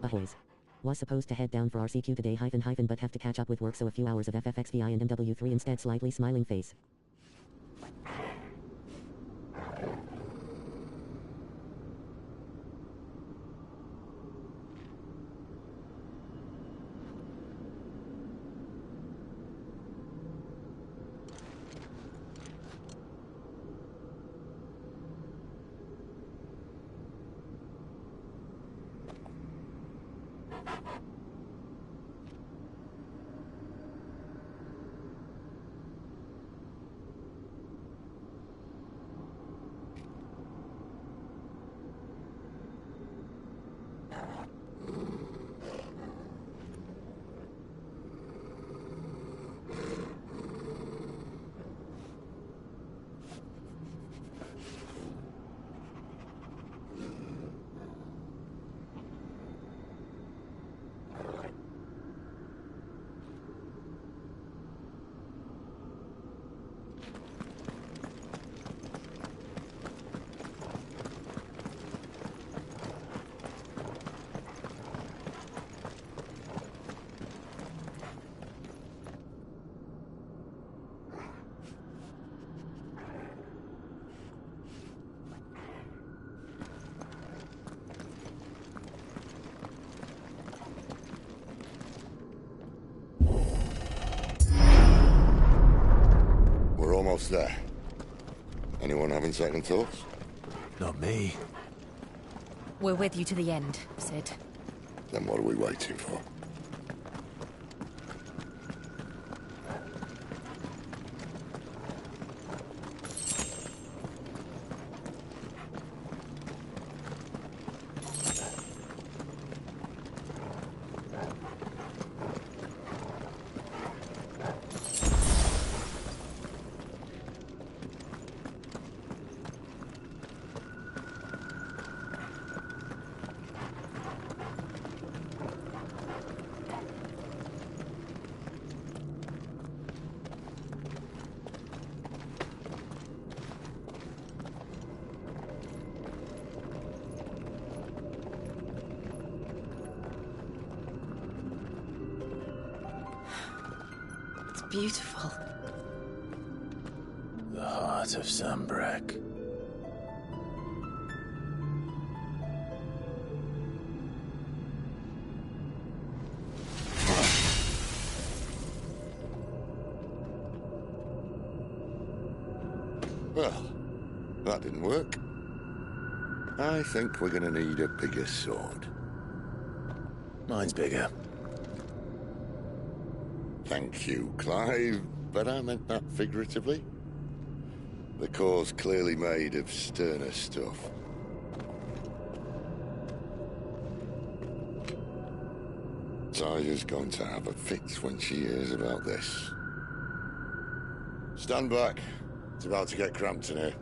Ahoys. Was supposed to head down for RCQ today but have to catch up with work, so a few hours of FFXVI and MW3 instead. Slightly smiling face. Almost there. Anyone having second thoughts? Not me. We're with you to the end, Sid. Then what are we waiting for? Beautiful. The heart of Sambrek. Well, that didn't work. I think we're gonna need a bigger sword. Mine's bigger. Thank you, Clive, but I meant that figuratively. The core's clearly made of sterner stuff. Taja's going to have a fit when she hears about this. Stand back. It's about to get cramped in here.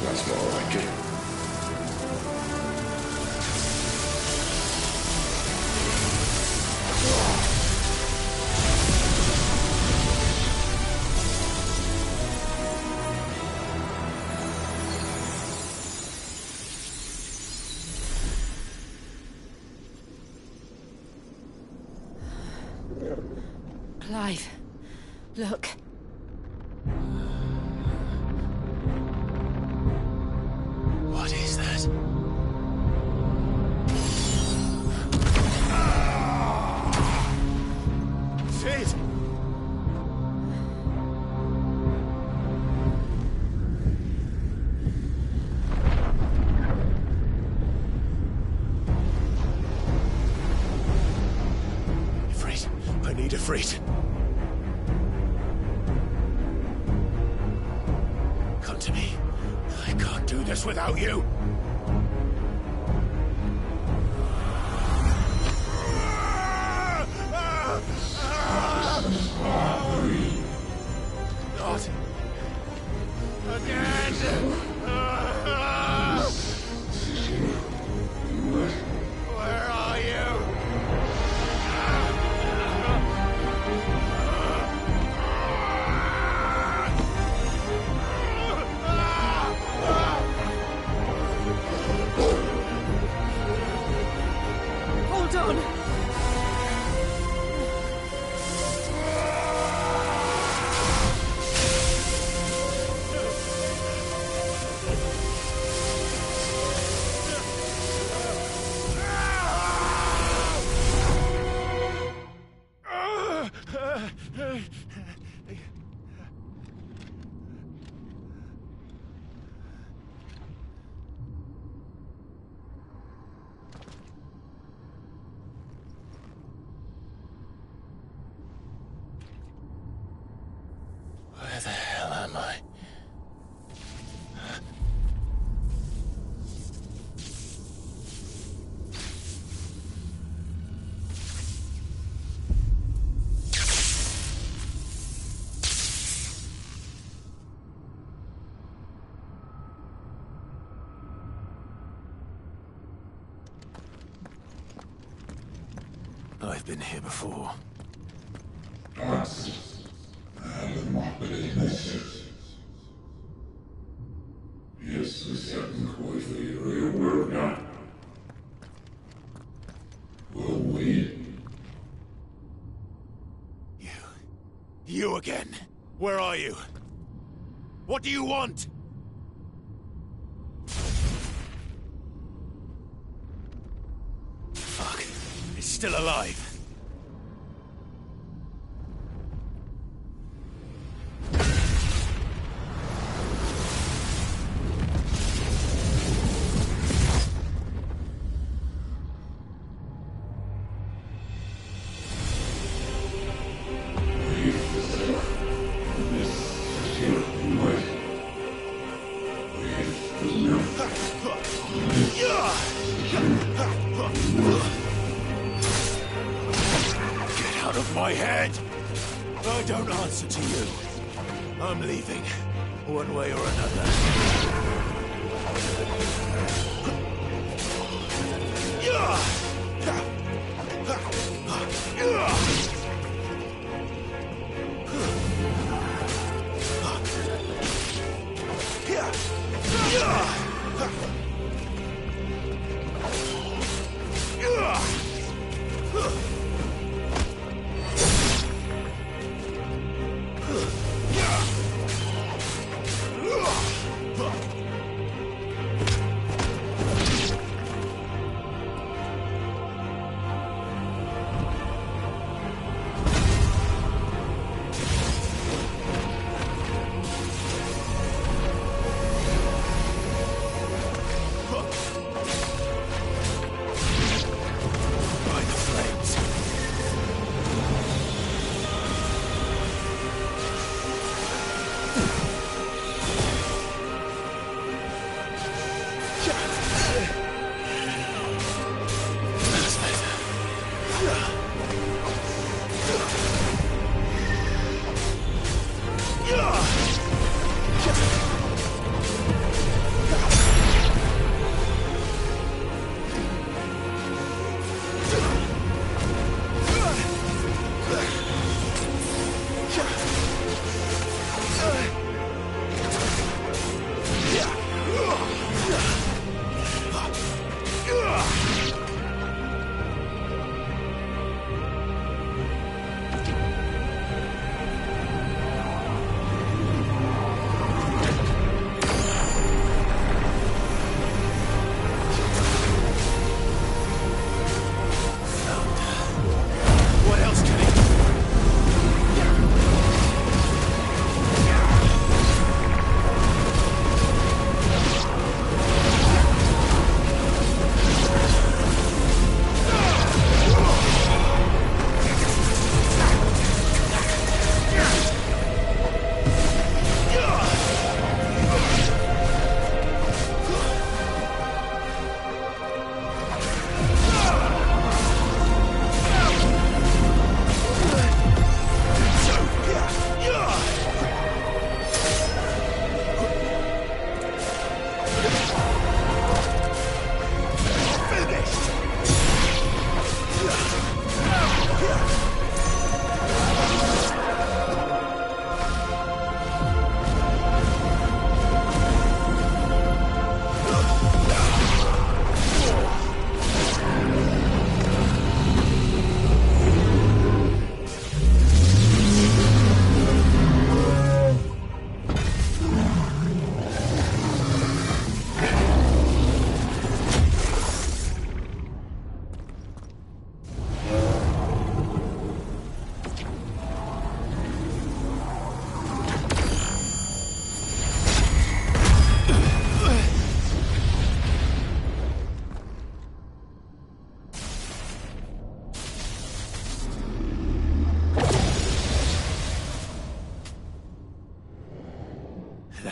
That's more like it. Clive, look. What is that? Sid! Ifrit. I need Ifrit. us without you. Not again. Where are you? Hold on! Where the hell am I? I've been here before. You again. Where are you? What do you want? Fuck. It's still alive. Get out of my head! I don't answer to you. I'm leaving, one way or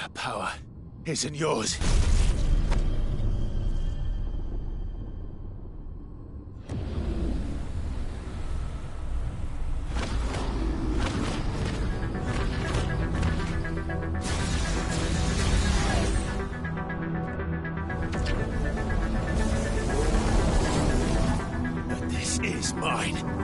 That power isn't yours. But this is mine.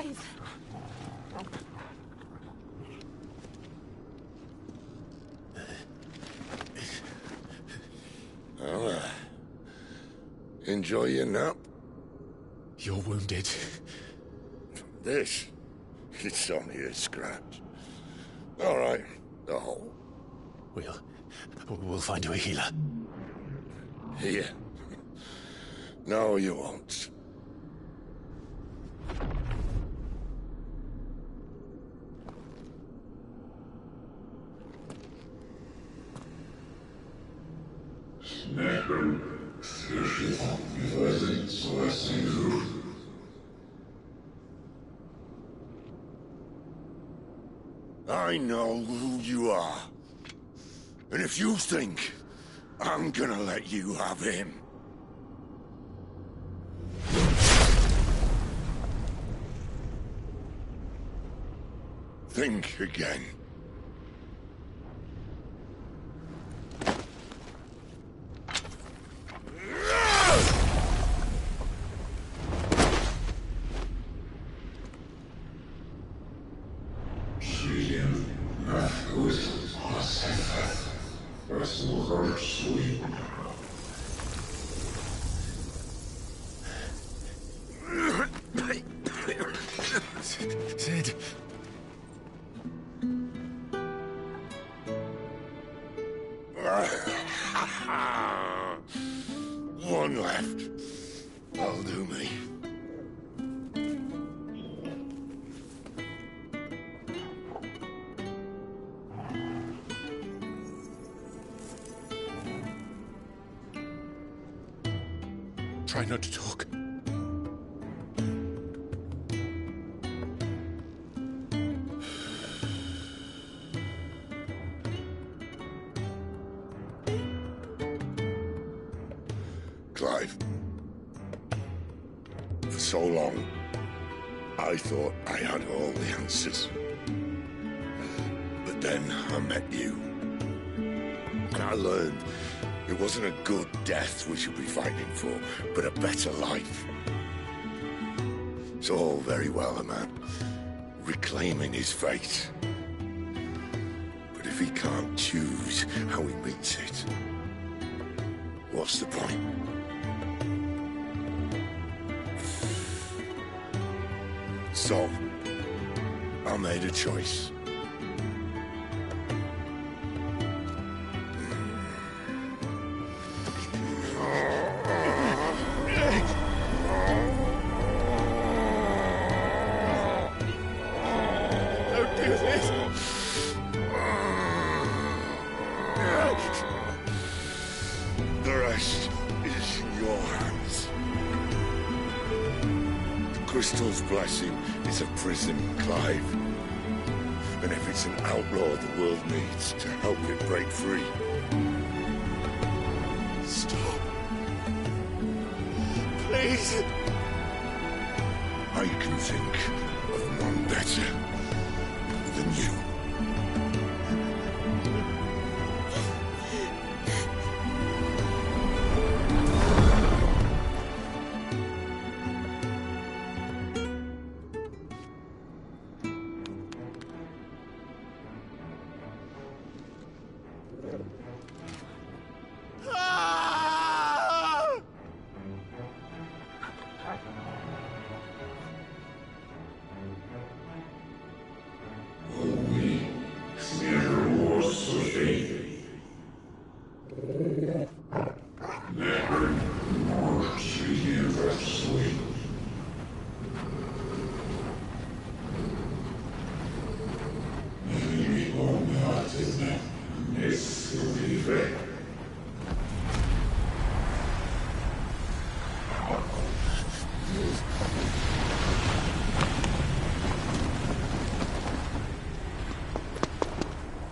Clive! Well, enjoy your nap. You're wounded. This? It's only a scratch. All right, the hole. We'll find you a healer. Here. No, you won't. I know who you are. And if you think I'm gonna let you have him... think again. Sid. One left. That'll do me. Try not to talk. Clive. For so long, I thought I had all the answers. But then I met you. And I learned it wasn't a good death we should be fighting for, but a better life. It's all very well, a man reclaiming his fate. But if he can't choose how he meets it, what's the point? So, I made a choice. Don't do this! The rest is in your hands. The crystal's blessing is a prison, Clive. And if it's an outlaw the world needs to help it break free. Stop. Please. I can think of none better than you.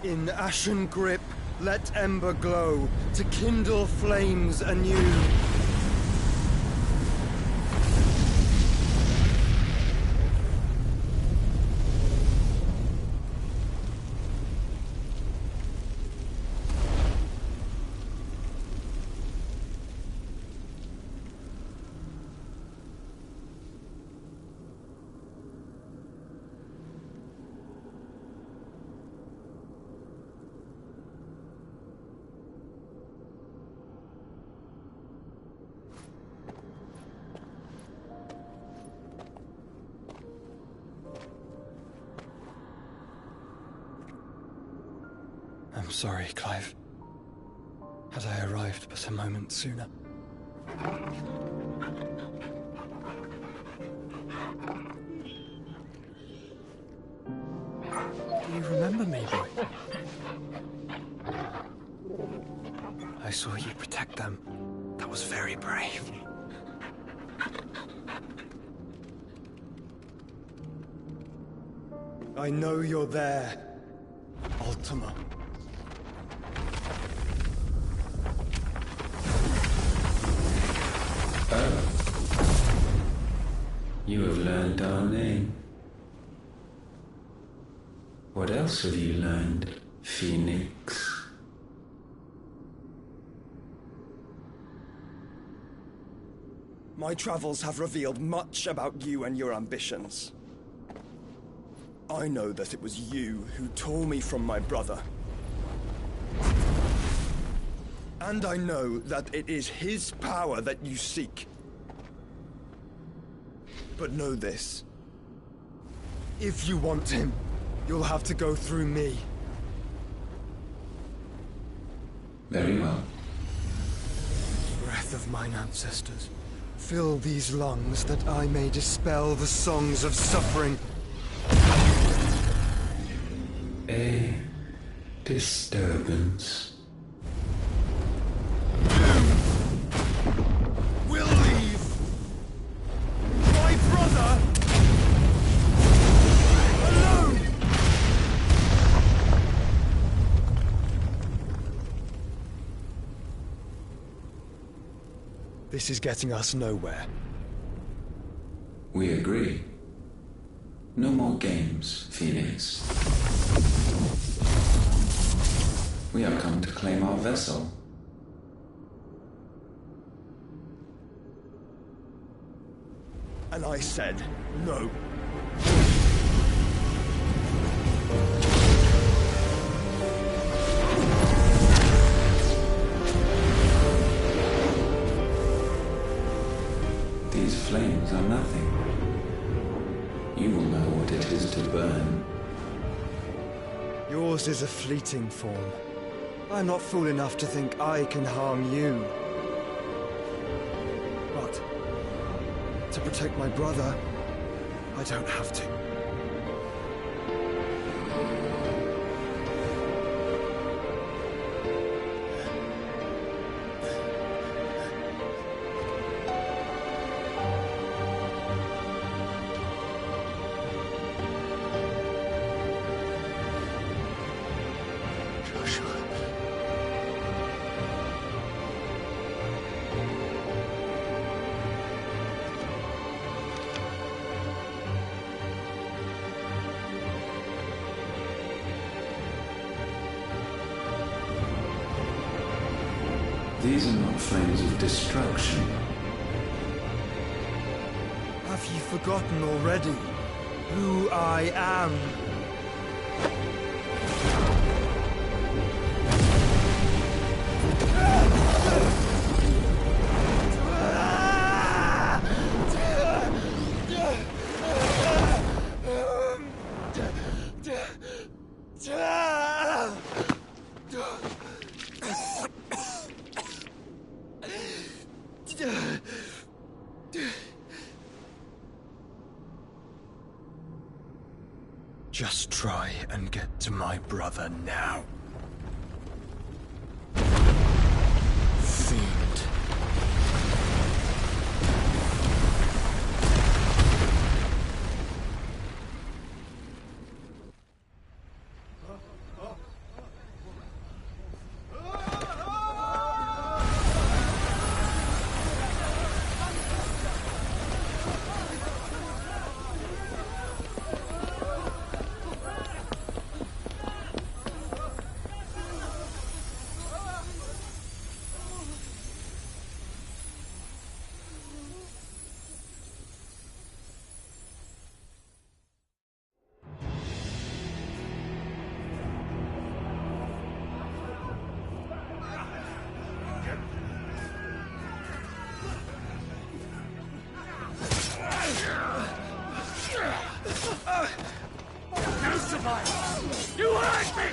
In ashen grip, let ember glow, to kindle flames anew. sorry, Clive. Had I arrived but a moment sooner. Do you remember me, boy? I saw you protect them. That was very brave. I know you're there, Ultima. You have learned our name. What else have you learned, Phoenix? My travels have revealed much about you and your ambitions. I know that it was you who tore me from my brother. And I know that it is his power that you seek. But know this. If you want him, you'll have to go through me. Very well. Breath of mine ancestors, fill these lungs that I may dispel the songs of suffering. A disturbance. We'll leave. My brother alone. This is getting us nowhere. We agree. No more games, Phoenix. We have come to claim our vessel. And I said no. These flames are nothing. You will know what it is to burn. Yours is a fleeting form. I'm not fool enough to think I can harm you. But to protect my brother, I don't have to. These are not flames of destruction. Have you forgotten already who I am? Just try and get to my brother now. Fiend. You hurt me!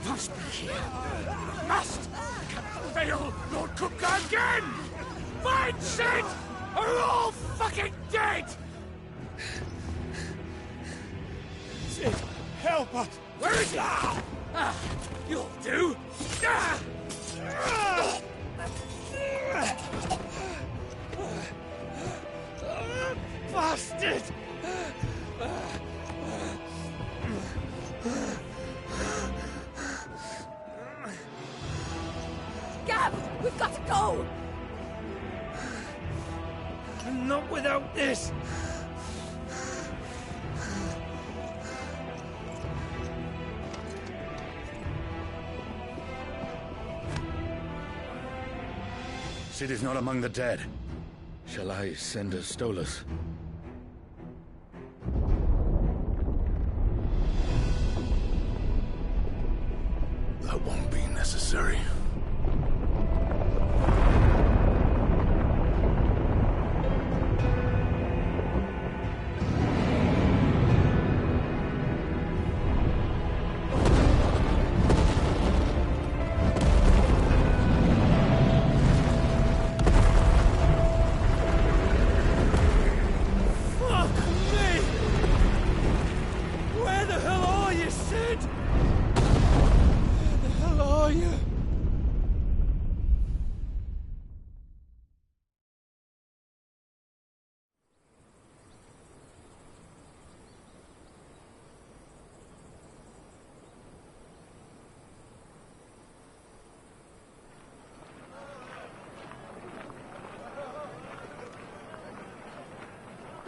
must be here. Must! Cannot fail Lord Kupka again! Find Sid! Or we're all fucking dead! Sid, help us! Where is he? You'll do! Bastard! Gab, we've got to go! Not without this! Sid is not among the dead. Shall I send a Stolas? That won't be necessary.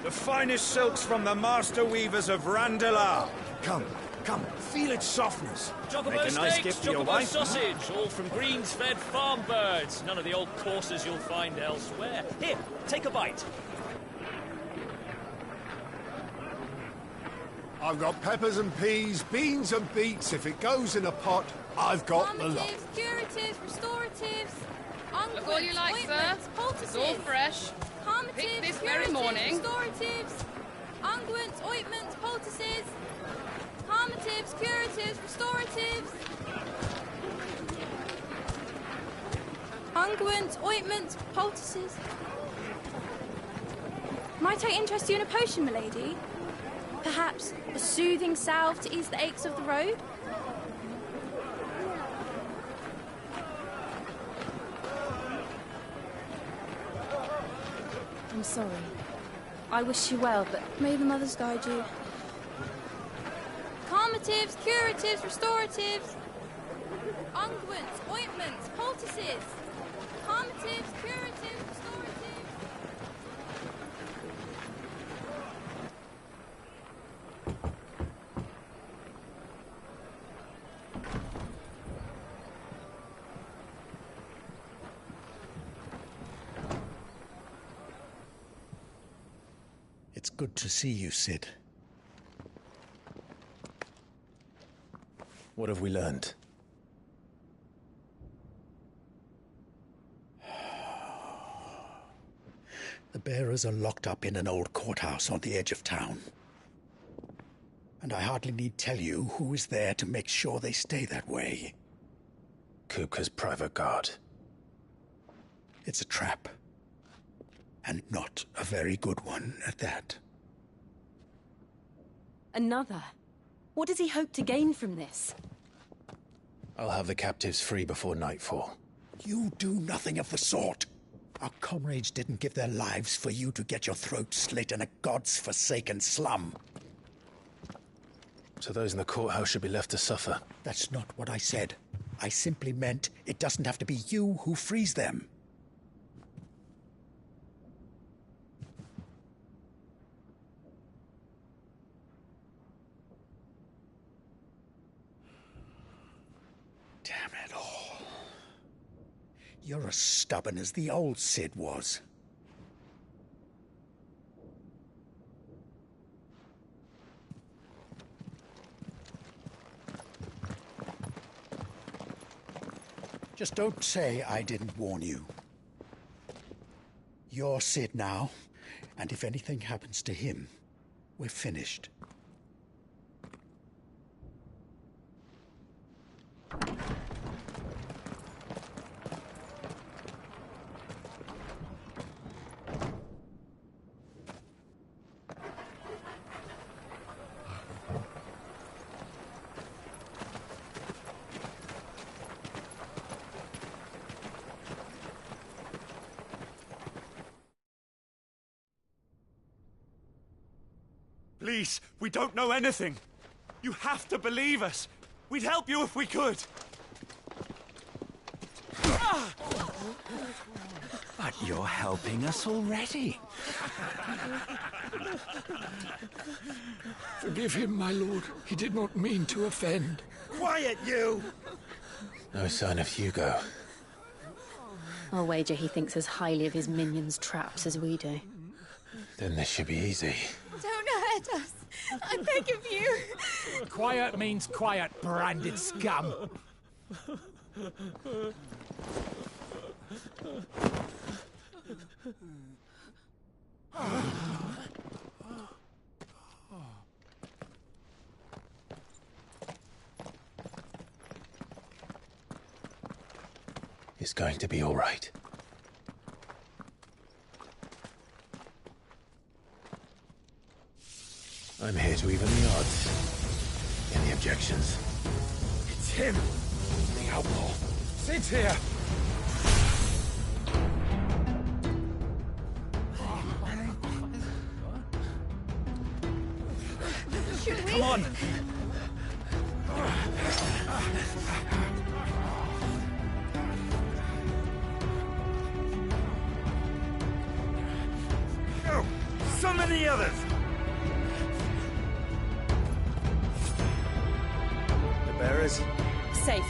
The finest silks from the master weavers of Randalar. Come, feel its softness. Chocobo Make a nice steaks, gift for your chocobo wife. sausage, all from greens-fed farm birds. None of the old courses you'll find elsewhere. Here, take a bite. I've got peppers and peas, beans and beets. If it goes in a pot, I've got the lot. Calmatives, curatives, restoratives, Look all you like, sir. It's all fresh. Picked this very morning. Restoratives, unguents, ointments, poultices, calmatives, curatives, restoratives, unguents, ointments, poultices. Might I interest you in a potion, milady? Perhaps a soothing salve to ease the aches of the road? I'm sorry. I wish you well, but may the mothers guide you. Calmatives, curatives, restoratives, unguents, ointments, poultices. Calmatives, curatives, restoratives. It's good to see you, Sid. What have we learned? The bearers are locked up in an old courthouse on the edge of town. And I hardly need tell you who is there to make sure they stay that way. Kupka's private guard. It's a trap. And not a very good one at that. Another? What does he hope to gain from this? I'll have the captives free before nightfall. You do nothing of the sort. Our comrades didn't give their lives for you to get your throat slit in a god's-forsaken slum. So those in the courthouse should be left to suffer. That's not what I said. I simply meant it doesn't have to be you who frees them. Damn it all. You're as stubborn as the old Sid was. Just don't say I didn't warn you. You're Sid now, and if anything happens to him, we're finished. Please, we don't know anything. You have to believe us. We'd help you if we could. But you're helping us already. Forgive him, my lord. He did not mean to offend. Quiet, you! No sign of Hugo. I'll wager he thinks as highly of his minions' traps as we do. Then this should be easy. Don't hurt us. I beg of you. Quiet means quiet, branded scum. It's going to be all right. I'm here to even the odds. Any objections? It's him, the outlaw. Sit here. Come on! Oh, so many others! The bearers? Safe.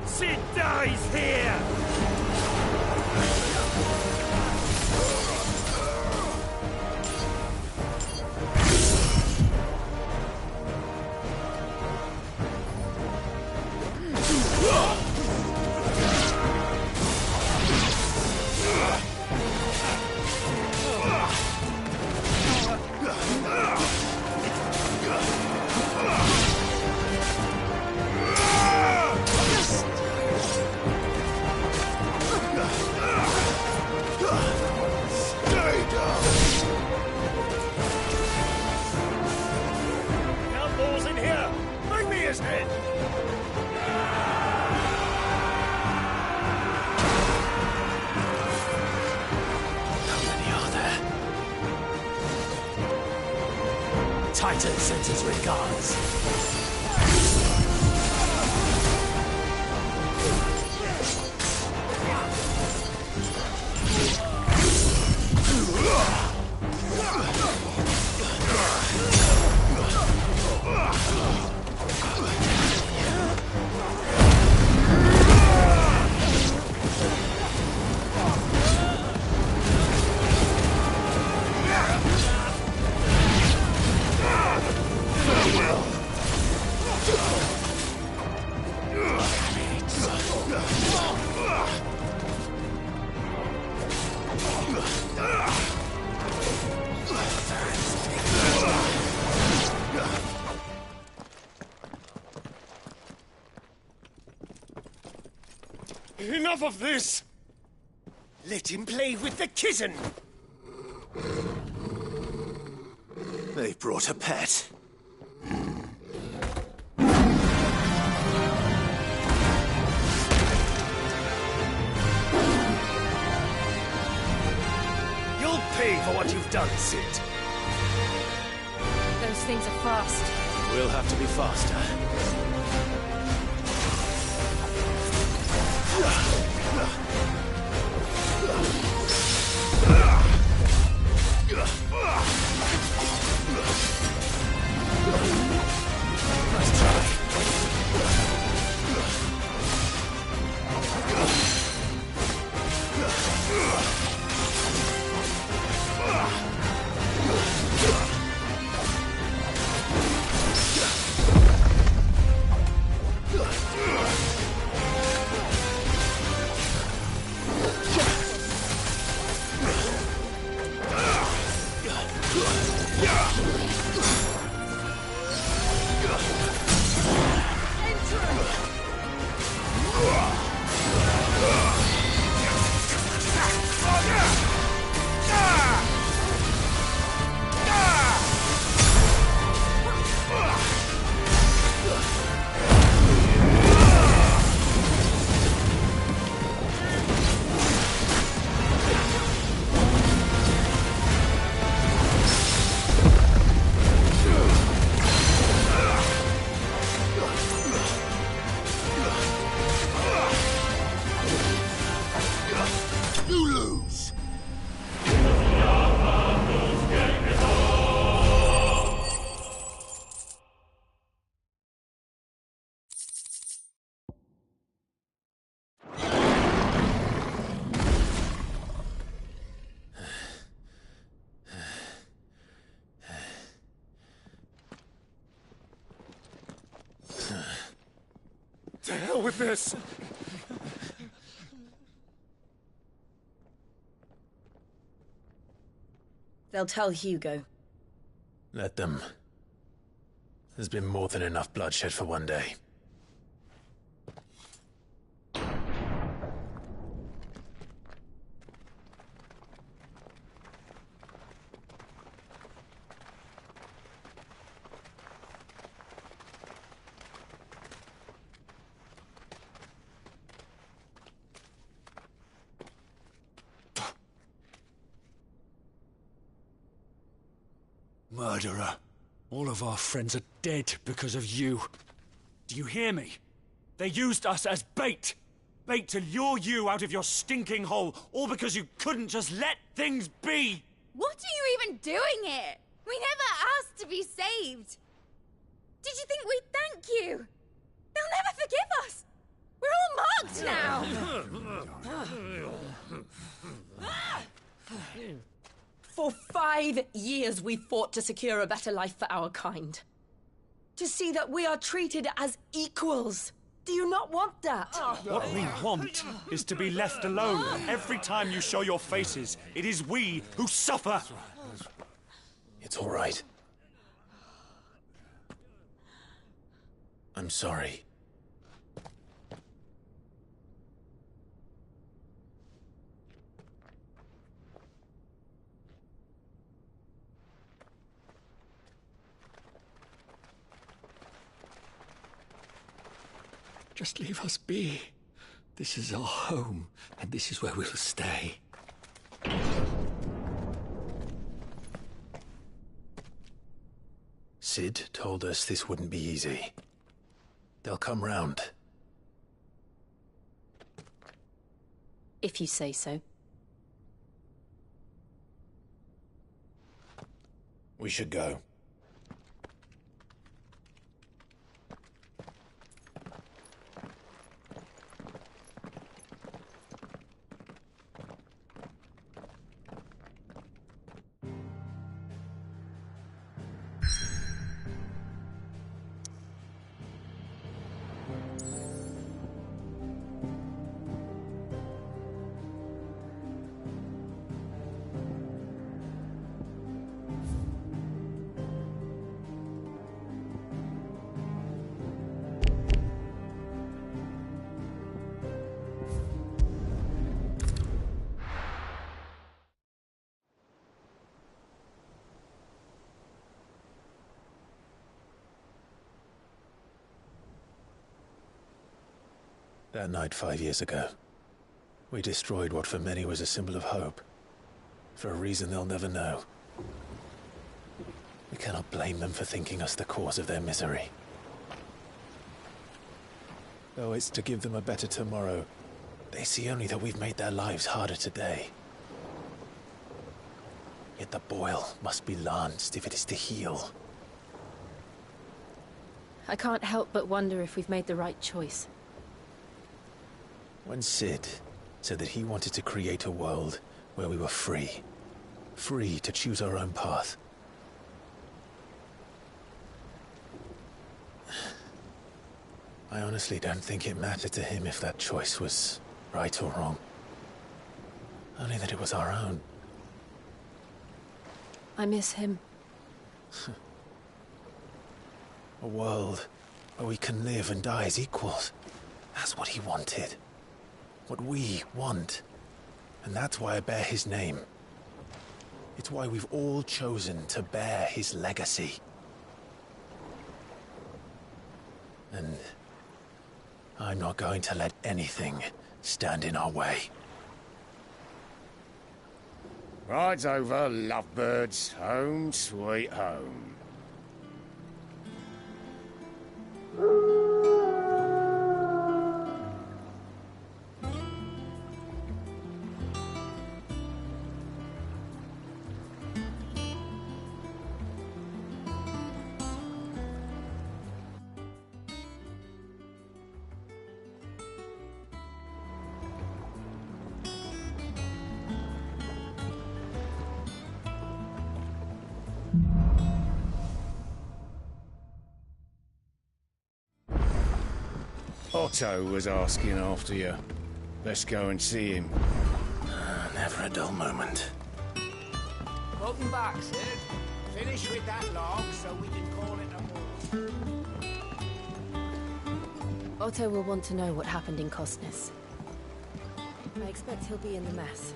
Sid dies here! Outlaws in here! Bring me his head! How many are there? Titan sends his regards. Enough of this! Let him play with the kitten! They brought a pet. You'll pay for what you've done, Sid. Those things are fast. We'll have to be faster. Nice try. with this! They'll tell Hugo. Let them. There's been more than enough bloodshed for one day. Murderer. All of our friends are dead because of you. Do you hear me? They used us as bait! Bait to lure you out of your stinking hole, all because you couldn't just let things be! What are you even doing here? We never asked to be saved. Did you think we'd thank you? They'll never forgive us. We're all marked now. For 5 years we fought to secure a better life for our kind. To see that we are treated as equals. Do you not want that? What we want is to be left alone. Every time you show your faces, it is we who suffer. It's all right. I'm sorry. Just leave us be. This is our home, and this is where we'll stay. Sid told us this wouldn't be easy. They'll come round. If you say so. We should go. That night 5 years ago, we destroyed what for many was a symbol of hope. For a reason they'll never know. We cannot blame them for thinking us the cause of their misery. Though it's to give them a better tomorrow, they see only that we've made their lives harder today. Yet the boil must be lanced if it is to heal. I can't help but wonder if we've made the right choice. When Sid said that he wanted to create a world where we were free. Free to choose our own path. I honestly don't think it mattered to him if that choice was right or wrong. Only that it was our own. I miss him. A world where we can live and die as equals. That's what he wanted. What we want. And that's why I bear his name. It's why we've all chosen to bear his legacy. And I'm not going to let anything stand in our way. Rides over, lovebirds. Home, sweet home. Otto was asking after you. Let's go and see him. Never a dull moment. Welcome back, Sid. Finish with that log so we can call it a war. Otto will want to know what happened in Kostnes. I expect he'll be in the mess.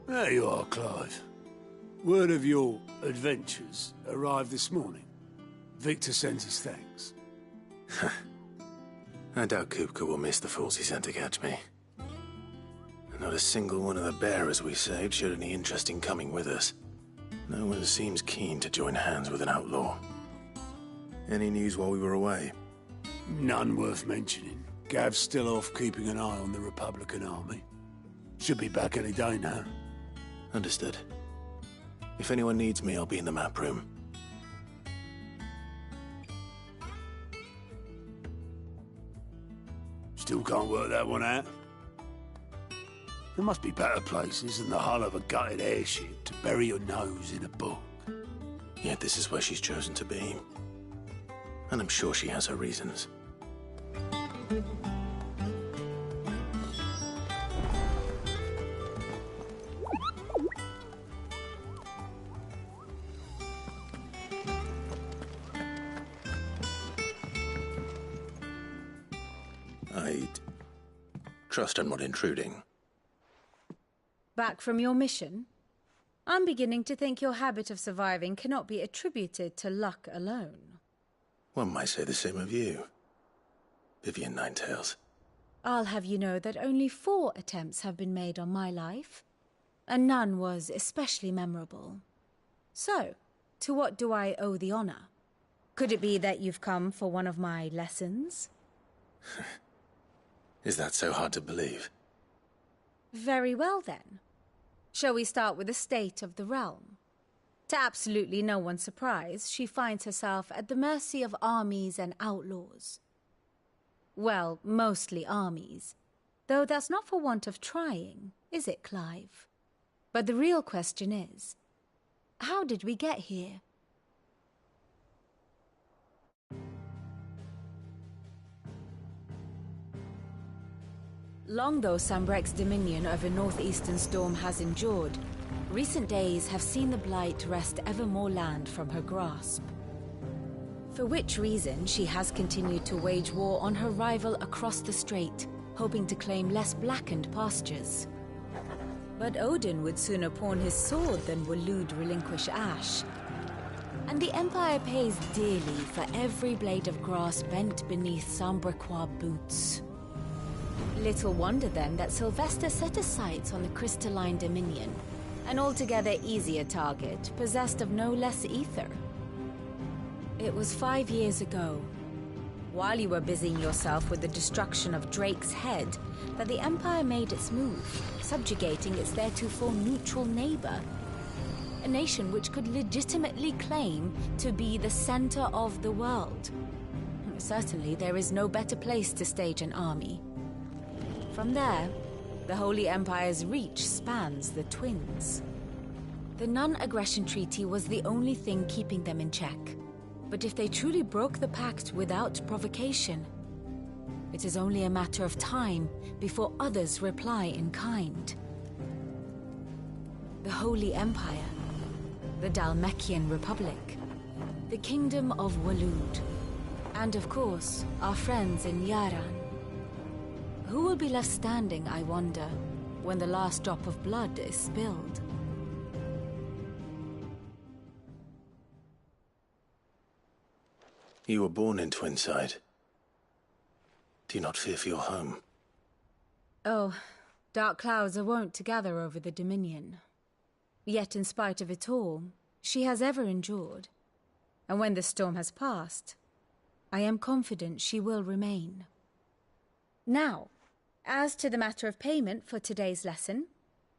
There you are, Clive. Word of your adventures arrived this morning. Victor sends his thanks. I doubt Kupka will miss the fools he sent to catch me. Not a single one of the bearers we saved showed any interest in coming with us. No one seems keen to join hands with an outlaw. Any news while we were away? None worth mentioning. Gav's still off keeping an eye on the Republican army. Should be back any day now. Understood. If anyone needs me, I'll be in the map room. Still can't work that one out? There must be better places than the hull of a gutted airship to bury your nose in a book. Yet this is where she's chosen to be. And I'm sure she has her reasons. I'd trust I'm not intruding. Back from your mission? I'm beginning to think your habit of surviving cannot be attributed to luck alone. One might say the same of you, Vivian Ninetails. I'll have you know that only 4 attempts have been made on my life, and none was especially memorable. So, to what do I owe the honor? Could it be that you've come for one of my lessons? Is that so hard to believe? Very well, then. Shall we start with the state of the realm? To absolutely no one's surprise, she finds herself at the mercy of armies and outlaws. Well, mostly armies. Though that's not for want of trying, is it, Clive? But the real question is, how did we get here? Long though Sambrek's dominion over northeastern Storm has endured, recent days have seen the Blight wrest ever more land from her grasp. For which reason she has continued to wage war on her rival across the strait, hoping to claim less blackened pastures. But Odin would sooner pawn his sword than Waloed relinquish Ash. And the Empire pays dearly for every blade of grass bent beneath Sambrequois boots. Little wonder then that Sylvester set his sights on the crystalline dominion, an altogether easier target, possessed of no less ether. It was 5 years ago, while you were busying yourself with the destruction of Drake's head, that the Empire made its move, subjugating its theretofore neutral neighbor. A nation which could legitimately claim to be the center of the world. Certainly there is no better place to stage an army. From there, the Holy Empire's reach spans the Twins. The non-aggression treaty was the only thing keeping them in check. But if they truly broke the pact without provocation, it is only a matter of time before others reply in kind. The Holy Empire, the Dhalmekian Republic, the Kingdom of Waloed, and of course, our friends in Yaran. Who will be left standing, I wonder, when the last drop of blood is spilled? You were born in Twinside. Do you not fear for your home? Oh, dark clouds are wont to gather over the Dominion. Yet in spite of it all, she has ever endured. And when the storm has passed, I am confident she will remain. Now, As to the matter of payment for today's lesson,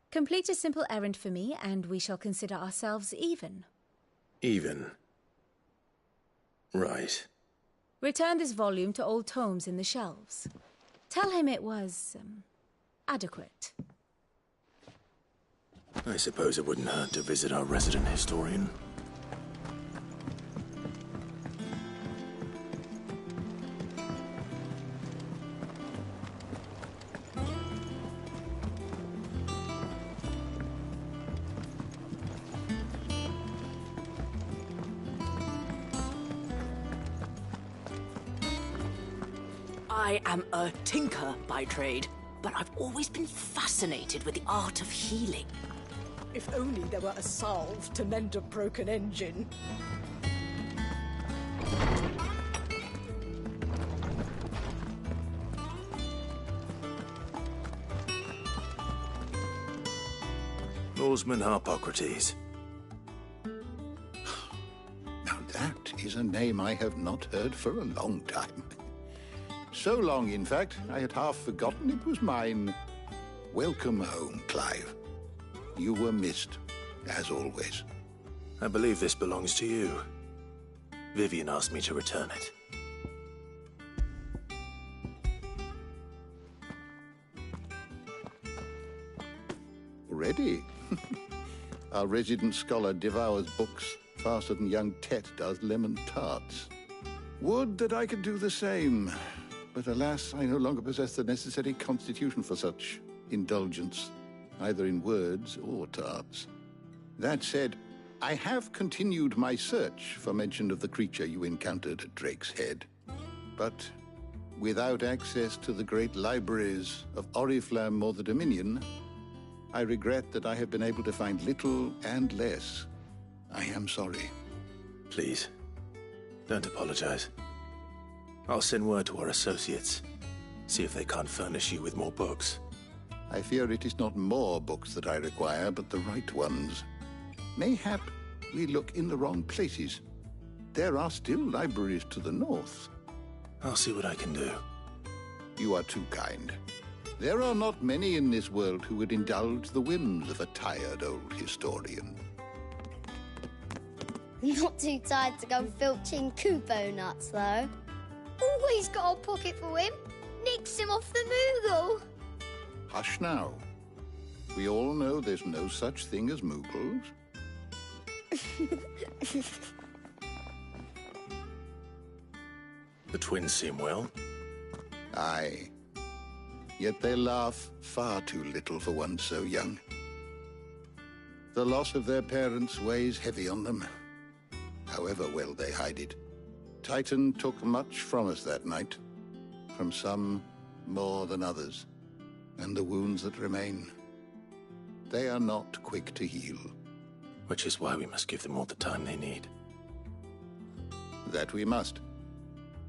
complete a simple errand for me and we shall consider ourselves even. Even? Right. Return this volume to old tomes in the shelves. Tell him it was, adequate. I suppose it wouldn't hurt to visit our resident historian. I am a tinker by trade, but I've always been fascinated with the art of healing. If only there were a salve to mend a broken engine. Norseman Harpocrates. Now that is a name I have not heard for a long time. So long, in fact, I had half forgotten it was mine. Welcome home, Clive. You were missed, as always. I believe this belongs to you. Vivian asked me to return it. Ready? Our resident scholar devours books faster than young Tet does lemon tarts. Would that I could do the same. But alas, I no longer possess the necessary constitution for such indulgence, either in words or tarts. That said, I have continued my search for mention of the creature you encountered at Drake's Head. But without access to the great libraries of Oriflamme or the Dominion, I regret that I have been able to find little and less. I am sorry. Please, don't apologize. I'll send word to our associates. See if they can't furnish you with more books. I fear it is not more books that I require, but the right ones. Mayhap we look in the wrong places. There are still libraries to the north. I'll see what I can do. You are too kind. There are not many in this world who would indulge the whims of a tired old historian. Not too tired to go filching Kupo nuts, though. Always got a pocket for him. Nicks him off the Moogle. Hush now. We all know there's no such thing as Moogles. The twins seem well. Aye. Yet they laugh far too little for one so young. The loss of their parents weighs heavy on them, however well they hide it. Titan took much from us that night, from some more than others, and the wounds that remain, they are not quick to heal. Which is why we must give them all the time they need. That we must.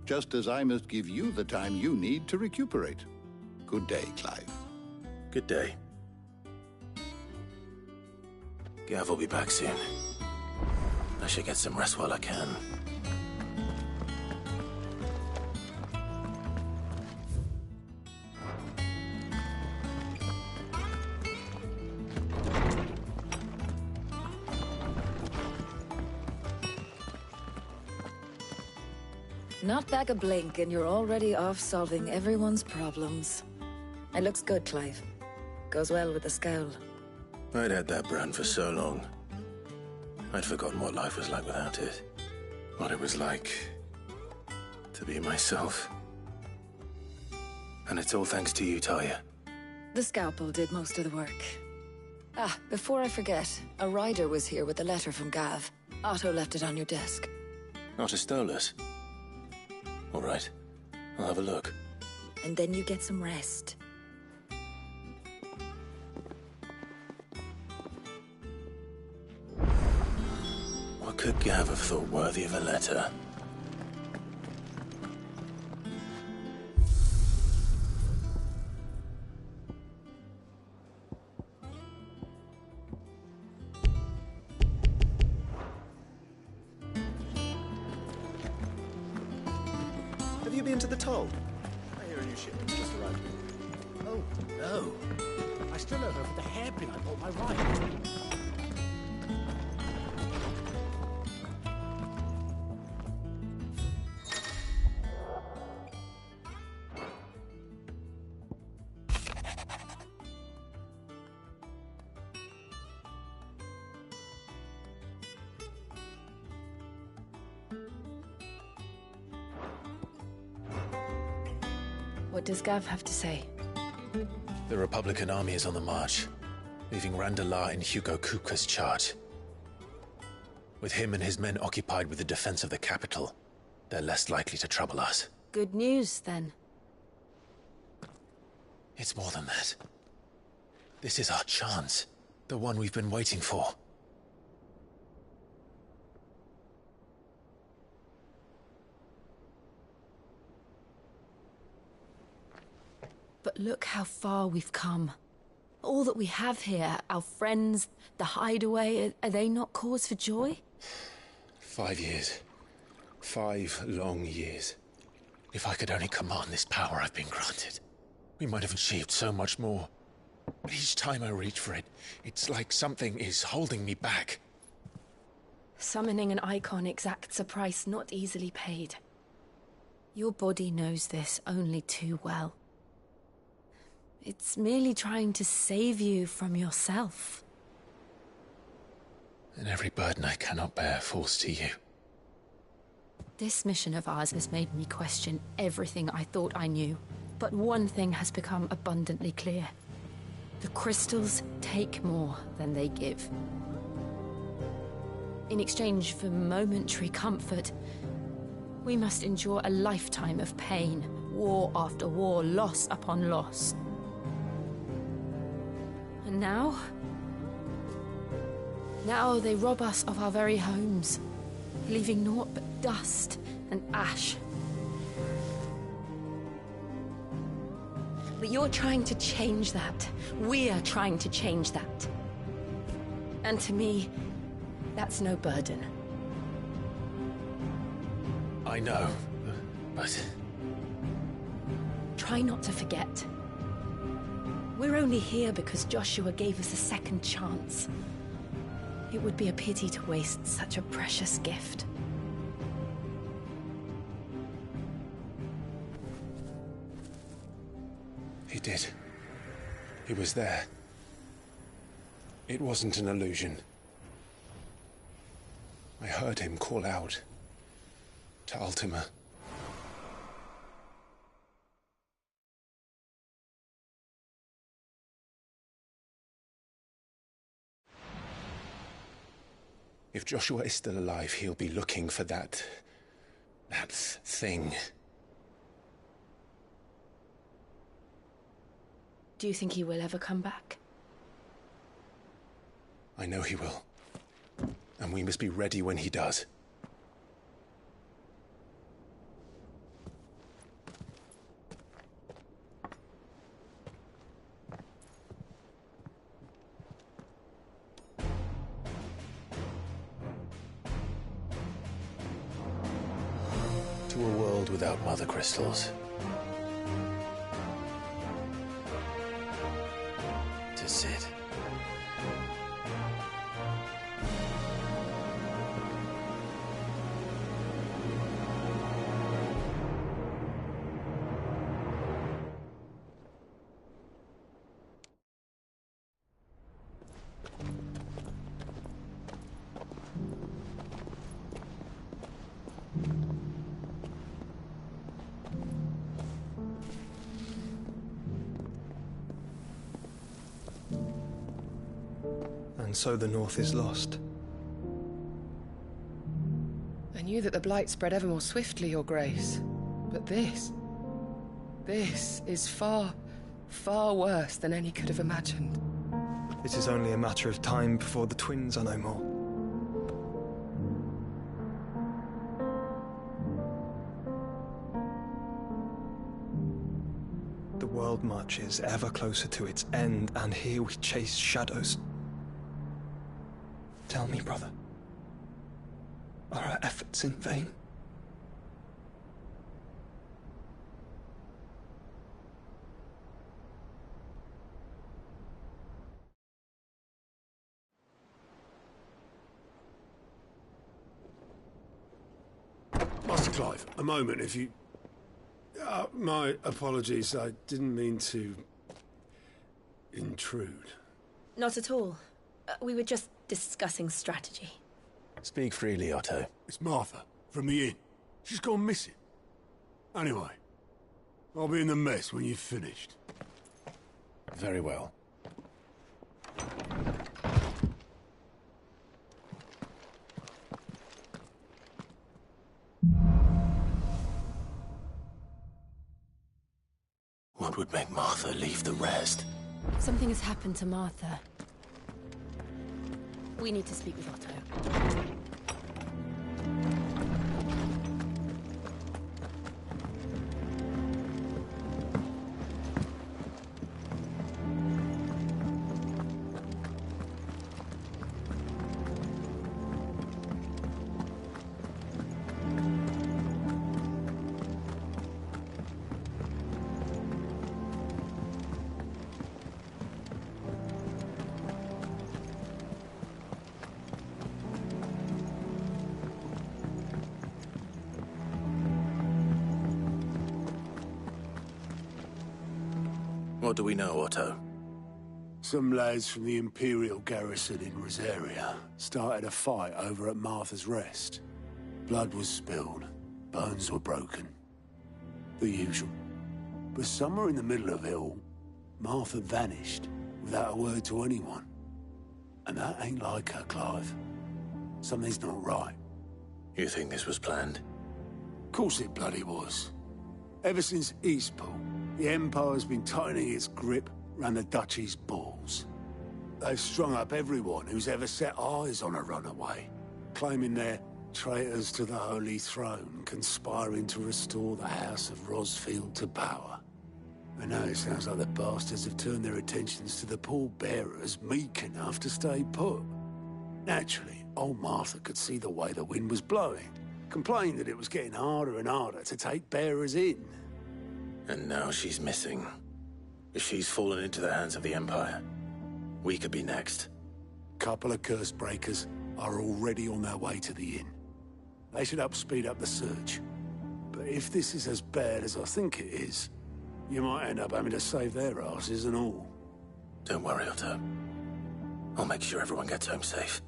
Just as I must give you the time you need to recuperate. Good day, Clive. Good day. Gav will be back soon. I should get some rest while I can. Not back a blink and you're already off solving everyone's problems. It looks good, Clive. Goes well with the scowl. I'd had that brand for so long. I'd forgotten what life was like without it. What it was like to be myself. And it's all thanks to you, Talia. The scalpel did most of the work. Ah, before I forget, a rider was here with a letter from Gav. Otto left it on your desk. Otto stole us. All right, I'll have a look. And then you get some rest. What could Gav have thought worthy of a letter? Have you been to the toll? I hear a new shipment's just arrived. No. I still owe her for the hairpin I bought my ride. What does Gav have to say? The Republican army is on the march, leaving Randalar in Hugo Kupka's charge. With him and his men occupied with the defense of the capital, they're less likely to trouble us. Good news, then. It's more than that. This is our chance. The one we've been waiting for. But look how far we've come. All that we have here, our friends, the hideaway, are they not cause for joy? 5 years. 5 long years. If I could only command this power I've been granted, we might have achieved so much more. But each time I reach for it, it's like something is holding me back. Summoning an icon exacts a price not easily paid. Your body knows this only too well. It's merely trying to save you from yourself. And every burden I cannot bear falls to you. This mission of ours has made me question everything I thought I knew. But one thing has become abundantly clear. The crystals take more than they give. In exchange for momentary comfort, we must endure a lifetime of pain, war after war, loss upon loss. And now? Now they rob us of our very homes, leaving naught but dust and ash. But you're trying to change that. We're trying to change that. And to me, that's no burden. I know, but... Try not to forget. We're only here because Joshua gave us a second chance. It would be a pity to waste such a precious gift. He did. He was there. It wasn't an illusion. I heard him call out to Ultima. If Joshua is still alive, he'll be looking for that thing. Do you think he will ever come back? I know he will. And we must be ready when he does. To a world without mother crystals. To Sid. And so the North is lost. I knew that the Blight spread ever more swiftly, Your Grace. But this is far, far worse than any could have imagined. It is only a matter of time before the twins are no more. The world marches ever closer to its end, and here we chase shadows. Tell me, brother, are our efforts in vain? Clive, a moment, if you... my apologies, I didn't mean to... intrude. Not at all. We were just discussing strategy. Speak freely, Otto. It's Martha, from the inn. She's gone missing. Anyway, I'll be in the mess when you've finished. Very well. What would make Martha leave the rest? Something has happened to Martha. We need to speak with Otto. What do we know, Otto? Some lads from the Imperial garrison in Rosaria started a fight over at Martha's Rest. Blood was spilled, bones were broken. The usual. But somewhere in the middle of it all, Martha vanished without a word to anyone. And that ain't like her, Clive. Something's not right. You think this was planned? Of course it bloody was. Ever since Eastpool, the Empire's been tightening its grip round the Duchy's balls. They've strung up everyone who's ever set eyes on a runaway, claiming they're traitors to the Holy Throne, conspiring to restore the House of Rosfield to power. And now it sounds like the bastards have turned their attentions to the pallbearers meek enough to stay put. Naturally, old Martha could see the way the wind was blowing, complained that it was getting harder and harder to take bearers in. And now she's missing. If she's fallen into the hands of the Empire, we could be next. Couple of curse breakers are already on their way to the inn. They should speed up the search. But if this is as bad as I think it is, you might end up having to save their asses and all. Don't worry, Otto. I'll make sure everyone gets home safe.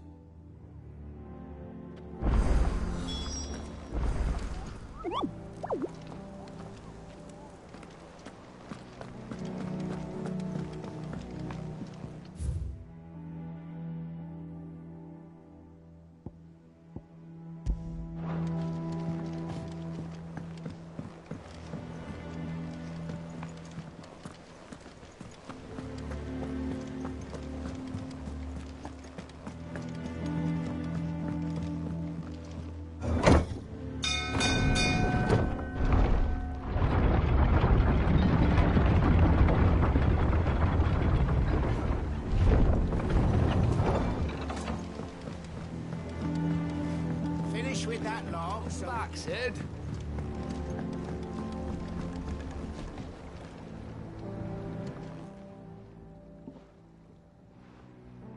With that long, back, Sid.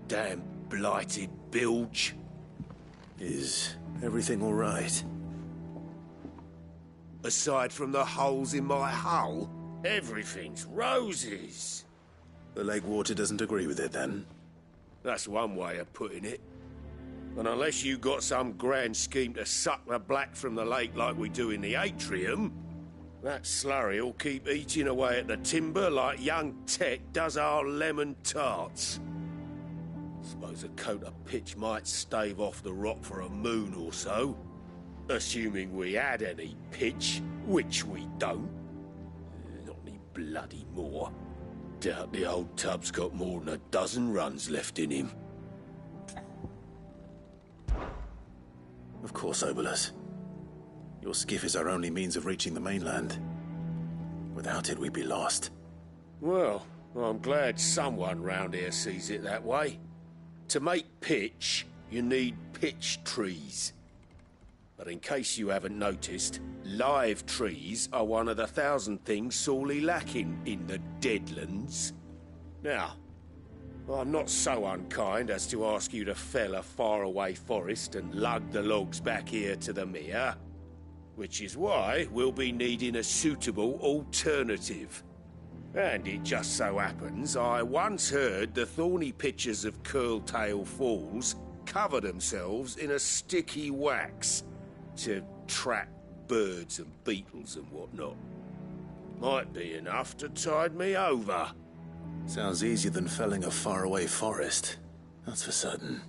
Damn blighted bilge. Is everything all right? Aside from the holes in my hull, everything's roses. The lake water doesn't agree with it, then? That's one way of putting it. And unless you got some grand scheme to suck the black from the lake like we do in the atrium, that slurry'll keep eating away at the timber like young Tet does our lemon tarts. Suppose a coat of pitch might stave off the rot for a moon or so. Assuming we had any pitch, which we don't. Not any bloody more. Doubt the old tub's got more than a dozen runs left in him. Of course, Obolus. Your skiff is our only means of reaching the mainland. Without it, we'd be lost. Well, I'm glad someone round here sees it that way. To make pitch, you need pitch trees. But in case you haven't noticed, live trees are one of the 1,000 things sorely lacking in the Deadlands. Now, I'm not so unkind as to ask you to fell a faraway forest and lug the logs back here to the mere. Which is why we'll be needing a suitable alternative. And it just so happens I once heard the thorny pitchers of Curltail Falls cover themselves in a sticky wax to trap birds and beetles and whatnot. Might be enough to tide me over. Sounds easier than felling a faraway forest. That's for certain.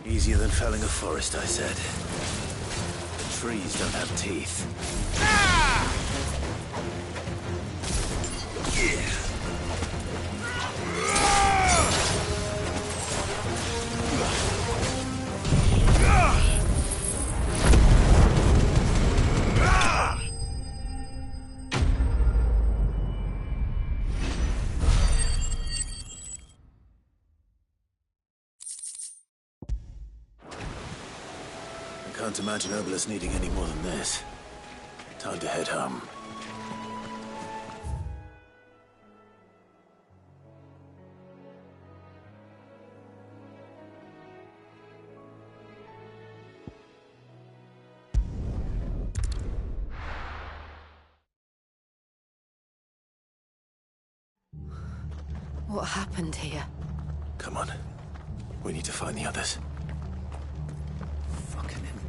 Easier than felling a forest, I said. The trees don't have teeth. Can't imagine Obelisk needing any more than this. Time to head home. What happened here? Come on. We need to find the others.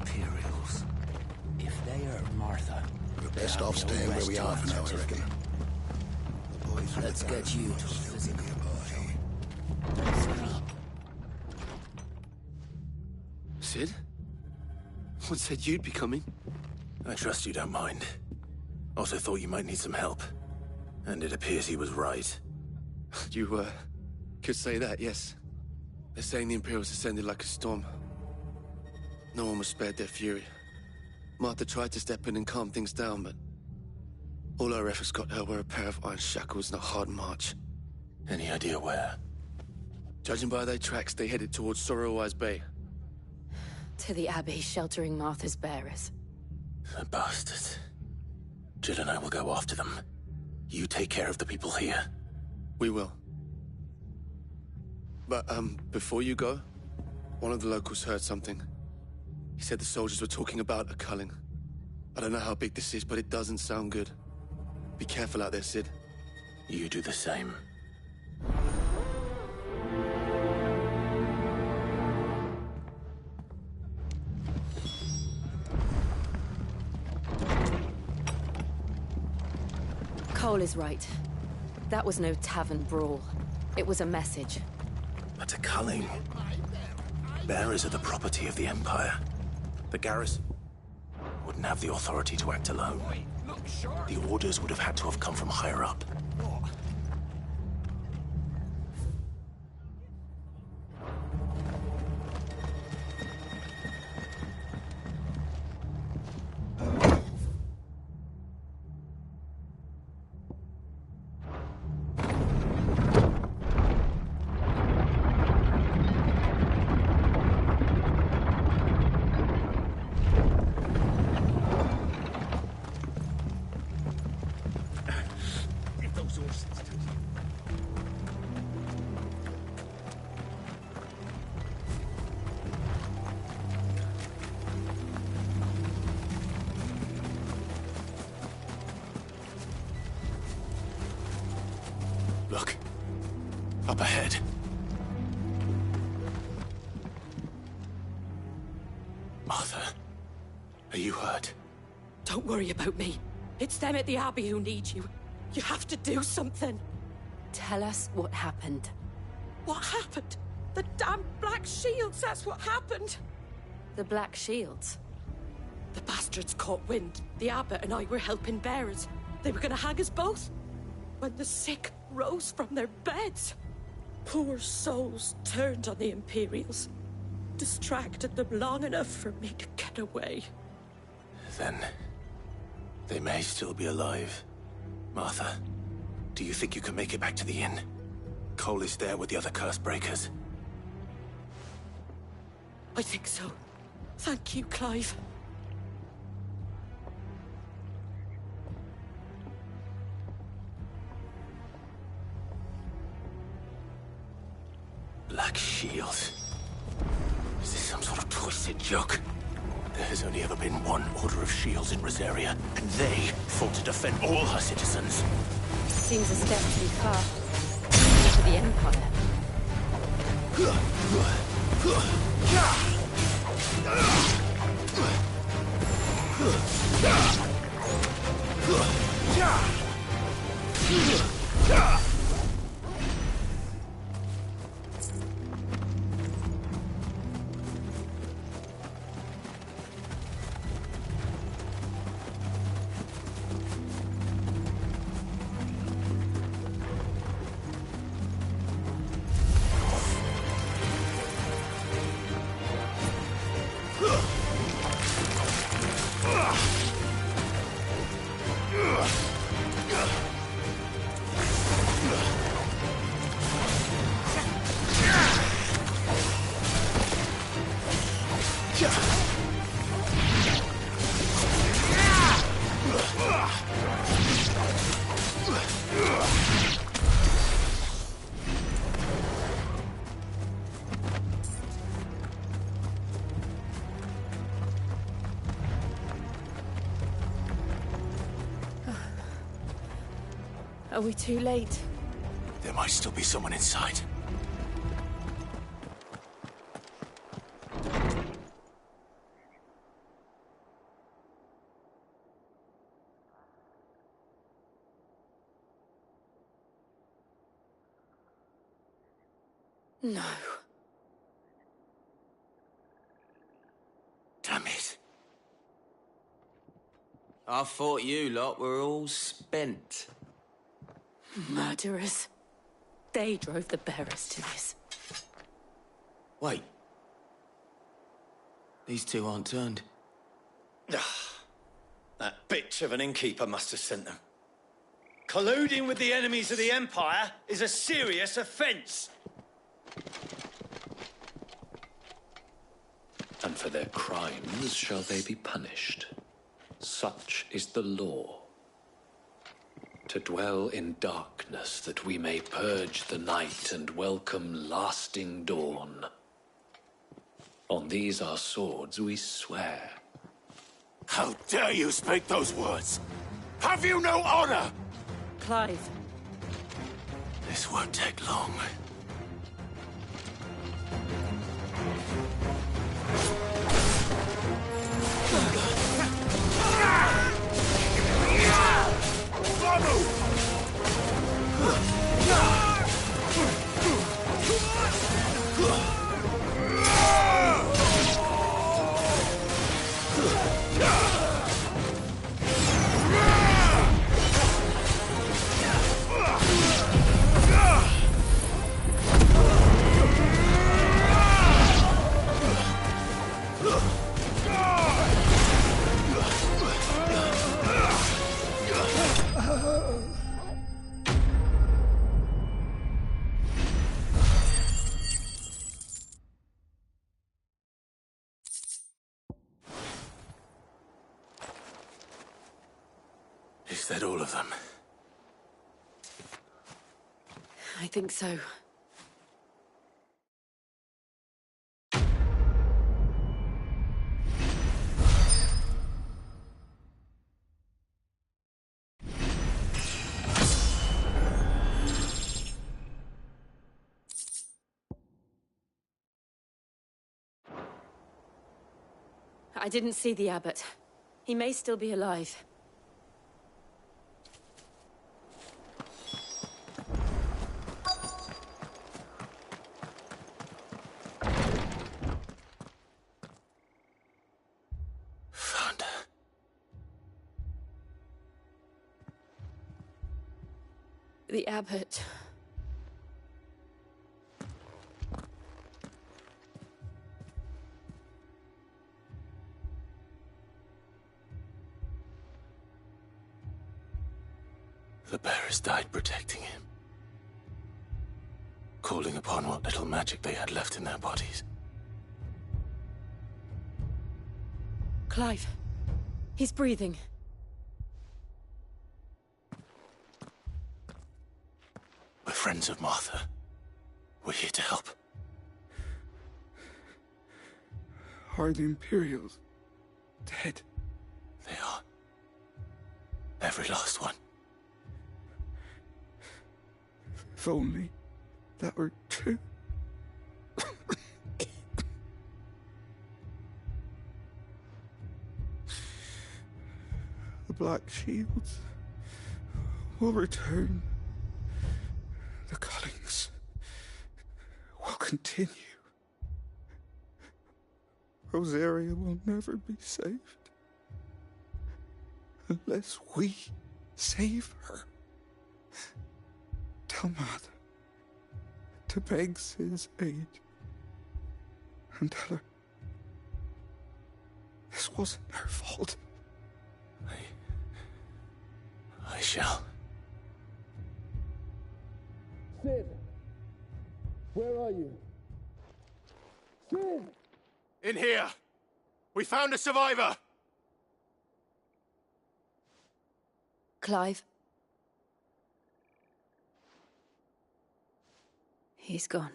Imperials. If they are Martha, we're best off staying where we are for now, I reckon. Let's get you to a physical Sid? One said you'd be coming. I trust you don't mind. Also thought you might need some help. And it appears he was right. You, could say that, yes. They're saying the Imperials ascended like a storm. No one was spared their fury. Martha tried to step in and calm things down, but all her efforts got her were a pair of iron shackles and a hard march. Any idea where? Judging by their tracks, they headed towards Sorrowwise Bay. To the Abbey sheltering Martha's bearers. The bastards. Jill and I will go after them. You take care of the people here. We will. But, before you go, one of the locals heard something. He said the soldiers were talking about a culling. I don't know how big this is, but it doesn't sound good. Be careful out there, Sid. You do the same. Cole is right. That was no tavern brawl. It was a message. But a culling. Bearers are the property of the Empire. The garrison wouldn't have the authority to act alone. The orders would have had to have come from higher up. Look. Up ahead. Martha, are you hurt? Don't worry about me. It's them at the Abbey who need you. You have to do something. Tell us what happened. What happened? The damn Black Shields, that's what happened. The Black Shields? The bastards caught wind. The abbot and I were helping bearers. They were gonna hang us both. When the sick rose from their beds, poor souls turned on the Imperials. Distracted them long enough for me to get away. Then they may still be alive. Martha, do you think you can make it back to the inn? Cole is there with the other curse breakers. I think so. Thank you, Clive. Black Shields. Is this some sort of twisted joke? There has only ever been one Order of Shields in Rosaria, and they fought to defend all her citizens. Seems a step too far. Even for the Empire. Are we too late? There might still be someone inside. No. Damn it. I thought you lot were all spent. Murderers. They drove the bearers to this. Wait. These two aren't turned. That bitch of an innkeeper must have sent them. Colluding with the enemies of the Empire is a serious offence. And for their crimes shall they be punished. Such is the law. To dwell in darkness that we may purge the night and welcome lasting dawn. On these our swords we swear. How dare you speak those words? Have you no honor? Clive. This won't take long. Is that all of them? I think so. I didn't see the abbot. He may still be alive. The abbot. The bearers died protecting him. Calling upon what little magic they had left in their bodies. Clive. He's breathing. We're friends of Martha. We're here to help. Are the Imperials dead? They are. Every last one. If only that were true. The Black Shields will return. The cullings will continue. Rosaria will never be saved unless we save her. Tell Mother to beg his aid and tell her this wasn't her fault. I shall. Sid! Where are you? Sid! In here! We found a survivor! Clive. He's gone.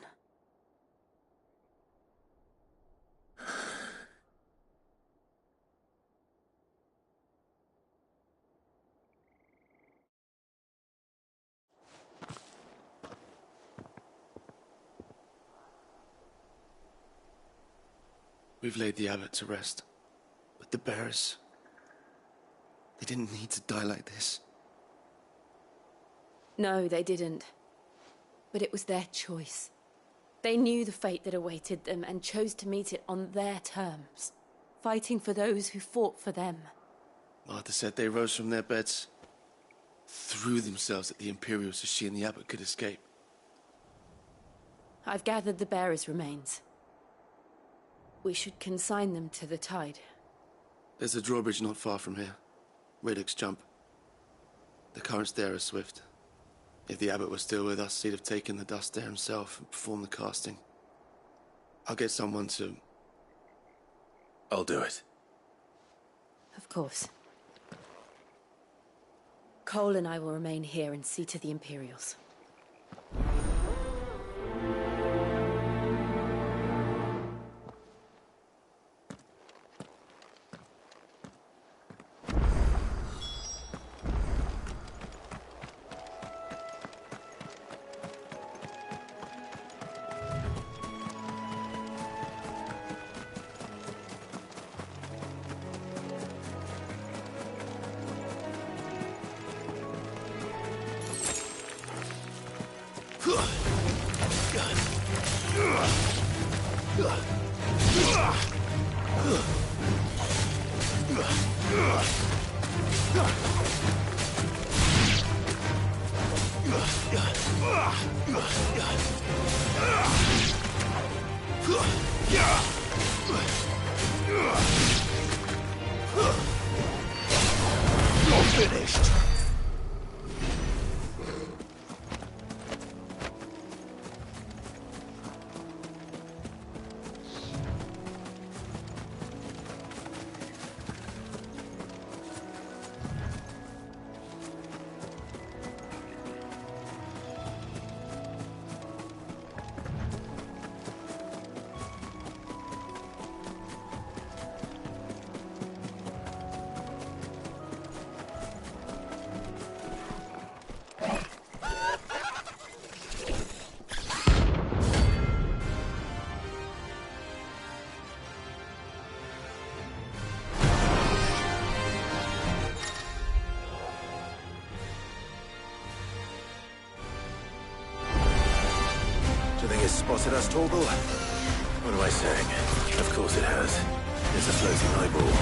We've laid the abbot to rest. But the bearers... they didn't need to die like this. No, they didn't. But it was their choice. They knew the fate that awaited them and chose to meet it on their terms, fighting for those who fought for them. Martha said they rose from their beds, threw themselves at the Imperials so she and the abbot could escape. I've gathered the bearers' remains. We should consign them to the tide. There's a drawbridge not far from here. Kraedek's jump. The currents there are swift. If the abbot was still with us, he'd have taken the dust there himself and performed the casting. I'll get someone to... I'll do it. Of course. Cole and I will remain here and see to the Imperials. You're finished. Spotted us, Torgal? What am I saying? Of course it has. It's a floating eyeball.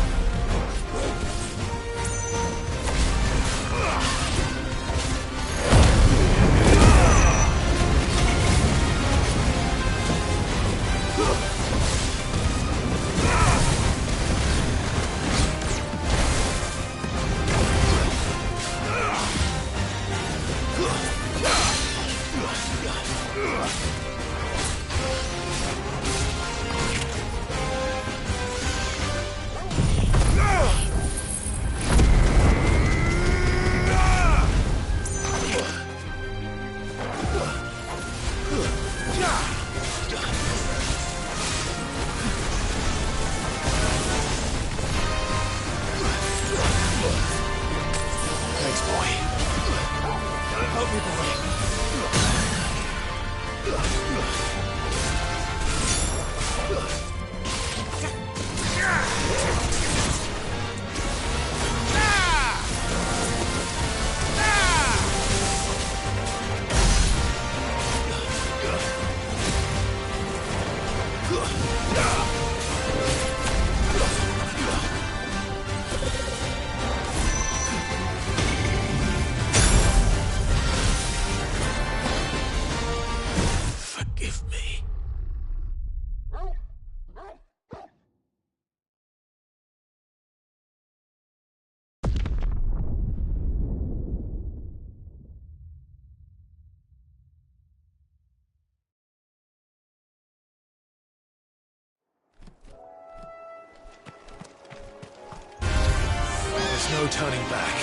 There's no turning back.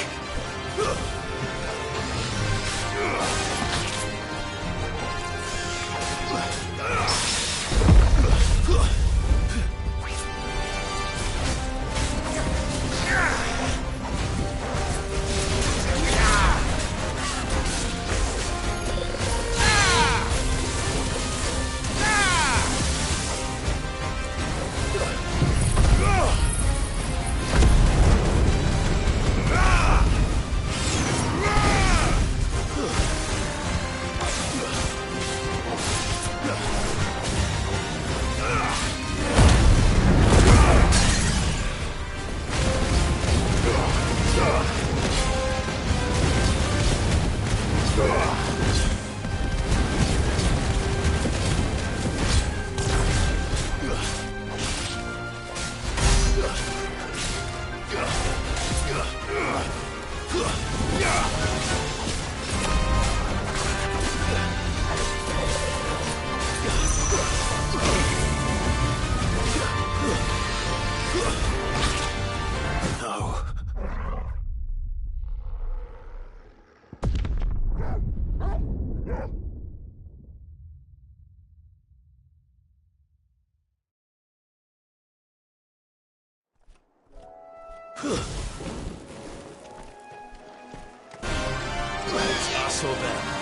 It's us or them.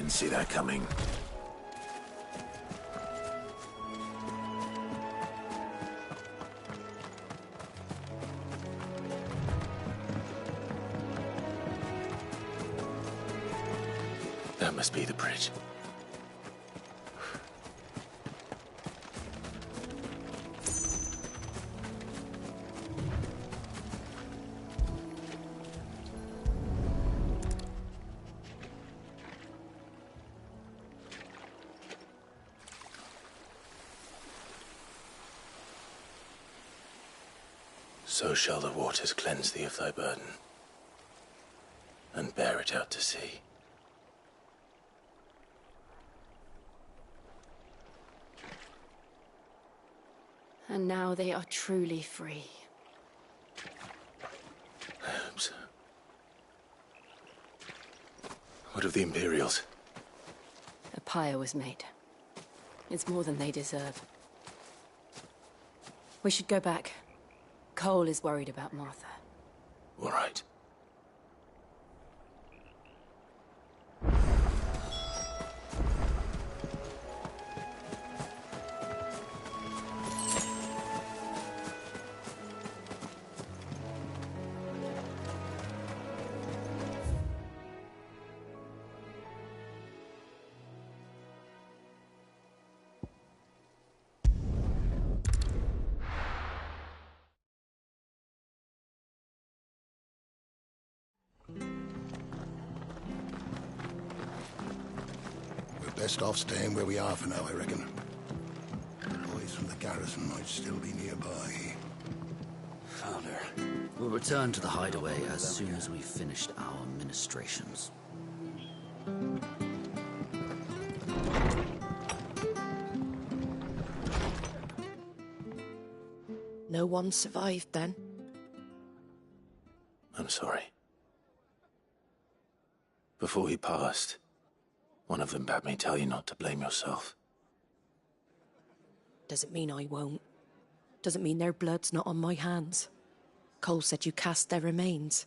Didn't see that coming. That must be the bridge. So shall the waters cleanse thee of thy burden, and bear it out to sea. And now they are truly free. I hope so. What of the Imperials? A pyre was made. It's more than they deserve. We should go back. Cole is worried about Martha. All right. Best off staying where we are for now, I reckon. The boys from the garrison might still be nearby. Father, we'll return to the hideaway as soon as we've finished our ministrations. No one survived then? I'm sorry. Before he passed, one of them bade me tell you not to blame yourself. Doesn't mean I won't. Doesn't mean their blood's not on my hands. Cole said you cast their remains.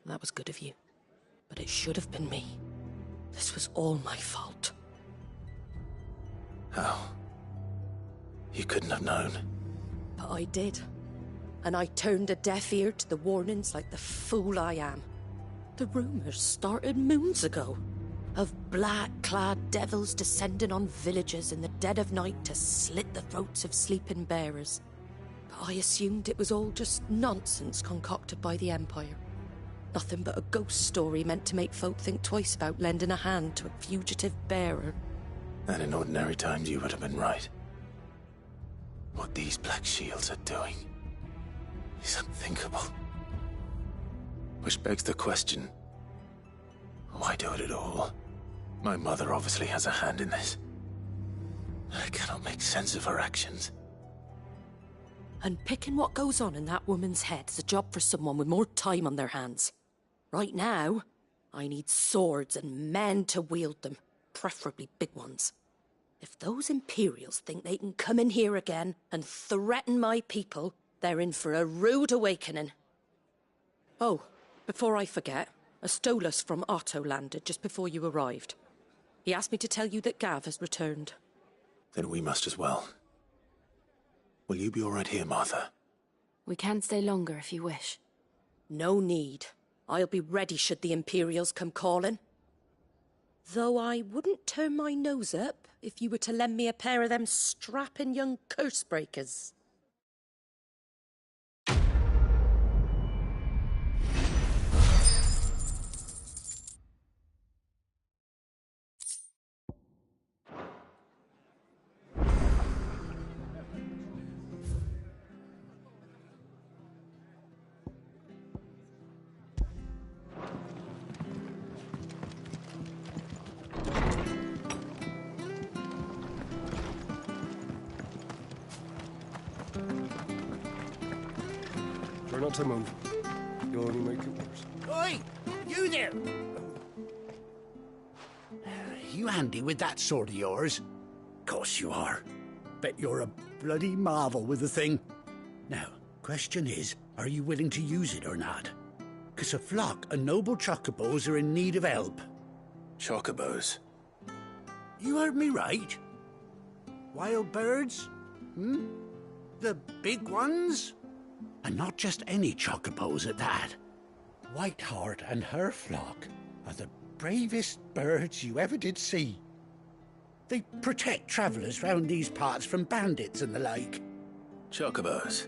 That was good of you. But it should have been me. This was all my fault. How? You couldn't have known. But I did. And I turned a deaf ear to the warnings like the fool I am. The rumors started moons ago. Of black-clad devils descending on villages in the dead of night to slit the throats of sleeping bearers. But I assumed it was all just nonsense concocted by the Empire. Nothing but a ghost story meant to make folk think twice about lending a hand to a fugitive bearer. And in ordinary times you would have been right. What these Black Shields are doing is unthinkable. Which begs the question, why do it at all? My mother obviously has a hand in this. I cannot make sense of her actions. And picking what goes on in that woman's head is a job for someone with more time on their hands. Right now, I need swords and men to wield them, preferably big ones. If those Imperials think they can come in here again and threaten my people, they're in for a rude awakening. Oh, before I forget, a Stolas from Otto landed just before you arrived. He asked me to tell you that Gav has returned. Then we must as well. Will you be all right here, Martha? We can stay longer if you wish. No need. I'll be ready should the Imperials come calling. Though I wouldn't turn my nose up if you were to lend me a pair of them strapping young curse-breakers. Try not to move. You'll only make it worse. Oi! You there! You handy with that sword of yours? Course you are. Bet you're a bloody marvel with the thing. Now, question is, are you willing to use it or not? 'Cause a flock of noble chocobos are in need of help. Chocobos? You heard me right. Wild birds? The big ones? And not just any chocobos at that. Whiteheart and her flock are the bravest birds you ever did see. They protect travellers round these parts from bandits and the like. Chocobos.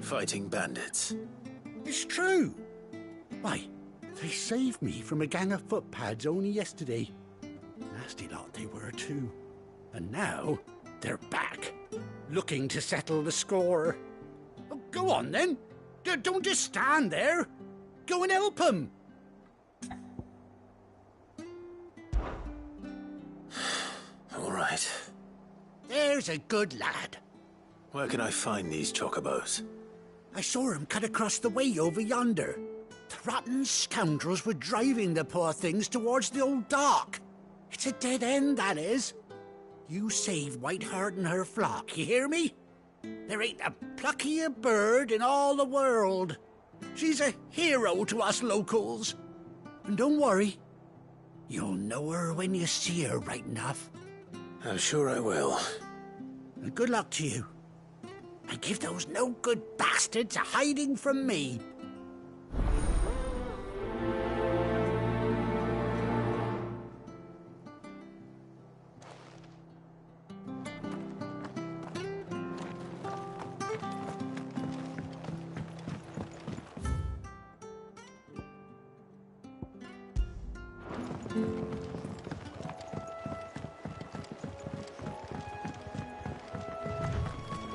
Fighting bandits. It's true. Why, they saved me from a gang of footpads only yesterday. Nasty lot they were too. And now they're back, looking to settle the score. Oh, go on then. Don't just stand there. Go and help them. All right. There's a good lad. Where can I find these chocobos? I saw him cut across the way over yonder. The rotten scoundrels were driving the poor things towards the old dock. It's a dead end, that is. You save Whiteheart and her flock, you hear me? There ain't a pluckier bird in all the world. She's a hero to us locals. And don't worry, you'll know her when you see her right enough. I'm sure I will. And good luck to you. And give those no-good bastards a hiding from me.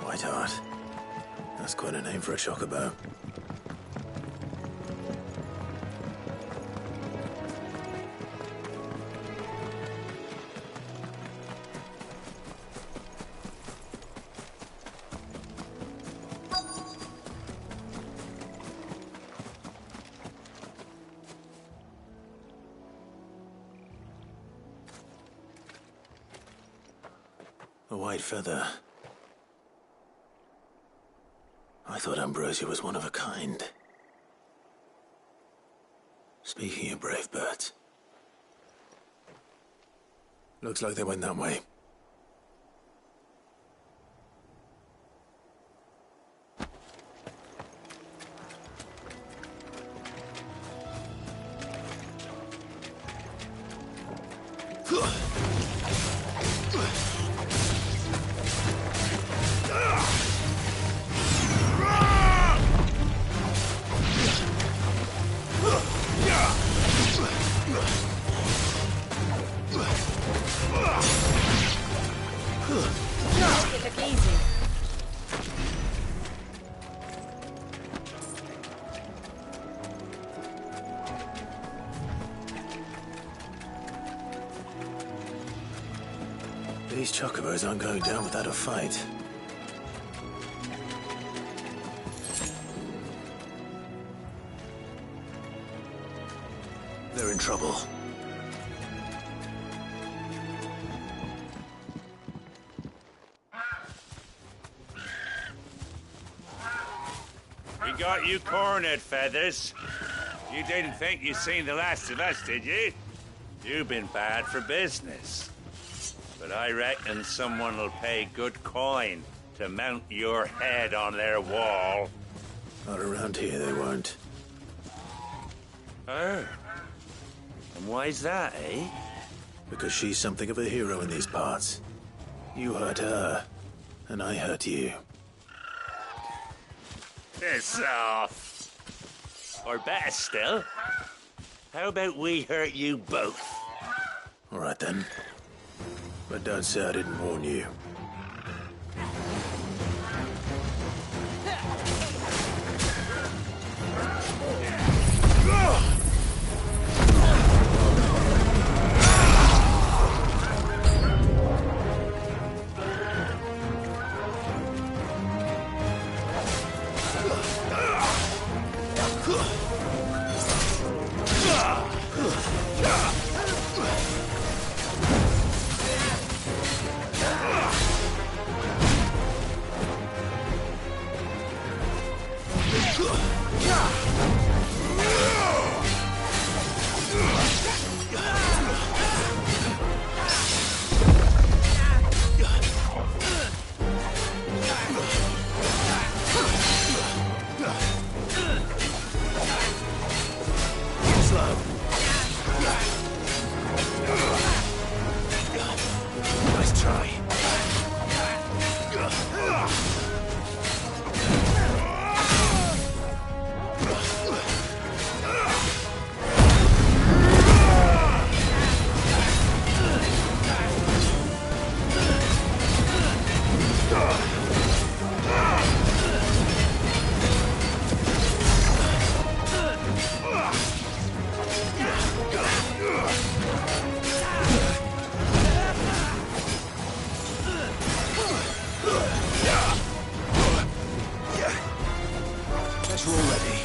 Whiteheart. That's quite a name for a chocobo. A white feather. I thought Ambrosia was one of a kind. Speaking of brave birds. Looks like they went that way. These chocobos aren't going down without a fight. They're in trouble. We got you cornered, Feathers. You didn't think you'd seen the last of us, did you? You've been bad for business. But I reckon someone will pay good coin to mount your head on their wall. Not around here, they won't. Oh. And why's that, eh? Because she's something of a hero in these parts. You hurt her, and I hurt you. Piss off. Or better still, how about we hurt you both? All right, then. But don't say I didn't warn you. to already.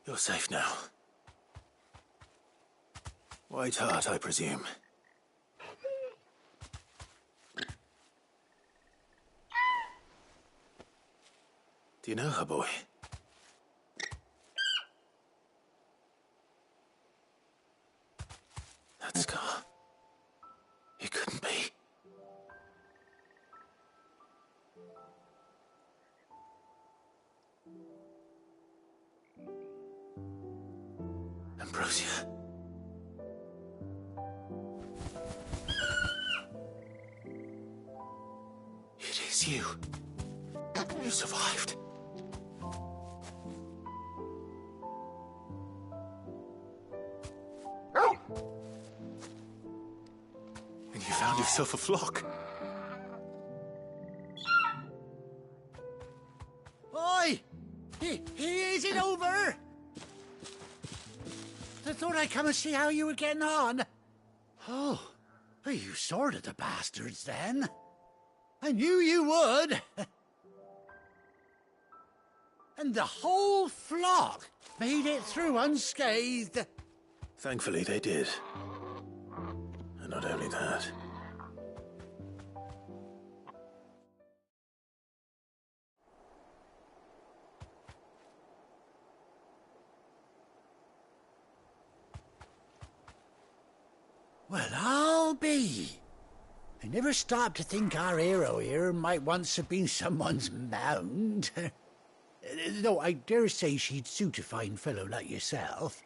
You're safe now. White Hart, I presume. Do you know her, boy? That scar. It couldn't be. Ambrosia. It is you. You survived. And you found yourself a flock. Oi! Is it over? I thought I'd come and see how you were getting on. Oh, well, you sorted the bastards then. I knew you would. And the whole flock made it through unscathed. Thankfully, they did. And not only that. Well, I'll be. I never stopped to think our hero here might once have been someone's mount. Though I dare say she'd suit a fine fellow like yourself.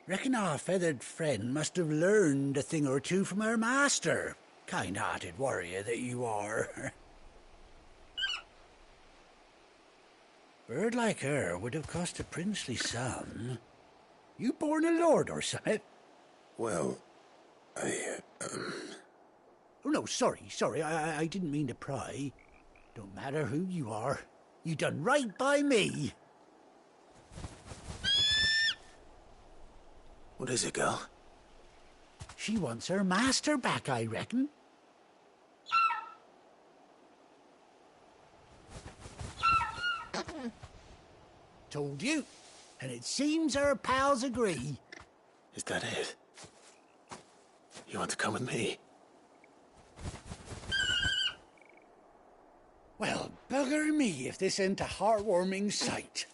Reckon our feathered friend must have learned a thing or two from her master. Kind-hearted warrior that you are. Bird like her would have cost a princely sum. You born a lord or something? Well, Oh, no, sorry. I didn't mean to pry. Don't matter who you are. You done right by me. What is it, girl? She wants her master back, I reckon. Told you. And it seems our pals agree. Is that it? You want to come with me? Well, bugger me if this ain't a heartwarming sight.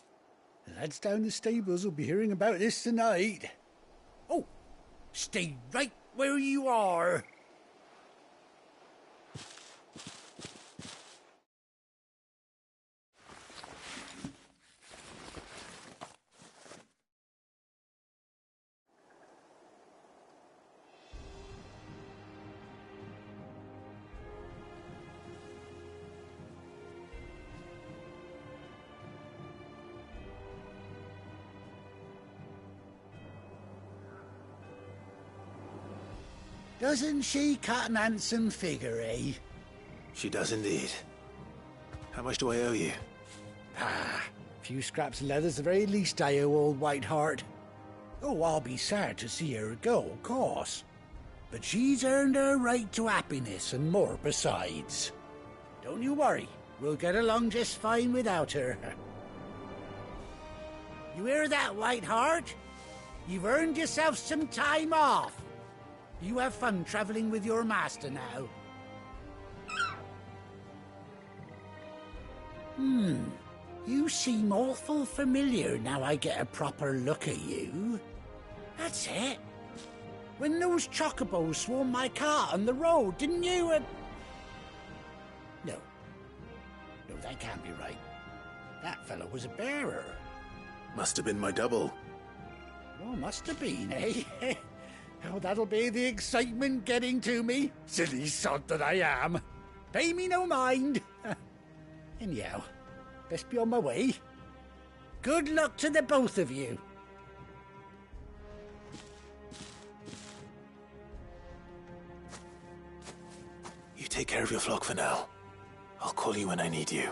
The lads down the stables will be hearing about this tonight. Oh, stay right where you are. Doesn't she cut an handsome figure, eh? She does indeed. How much do I owe you? A few scraps of leather's the very least I owe old White Hart. Oh, I'll be sad to see her go, of course. But she's earned her right to happiness and more besides. Don't you worry, we'll get along just fine without her. You hear that, White Hart? You've earned yourself some time off. You have fun traveling with your master now. You seem awful familiar now I get a proper look at you. That's it. When those chocobos swarmed my car on the road, didn't you, No. No, that can't be right. That fellow was a bearer. Must have been my double. Oh, must have been, eh? Oh, that'll be the excitement getting to me. Silly sod that I am. Pay me no mind. Anyhow, best be on my way. Good luck to the both of you. You take care of your flock for now. I'll call you when I need you.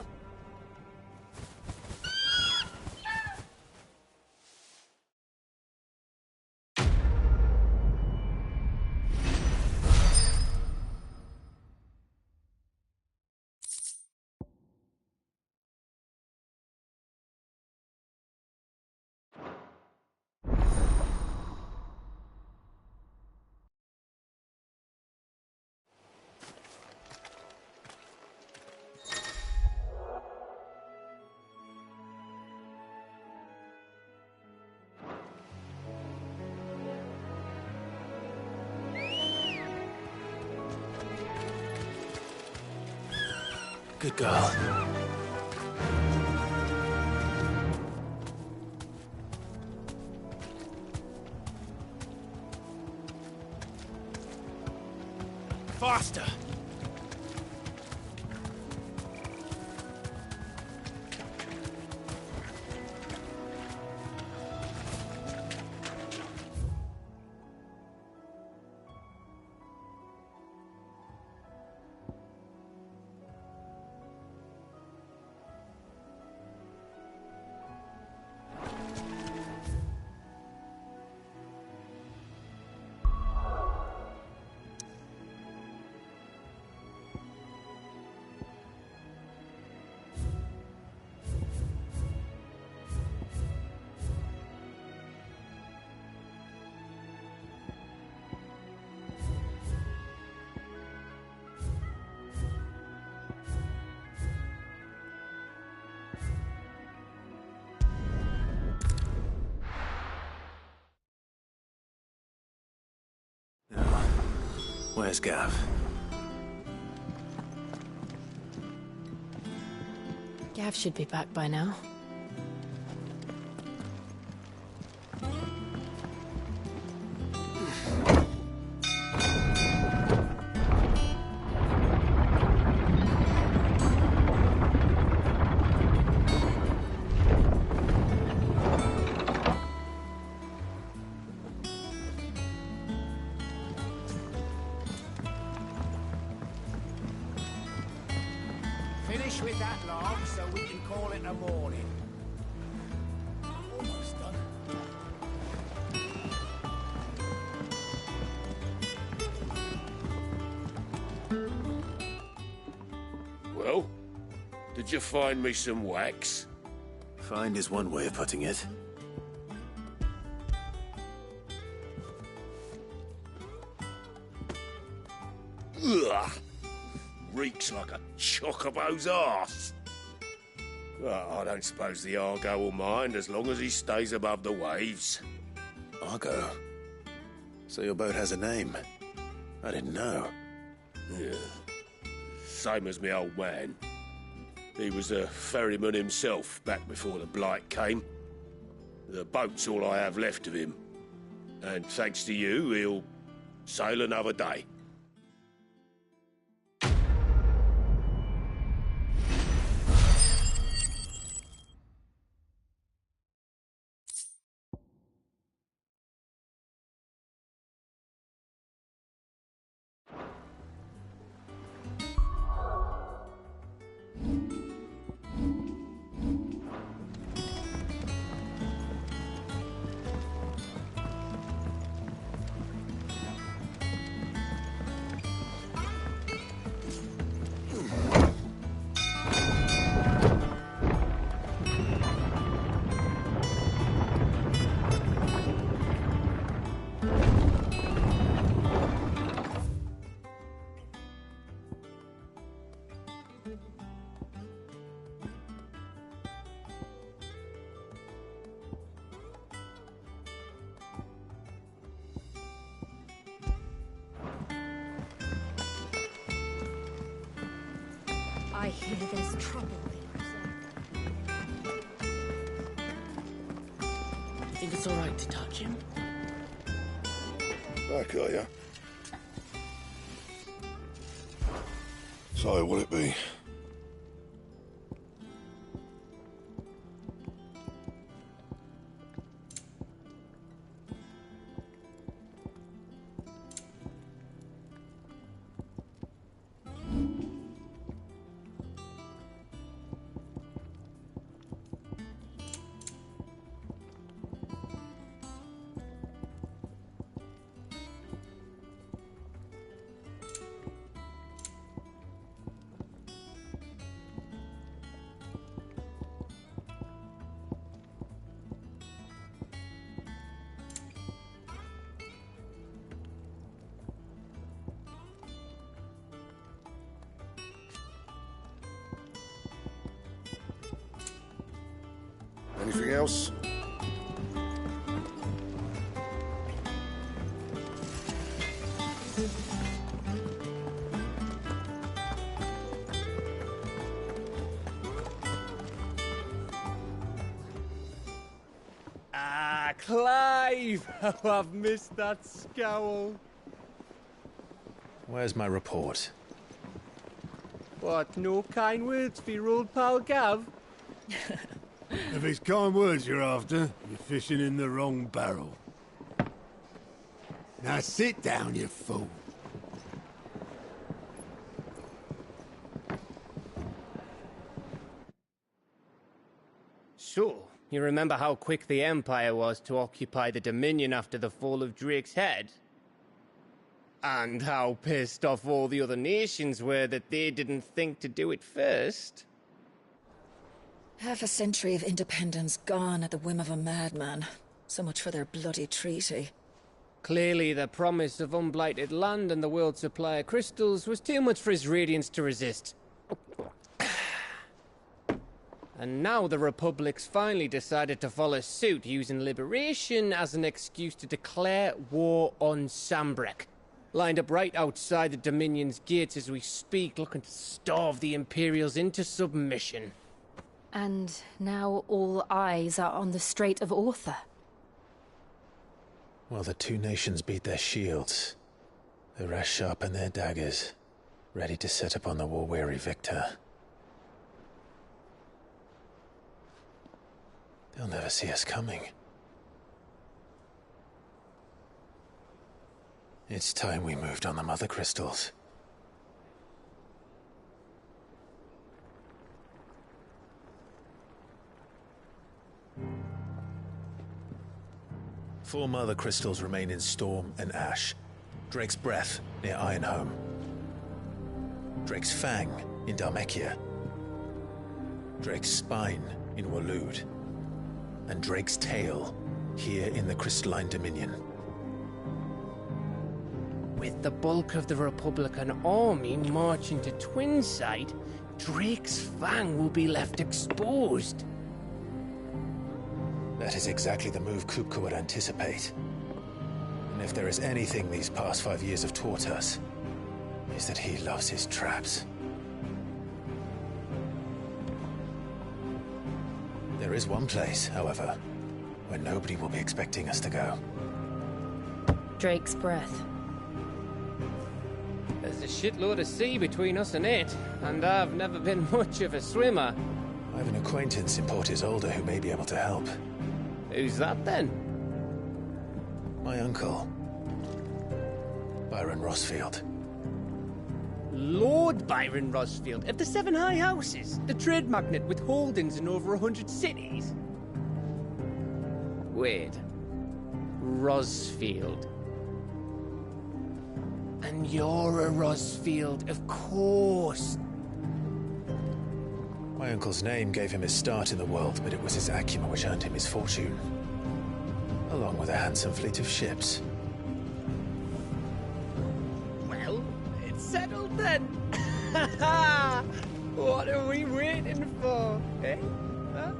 Good girl. Faster! Where's Gav? Gav should be back by now. Finish with that log so we can call it a morning. Almost done. Well, did you find me some wax? Find is one way of putting it. Ugh! Reeks like a chocobo's arse. Well, I don't suppose the Argo will mind as long as he stays above the waves. Argo? So your boat has a name? I didn't know. Yeah. Same as me old man. He was a ferryman himself back before the Blight came. The boat's all I have left of him. And thanks to you, he'll sail another day. I hear there's trouble there. You think it's all right to touch him? Back, are ya? So, what'll it be? Anything else? Ah, Clive! How I've missed that scowl. Where's my report? What, no kind words for your old pal Gav? If it's kind words you're after, you're fishing in the wrong barrel. Now sit down, you fool. So, you remember how quick the Empire was to occupy the Dominion after the fall of Drake's head? And how pissed off all the other nations were that they didn't think to do it first? Half a century of independence gone at the whim of a madman. So much for their bloody treaty. Clearly, the promise of unblighted land and the world's supply of crystals was too much for his radiance to resist. And now the Republic's finally decided to follow suit, using liberation as an excuse to declare war on Sambrek. Lined up right outside the Dominion's gates as we speak, looking to starve the Imperials into submission. And now all eyes are on the Strait of Author. While the two nations beat their shields, the rest sharpen their daggers, ready to set upon the war-weary victor. They'll never see us coming. It's time we moved on the Mother Crystals. Four Mother Crystals remain in Storm and Ash. Drake's Breath near Ironhome. Drake's Fang in Dhalmekia. Drake's Spine in Waloed. And Drake's Tail here in the Crystalline Dominion. With the bulk of the Republican army marching to Twinside, Drake's Fang will be left exposed. That is exactly the move Kupka would anticipate. And if there is anything these past 5 years have taught us, is that he loves his traps. There is one place, however, where nobody will be expecting us to go. Drake's Breath. There's a shitload of sea between us and it, and I've never been much of a swimmer. I have an acquaintance in Port Isolde who may be able to help. Who's that then? My uncle, Byron Rosfield. Lord Byron Rosfield of the Seven High Houses, the trade magnate with holdings in over 100 cities. Wait, Rosfield. And you're a Rosfield, of course. My uncle's name gave him his start in the world, but it was his acumen which earned him his fortune. Along with a handsome fleet of ships. Well, it's settled then. What are we waiting for, eh? Huh?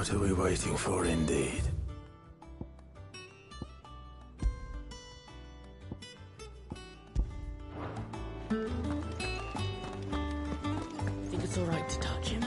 What are we waiting for, indeed? Think it's all right to touch him?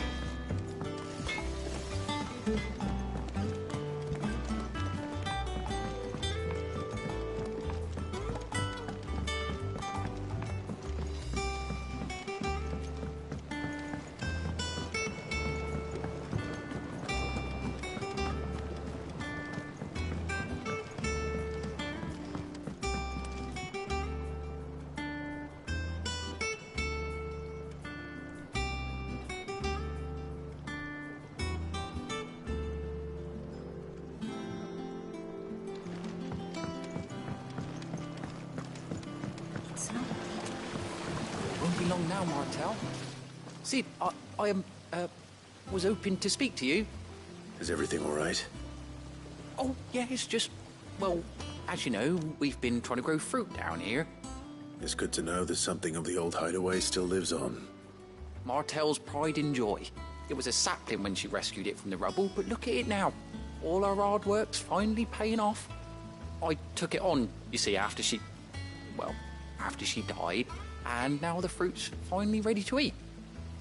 Won't be long now, Martel. Sid, I was hoping to speak to you. Is everything all right? Oh, yeah, it's just, well, as you know, we've been trying to grow fruit down here. It's good to know that something of the old hideaway still lives on. Martel's pride and joy. It was a sapling when she rescued it from the rubble, but look at it now. All our hard work's finally paying off. I took it on, you see, after she died, and now the fruit's finally ready to eat.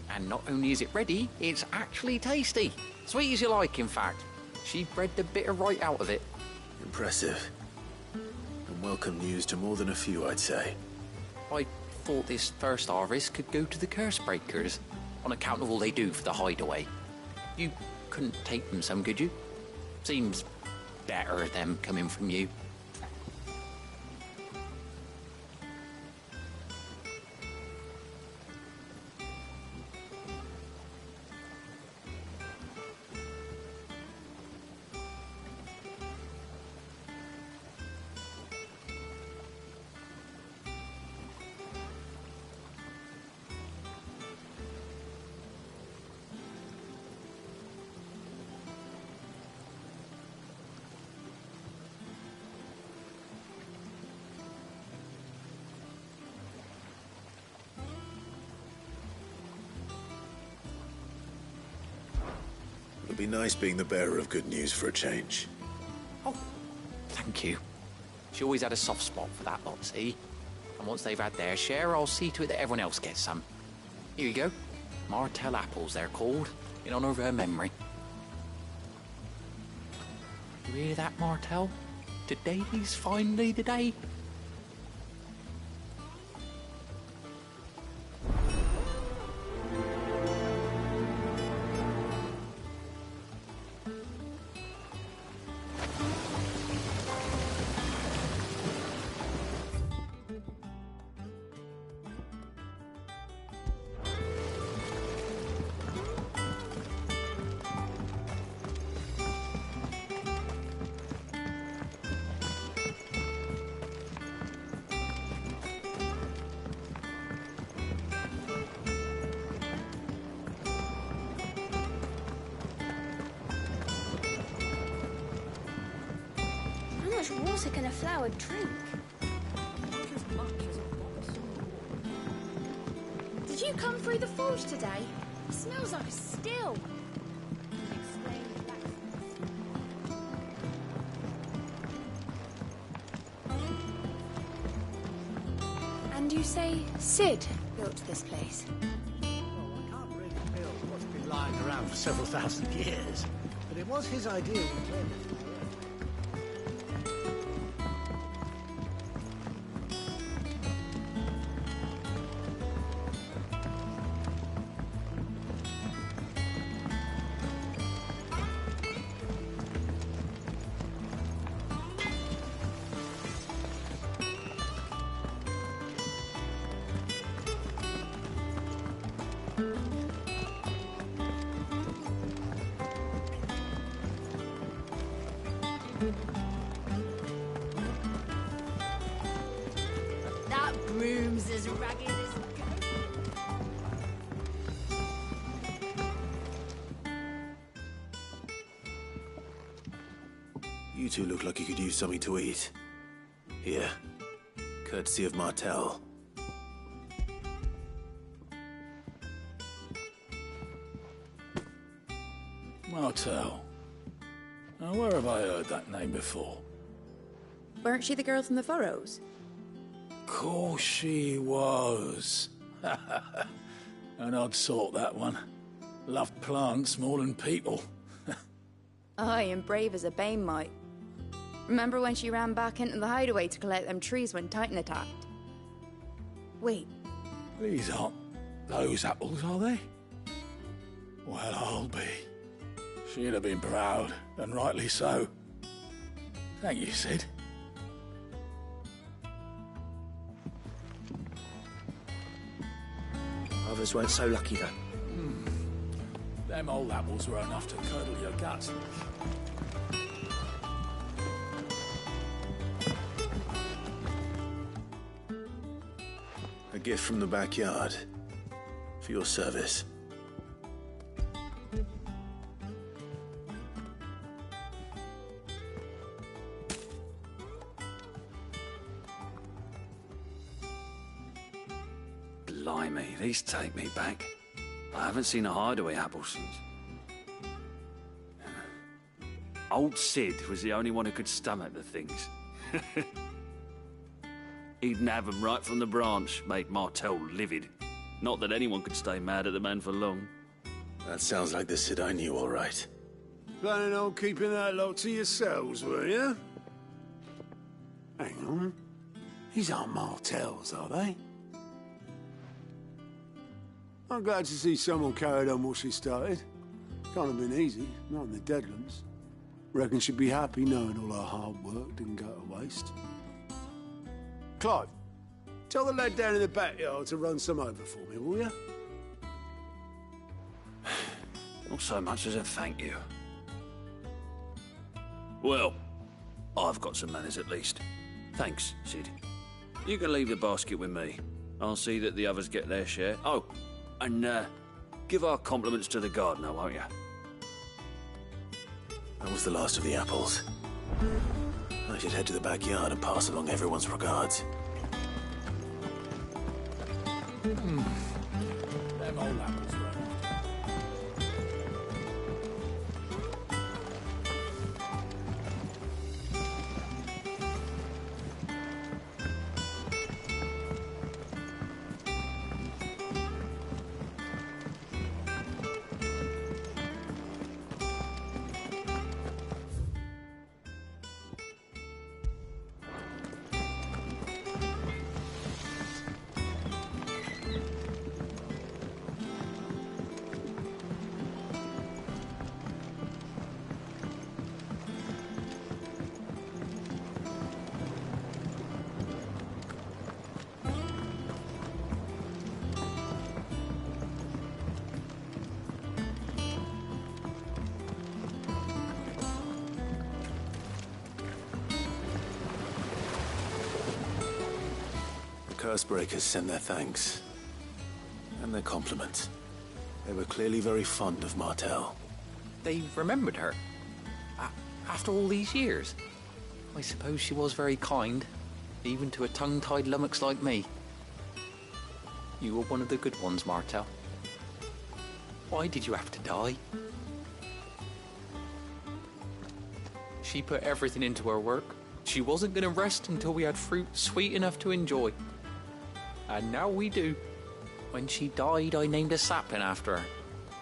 And not only is it ready, it's actually tasty. Sweet as you like, in fact. She bred the bitter right out of it. Impressive. And welcome news to more than a few, I'd say. I thought this first harvest could go to the curse breakers, on account of all they do for the hideaway. You couldn't take them some, could you? Seems better them coming from you. It'll be nice being the bearer of good news for a change. Oh, thank you. She always had a soft spot for that lot, see? And once they've had their share, I'll see to it that everyone else gets some. Here you go. Martel apples, they're called, in honor of her memory. You hear that, Martel? Today's finally the day. How much water can a flower drink? Did you come through the forge today? It smells like a still. And you say Sid built this place? Well, I can't really build what's been lying around for several thousand years, but it was his idea when he claimed it. That broom's as ragged as a goat. You two look like you could use something to eat. Here. Courtesy of Martel. Martel, Now, where have I heard that name before? Weren't she the girl from the Furrows? Course she was. An odd sort, that one. Loved plants more than people. Aye, and brave as a bane might. Remember when she ran back into the hideaway to collect them trees when Titan attacked? Wait. These aren't those apples, are they? Well, I'll be. She'd have been proud, and rightly so. Thank you, Sid. Others weren't so lucky, though. Them old apples were enough to curdle your guts. A gift from the backyard. For your service. Blimey, these take me back. I haven't seen a hideaway apple since. Old Sid was the only one who could stomach the things. He'd nab them right from the branch, made Martel livid. Not that anyone could stay mad at the man for long. That sounds like the Sid I knew, all right. Planning on keeping that lot to yourselves, were you? Hang on. These aren't Martels, are they? I'm glad to see someone carried on what she started. Can't have been easy, not in the Deadlands. Reckon she'd be happy knowing all her hard work didn't go to waste. Clive, tell the lad down in the backyard to run some over for me, will you? Not so much as a thank you. Well, I've got some manners at least. Thanks, Sid. You can leave the basket with me. I'll see that the others get their share. Oh, and give our compliments to the gardener, won't you? That was the last of the apples. I should head to the backyard and pass along everyone's regards. Them old apples were enough. Cursebreakers send their thanks. And their compliments. They were clearly very fond of Martel. They remembered her. After all these years. I suppose she was very kind, even to a tongue-tied lummox like me. You were one of the good ones, Martel. Why did you have to die? She put everything into her work. She wasn't going to rest until we had fruit sweet enough to enjoy. And now we do. When she died, I named a sapling after her.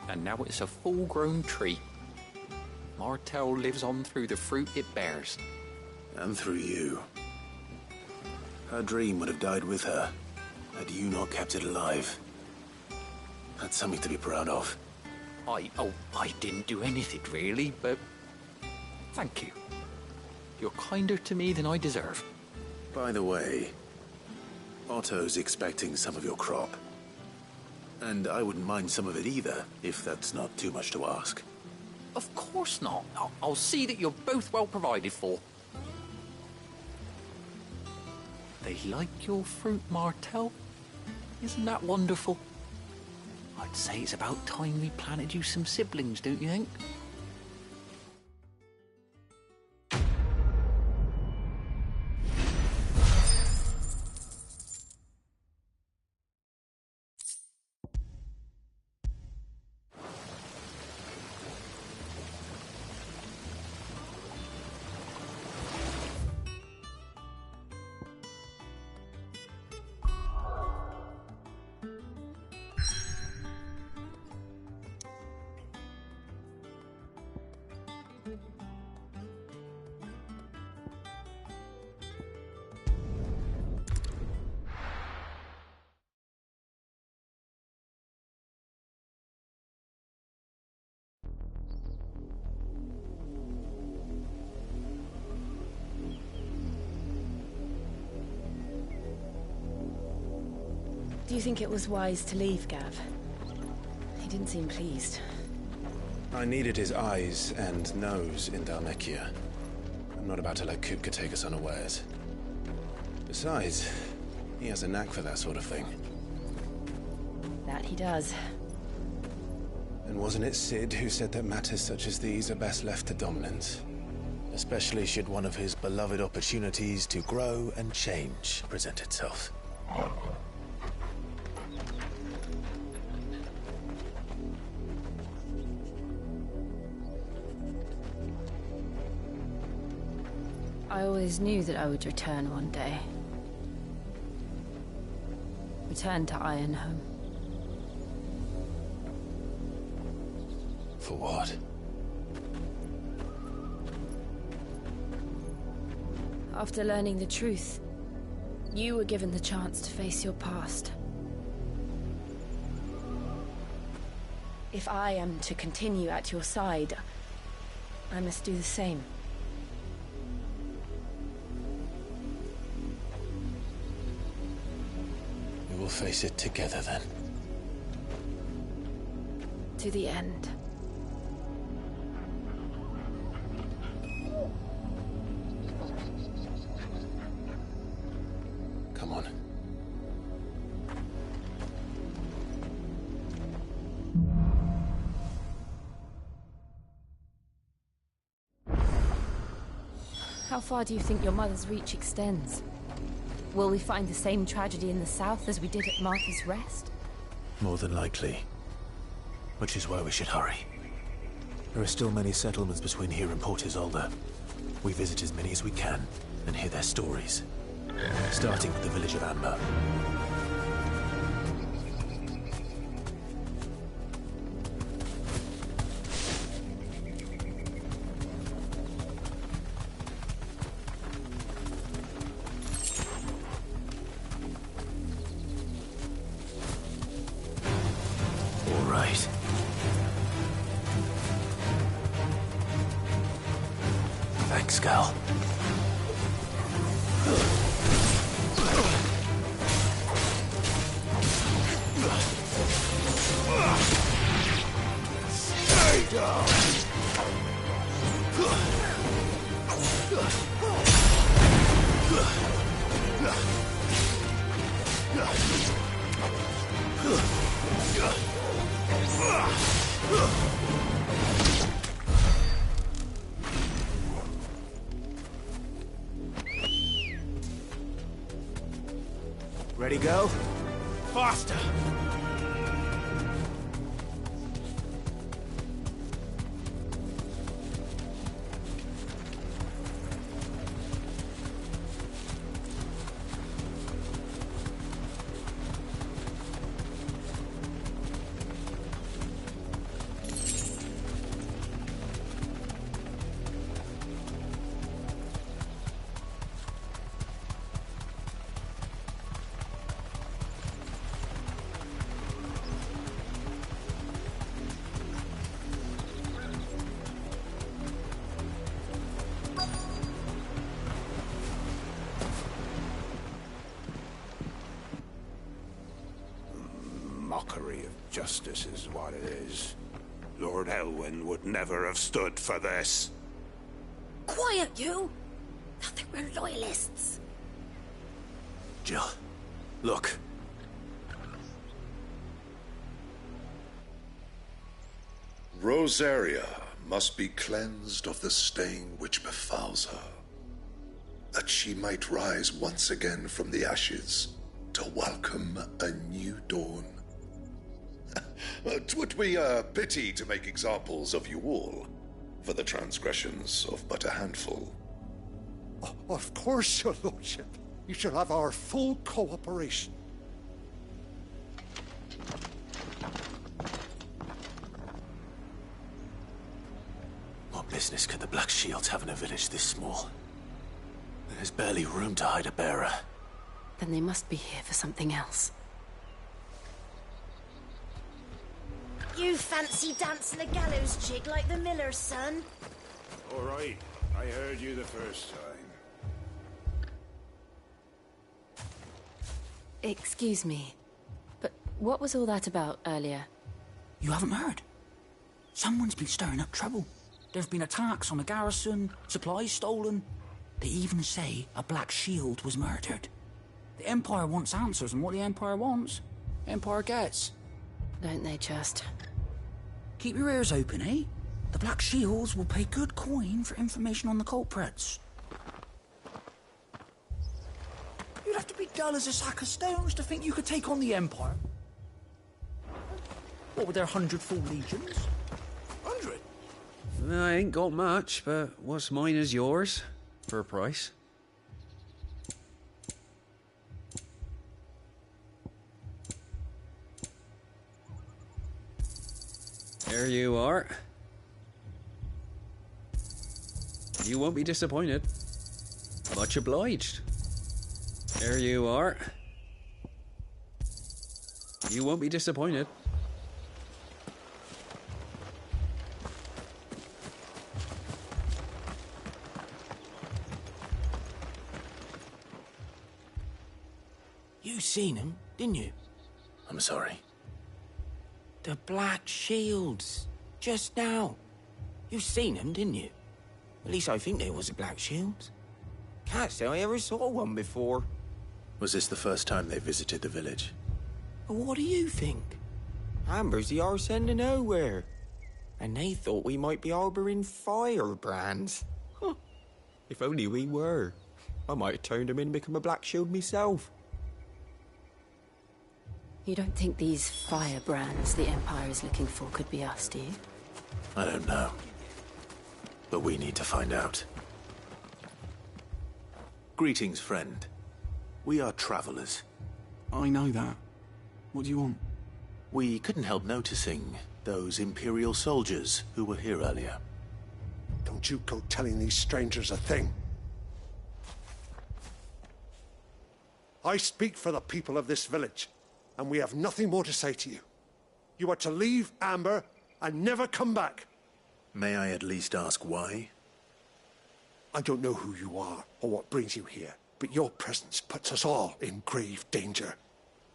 And now it's a full-grown tree. Martel lives on through the fruit it bears. And through you. Her dream would have died with her, had you not kept it alive. That's something to be proud of. I didn't do anything really, but thank you. You're kinder to me than I deserve. By the way, Otto's expecting some of your crop. And I wouldn't mind some of it either, if that's not too much to ask. Of course not. I'll see that you're both well provided for. They like your fruit, Martel. Isn't that wonderful? I'd say it's about time we planted you some siblings, don't you think? Do you think it was wise to leave, Gav? He didn't seem pleased. I needed his eyes and nose in Dhalmekia. I'm not about to let Kupka take us unawares. Besides, he has a knack for that sort of thing. That he does. And wasn't it Sid who said that matters such as these are best left to dominance? Especially should one of his beloved opportunities to grow and change present itself. I always knew that I would return one day. Return to Ironhome. For what? After learning the truth, you were given the chance to face your past. If I am to continue at your side, I must do the same. We will face it together then. To the end. Come on. How far do you think your mother's reach extends? Will we find the same tragedy in the south as we did at Martha's Rest? More than likely. Which is why we should hurry. There are still many settlements between here and Port Isolde. We visit as many as we can and hear their stories. Starting with the village of Amber. All right. Thanks, Gal. Stay down! Ready, go? Faster! Mockery of justice is what it is. Lord Elwyn would never have stood for this. Quiet, you! Thought they were loyalists. Jill, look. Rosaria must be cleansed of the stain which befouls her, that she might rise once again from the ashes to welcome a new dawn. 'Twould be a pity to make examples of you all, for the transgressions of but a handful. Of course, your lordship. You shall have our full cooperation. What business could the Black Shields have in a village this small? There's barely room to hide a bearer. Then they must be here for something else. You fancy dancing a gallows jig like the miller's son? All right, I heard you the first time. Excuse me. What was all that about earlier? You haven't heard? Someone's been stirring up trouble. There've been attacks on the garrison, supplies stolen. They even say a Black Shield was murdered. The Empire wants answers, and what the Empire wants, Empire gets. Don't they just? Keep your ears open, eh? The Black Shields will pay good coin for information on the culprits. You'd have to be dull as a sack of stones to think you could take on the Empire. What with their 100 full legions? 100? I ain't got much, but what's mine is yours, for a price. There you are. You won't be disappointed. Much obliged. There you are. You won't be disappointed. You seen him, didn't you? I'm sorry. The Black Shields. Just now. You seen them, didn't you? At least I think there was a Black Shield. Can't say I ever saw one before. Was this the first time they visited the village? What do you think? Amber's the arse end of nowhere. And they thought we might be harbouring firebrands. Huh. If only we were. I might have turned them in and become a Black Shield myself. You don't think these firebrands the Empire is looking for could be us, do you? I don't know. But we need to find out. Greetings, friend. We are travelers. I know that. What do you want? We couldn't help noticing those Imperial soldiers who were here earlier. Don't you go telling these strangers a thing. I speak for the people of this village, and we have nothing more to say to you. You are to leave Amber and never come back. May I at least ask why? I don't know who you are or what brings you here, but your presence puts us all in grave danger.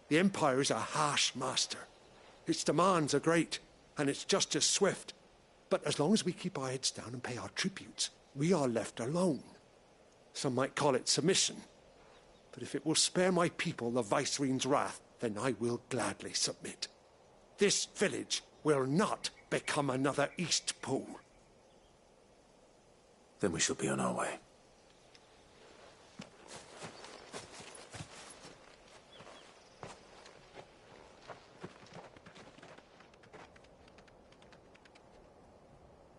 The Empire is a harsh master. Its demands are great, and its justice swift. But as long as we keep our heads down and pay our tributes, we are left alone. Some might call it submission. But if it will spare my people the Viceroy's wrath, then I will gladly submit. This village will not become another East Pool. Then we shall be on our way.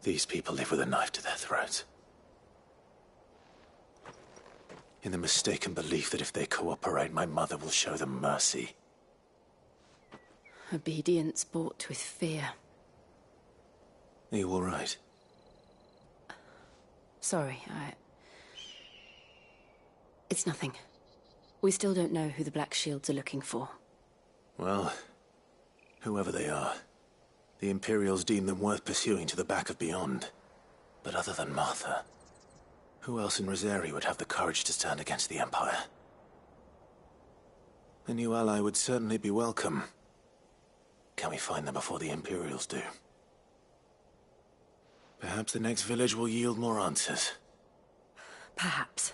These people live with a knife to their throats. In the mistaken belief that if they cooperate, my mother will show them mercy. Obedience bought with fear. Are you all right? Sorry, It's nothing. We still don't know who the Black Shields are looking for. Well, whoever they are, the Imperials deem them worth pursuing to the back of beyond. But other than Martha, who else in Rosari would have the courage to stand against the Empire? A new ally would certainly be welcome. Can we find them before the Imperials do? Perhaps the next village will yield more answers. Perhaps.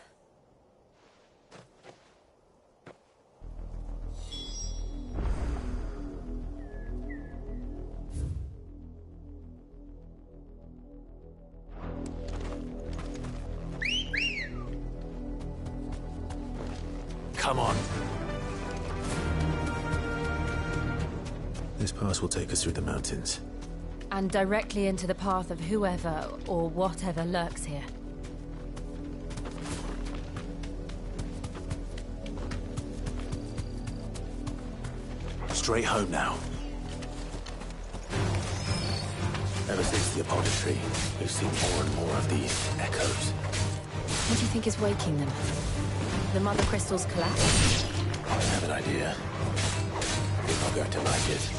Come on. This pass will take us through the mountains. And directly into the path of whoever or whatever lurks here. Straight home now. Ever since the Apothecary, we've seen more and more of these echoes. What do you think is waking them? The Mother Crystal's collapse? I have an idea. You're not going to like it.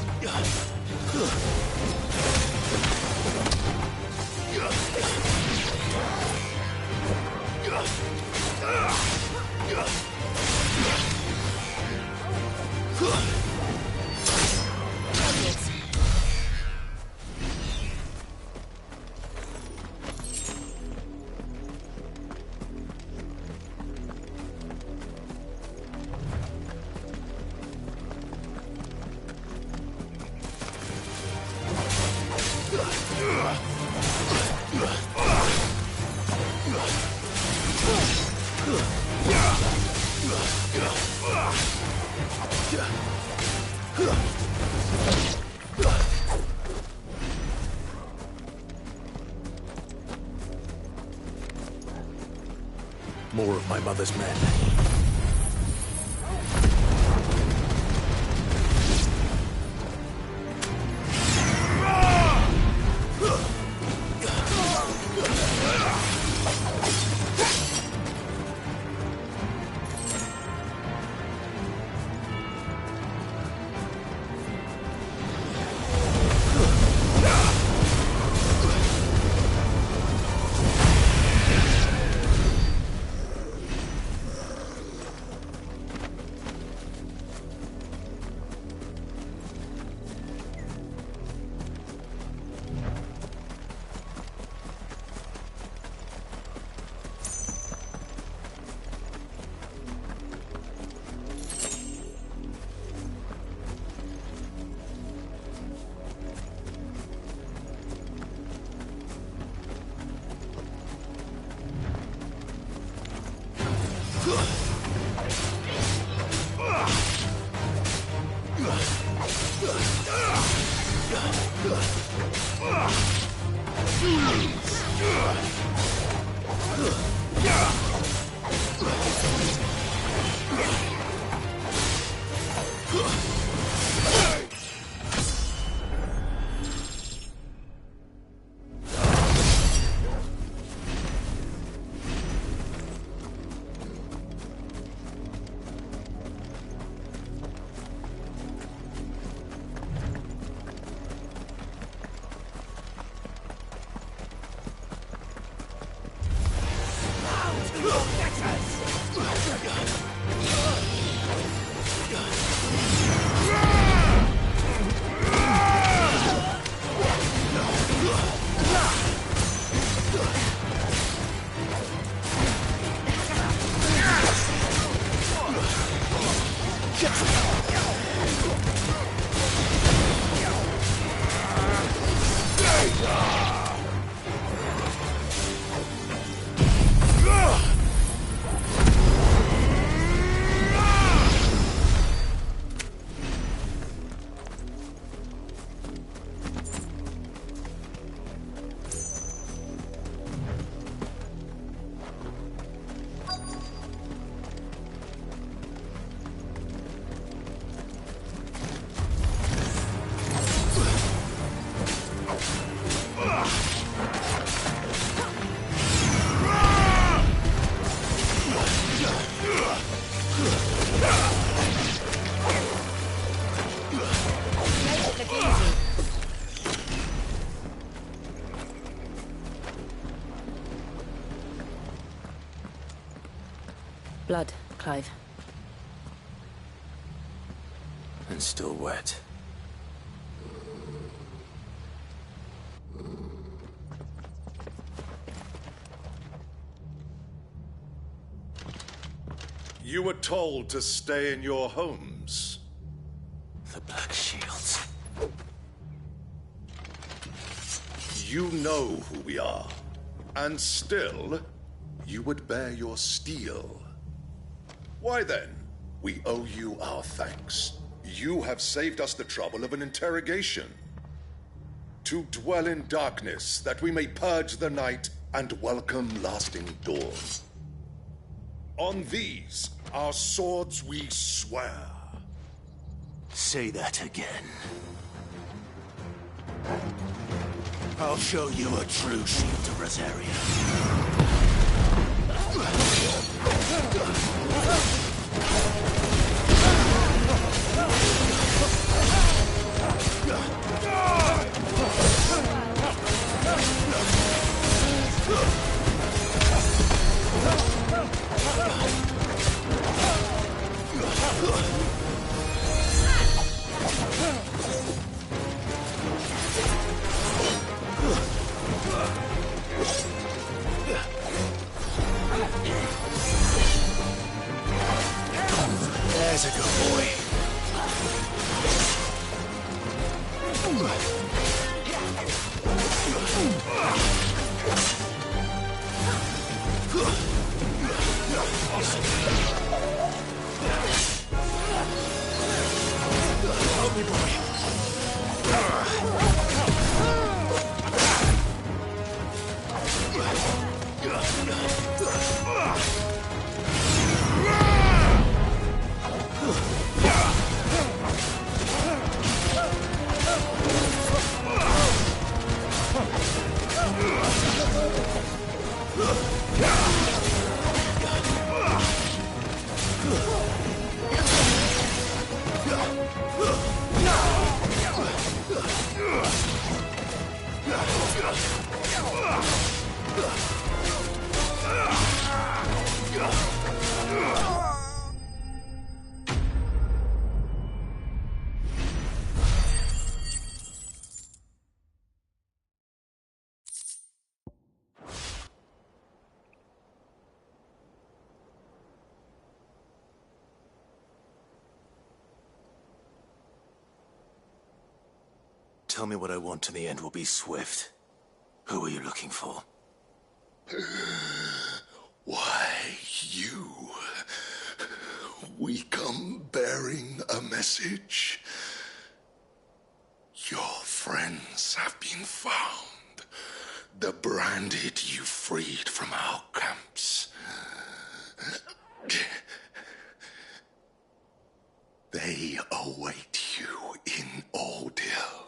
More of my mother's men. Blood, Clive. And still wet. You were told to stay in your homes. The Black Shields. You know who we are. And still, you would bear your steel. Why then, we owe you our thanks. You have saved us the trouble of an interrogation. To dwell in darkness, that we may purge the night and welcome lasting dawn. On these, our swords we swear. Say that again. I'll show you a true shield to Rosaria. There's a good boy. Help me, boy. Tell me what I want and the end will be swift. Who are you looking for? Why, you. We come bearing a message. Your friends have been found. The branded you freed from our camps. They await you in Oldhill.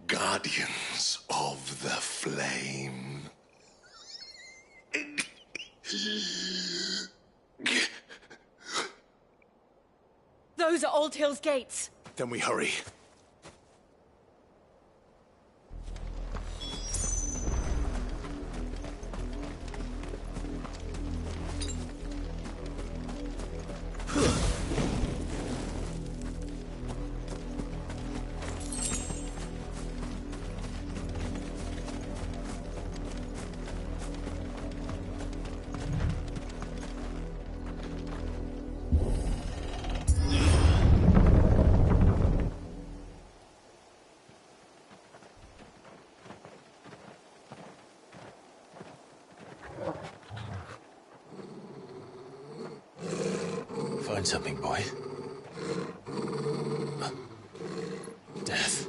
Guardians of the Flame. Those are Old Hill's gates. Then we hurry. Find something, boy. Death.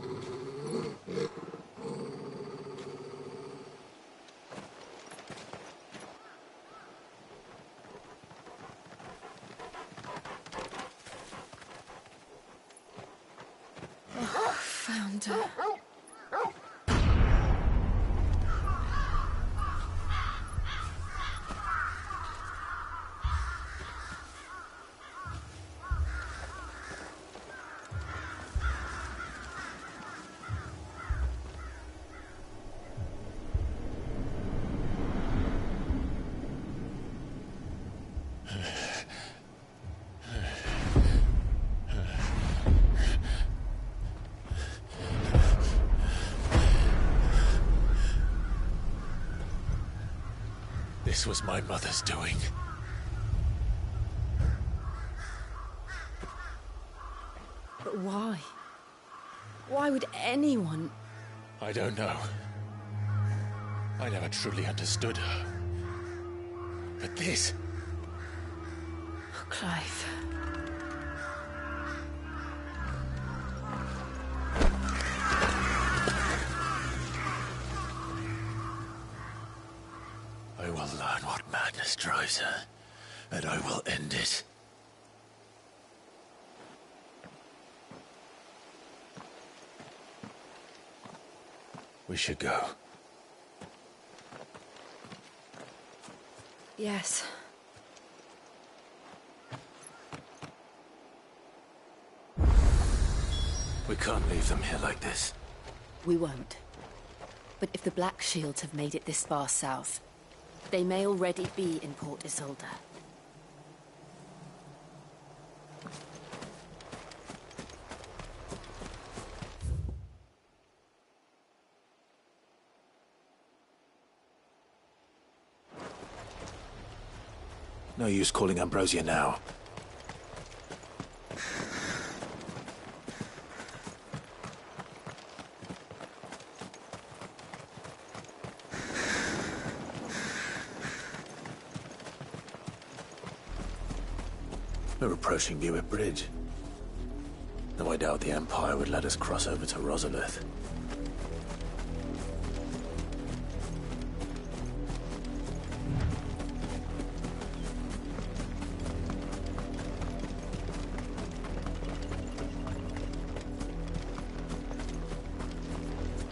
Oh, found her. This was my mother's doing. But why? Why would anyone... I don't know. I never truly understood her. But this... Oh, Clive. I will learn what madness drives her, and I will end it. We should go. Yes. We can't leave them here like this. We won't. But if the Black Shields have made it this far south, they may already be in Port Isolde. No use calling Ambrosia now. We're approaching Buick Bridge. Though I doubt the Empire would let us cross over to Rosalith.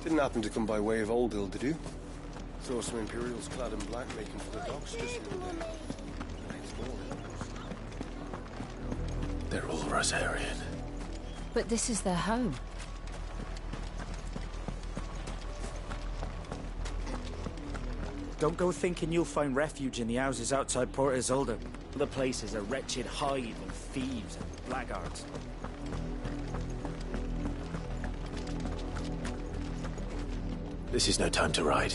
Didn't happen to come by way of Oldhill, did you? Saw some Imperials clad in black making for the docks just the other day. They're all Rosarian. But this is their home. Don't go thinking you'll find refuge in the houses outside Port Isolde. The place is a wretched hive of thieves and blackguards. This is no time to ride.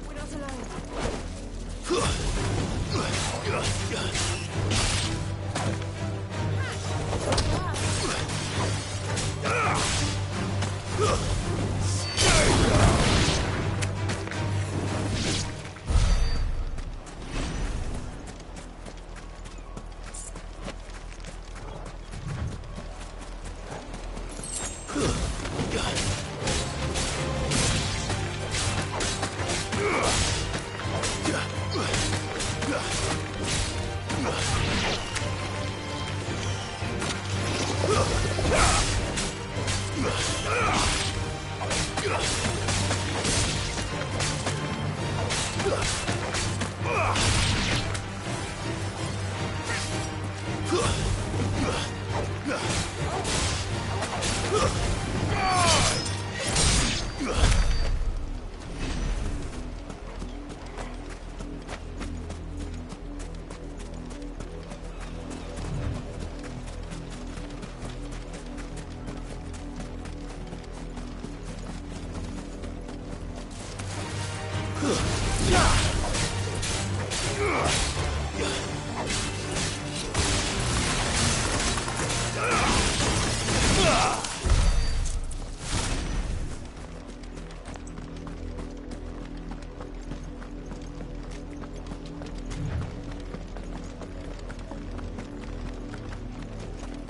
We're not alone.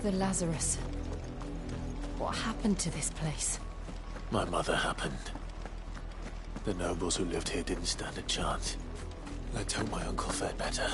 The Lazarus. What happened to this place? My mother happened. The nobles who lived here didn't stand a chance. Let's hope my uncle fared better.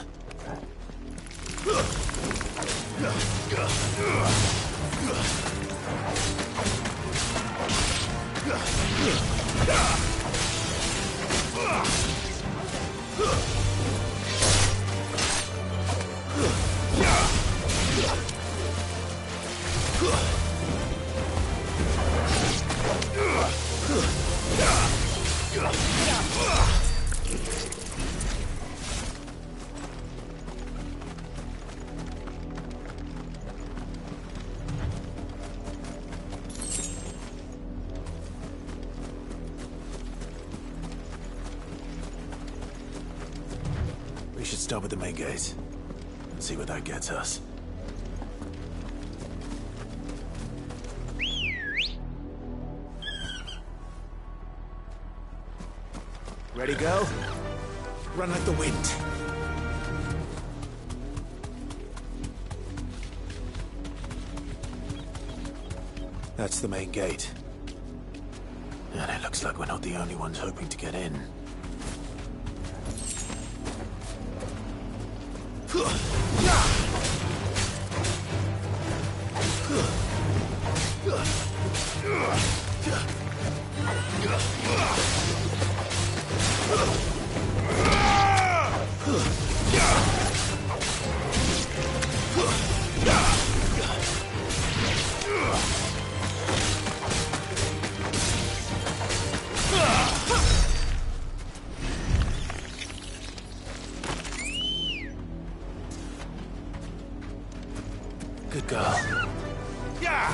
We should start with the main gate and see where that gets us. Ready, go? Run like the wind. That's the main gate. And it looks like we're not the only ones hoping to get in. Good girl. Yeah!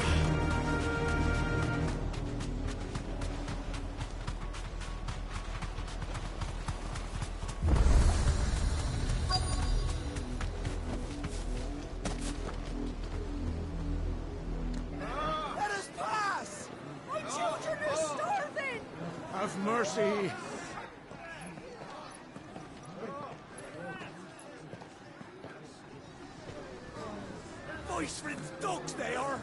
Let us pass! My children are starving! Have mercy! Voice-ripped dogs they are!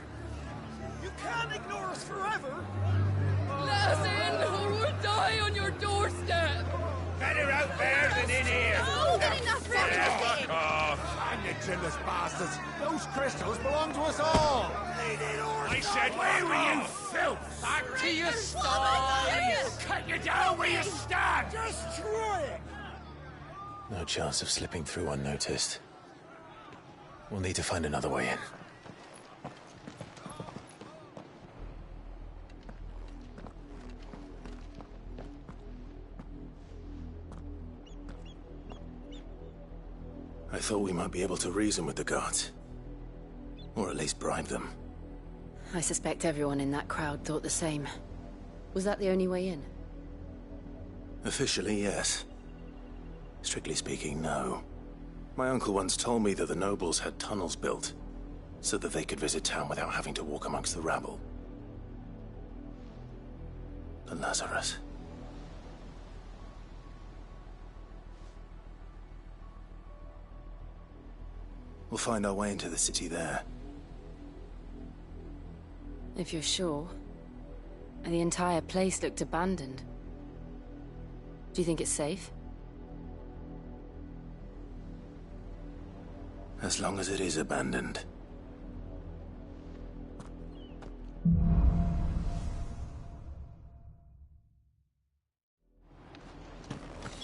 You can't ignore us forever! Let us in, or we'll die on your doorstep! Better out there than in here! Oh, good enough, Fuck off! And you chinless bastards! Those crystals belong to us all! I said, where were you, filth? Back to your sties! Cut you down where you stand! Destroy it! No chance of slipping through unnoticed. We'll need to find another way in. I thought we might be able to reason with the guards. Or at least bribe them. I suspect everyone in that crowd thought the same. Was that the only way in? Officially, yes. Strictly speaking, no. My uncle once told me that the nobles had tunnels built, so that they could visit town without having to walk amongst the rabble. The Lazarus. We'll find our way into the city there. If you're sure. The entire place looked abandoned. Do you think it's safe? As long as it is abandoned.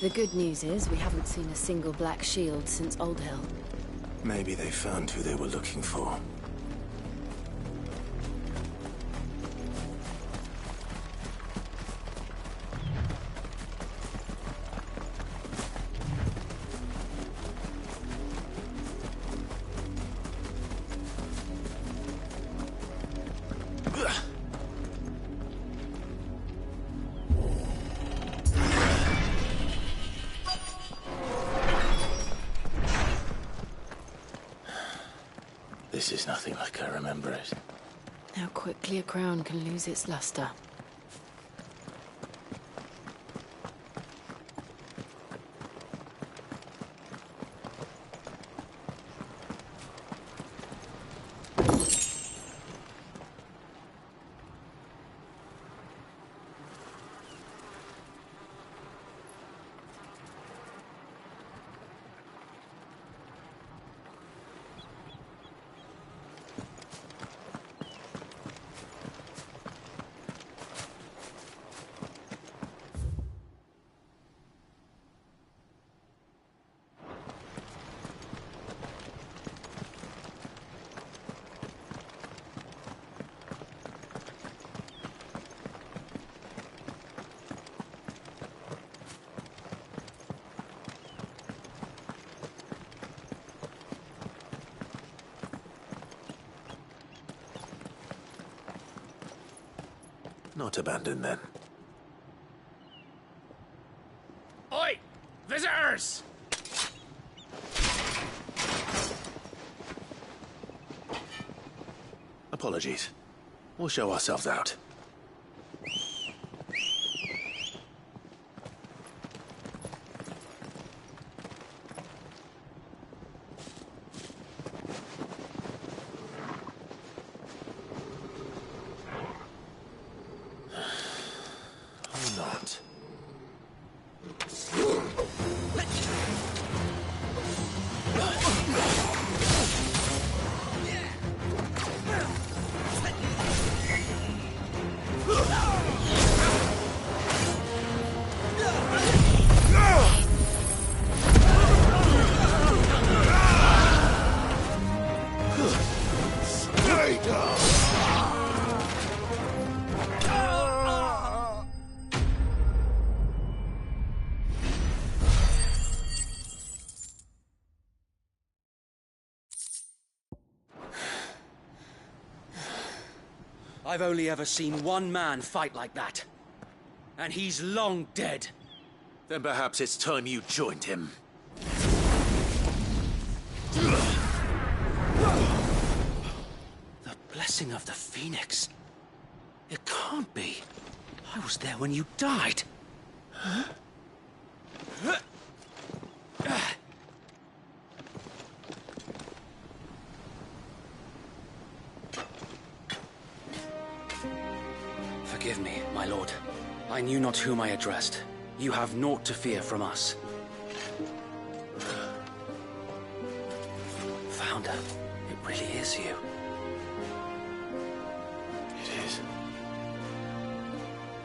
The good news is we haven't seen a single black shield since Old Hill. Maybe they found who they were looking for. This is nothing like I remember it. How quickly a crown can lose its luster. Not abandoned, then. Oi! Visitors! Apologies. We'll show ourselves out. I've only ever seen one man fight like that. And he's long dead. Then perhaps it's time you joined him. The blessing of the Phoenix. It can't be. I was there when you died. Huh? Forgive me, my lord. I knew not whom I addressed. You have naught to fear from us. Founder, it really is you. It is.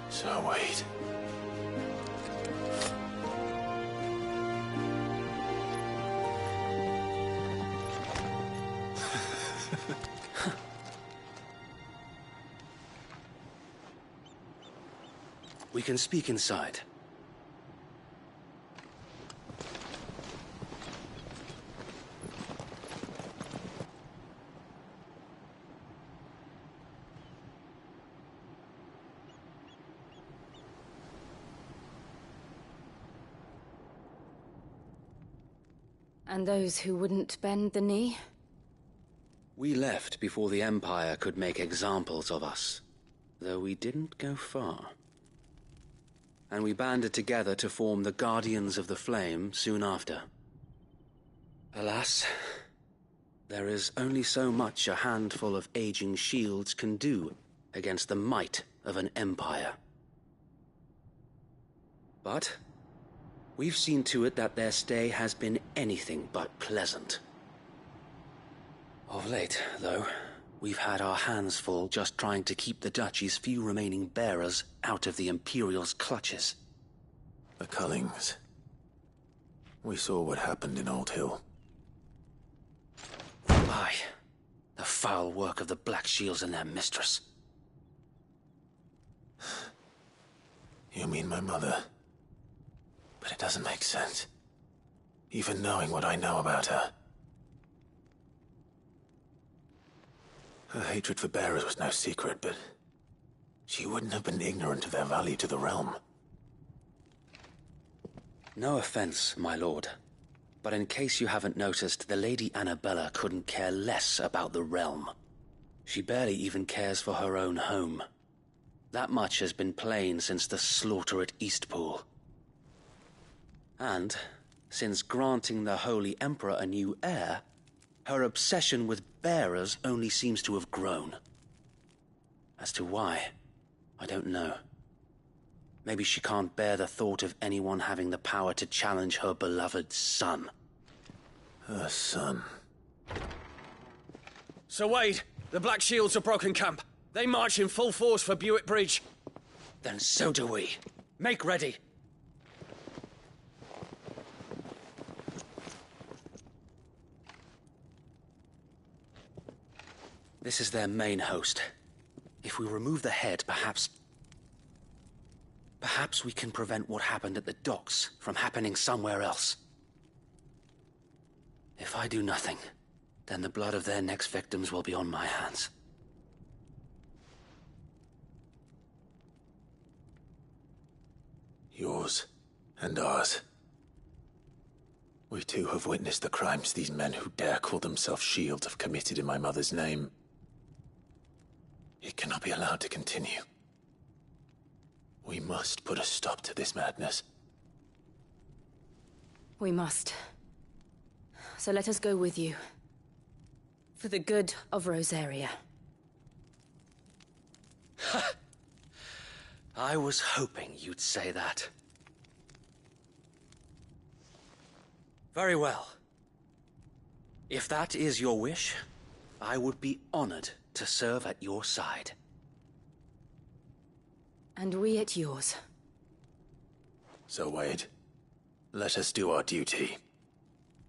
So wait. We can speak inside. And those who wouldn't bend the knee? We left before the Empire could make examples of us, though we didn't go far. And we banded together to form the Guardians of the Flame soon after. Alas, there is only so much a handful of aging shields can do against the might of an empire. But we've seen to it that their stay has been anything but pleasant. Of late, though, we've had our hands full just trying to keep the Duchy's few remaining bearers out of the Imperial's clutches. The Cullings. We saw what happened in Old Hill. Aye, the foul work of the Black Shields and their mistress. You mean my mother? But it doesn't make sense. Even knowing what I know about her. Her hatred for bearers was no secret, but she wouldn't have been ignorant of their value to the realm. No offense, my lord, but in case you haven't noticed, the Lady Annabella couldn't care less about the realm. She barely even cares for her own home. That much has been plain since the slaughter at Eastpool. And, since granting the Holy Emperor a new heir, her obsession with bearers only seems to have grown. As to why, I don't know. Maybe she can't bear the thought of anyone having the power to challenge her beloved son. Her son. Sir Wade, the Black Shields have broken camp. They march in full force for Buick Bridge. Then so do we. Make ready. This is their main host. If we remove the head, perhaps we can prevent what happened at the docks from happening somewhere else. If I do nothing, then the blood of their next victims will be on my hands. Yours and ours. We too have witnessed the crimes these men who dare call themselves shields have committed in my mother's name. It cannot be allowed to continue. We must put a stop to this madness. We must. So let us go with you. For the good of Rosaria. I was hoping you'd say that. Very well. If that is your wish, I would be honored to serve at your side. And we at yours. So, Wade, let us do our duty.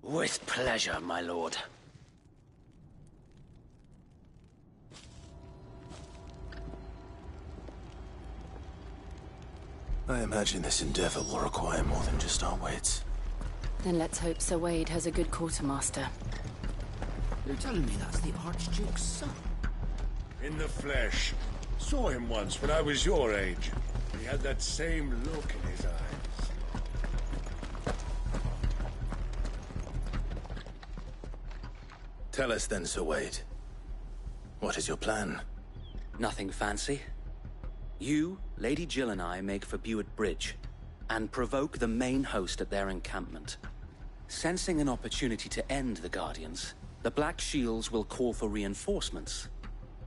With pleasure, my lord. I imagine this endeavor will require more than just our wits. Then let's hope Sir Wade has a good quartermaster. You're telling me that's the Archduke's son? In the flesh. Saw him once when I was your age. He had that same look in his eyes. Tell us then, Sir Wade. What is your plan? Nothing fancy. You, Lady Jill and I make for Buick Bridge, and provoke the main host at their encampment. Sensing an opportunity to end the Guardians, the Black Shields will call for reinforcements,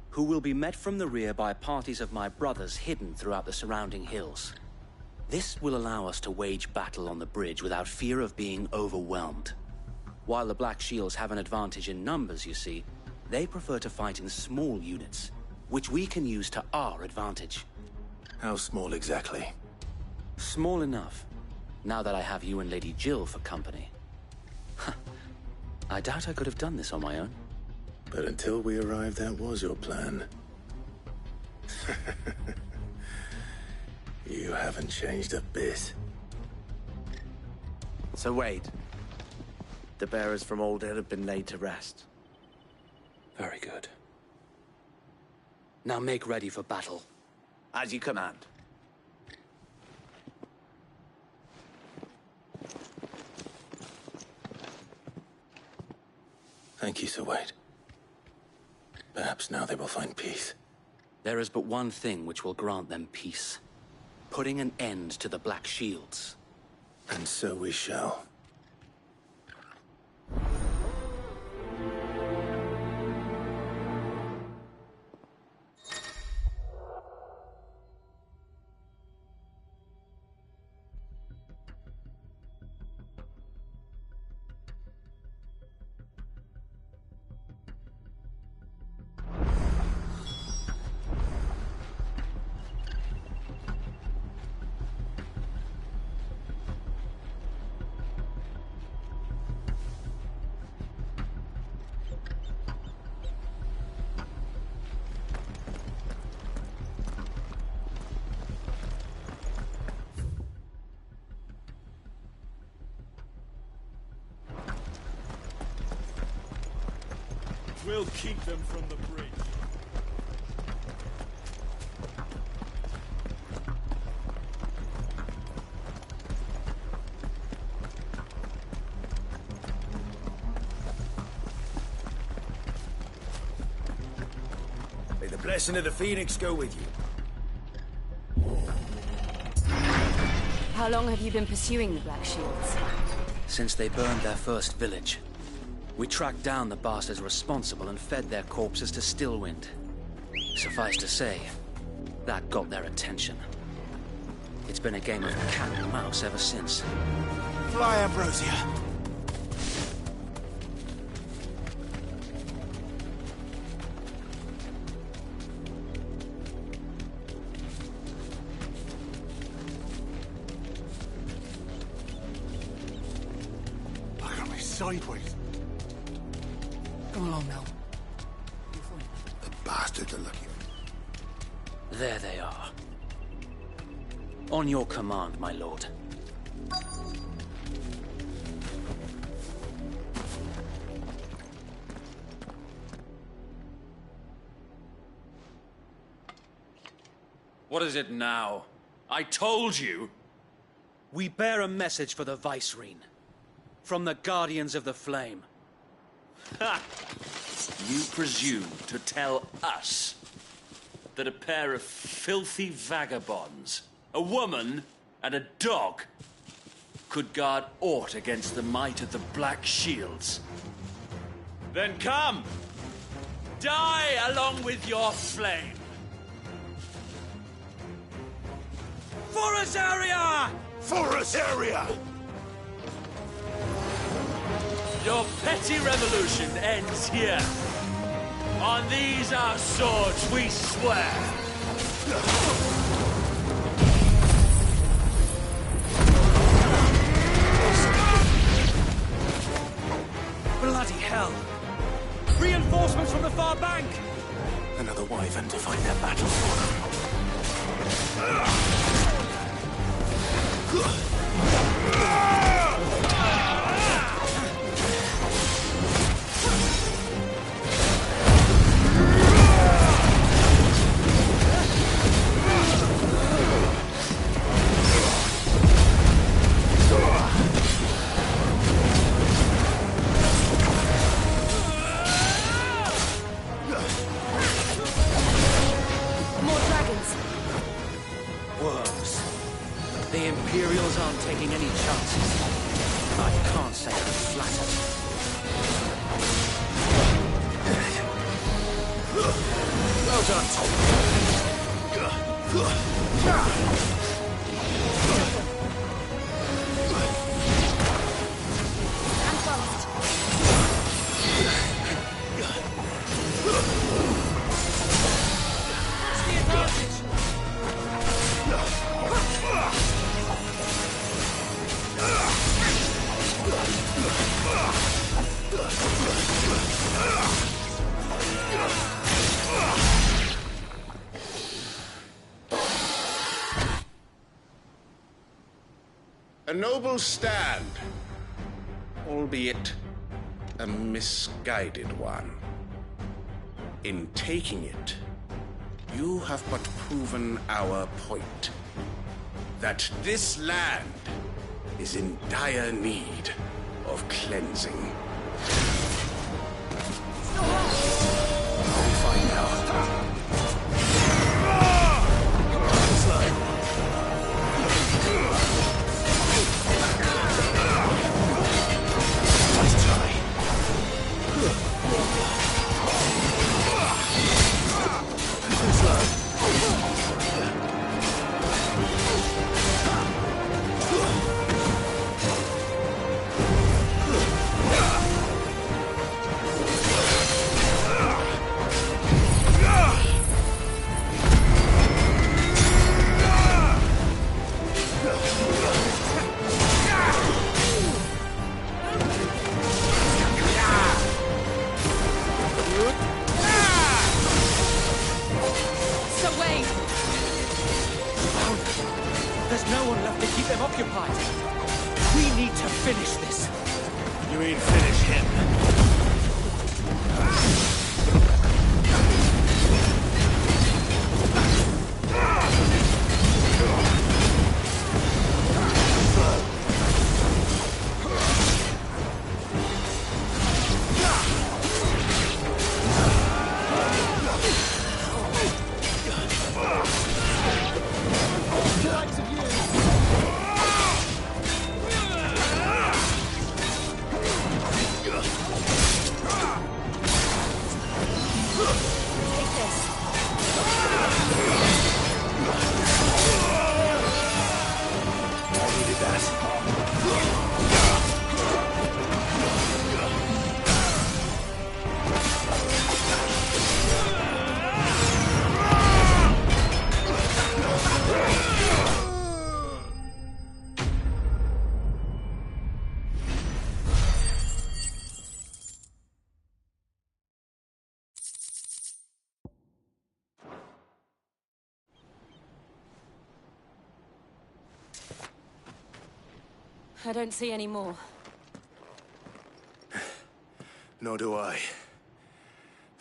who will be met from the rear by parties of my brothers hidden throughout the surrounding hills. This will allow us to wage battle on the bridge without fear of being overwhelmed. While the Black Shields have an advantage in numbers, you see, they prefer to fight in small units, which we can use to our advantage. How small exactly? Small enough, now that I have you and Lady Jill for company. I doubt I could have done this on my own. But until we arrived, that was your plan. You haven't changed a bit. So Wade, the bearers from Old Hill have been laid to rest. Very good. Now make ready for battle. As you command. Thank you, Sir Wade. Perhaps now they will find peace. There is but one thing which will grant them peace. Putting an end to the Black Shields. And so we shall. We'll keep them from the bridge. May the blessing of the Phoenix go with you. How long have you been pursuing the Black Shields? Since they burned their first village. We tracked down the bastards responsible and fed their corpses to Stillwind. Suffice to say, that got their attention. It's been a game of cat and mouse ever since. Fly, Ambrosia. Look at me sideways. Come along now. The bastards are looking. There they are. On your command, my lord. What is it now? I told you! We bear a message for the Vicereine. From the Guardians of the Flame. Ha! You presume to tell us that a pair of filthy vagabonds, a woman and a dog, could guard aught against the might of the Black Shields? Then come! Die along with your flame! For Azaria! For Azaria! Your petty revolution ends here. On these our swords we swear. Bloody hell! Reinforcements from the far bank! Another wyvern to fight their battle for More dragons. Worms. The Imperials aren't taking any chances. I can't say I'm flattered. Well done. noble stand, albeit a misguided one. In taking it, you have but proven our point, that this land is in dire need of cleansing. I'll be fine now. Nice try. There's no one left to keep them occupied. We need to finish this. You mean finish him? I don't see any more. Nor do I.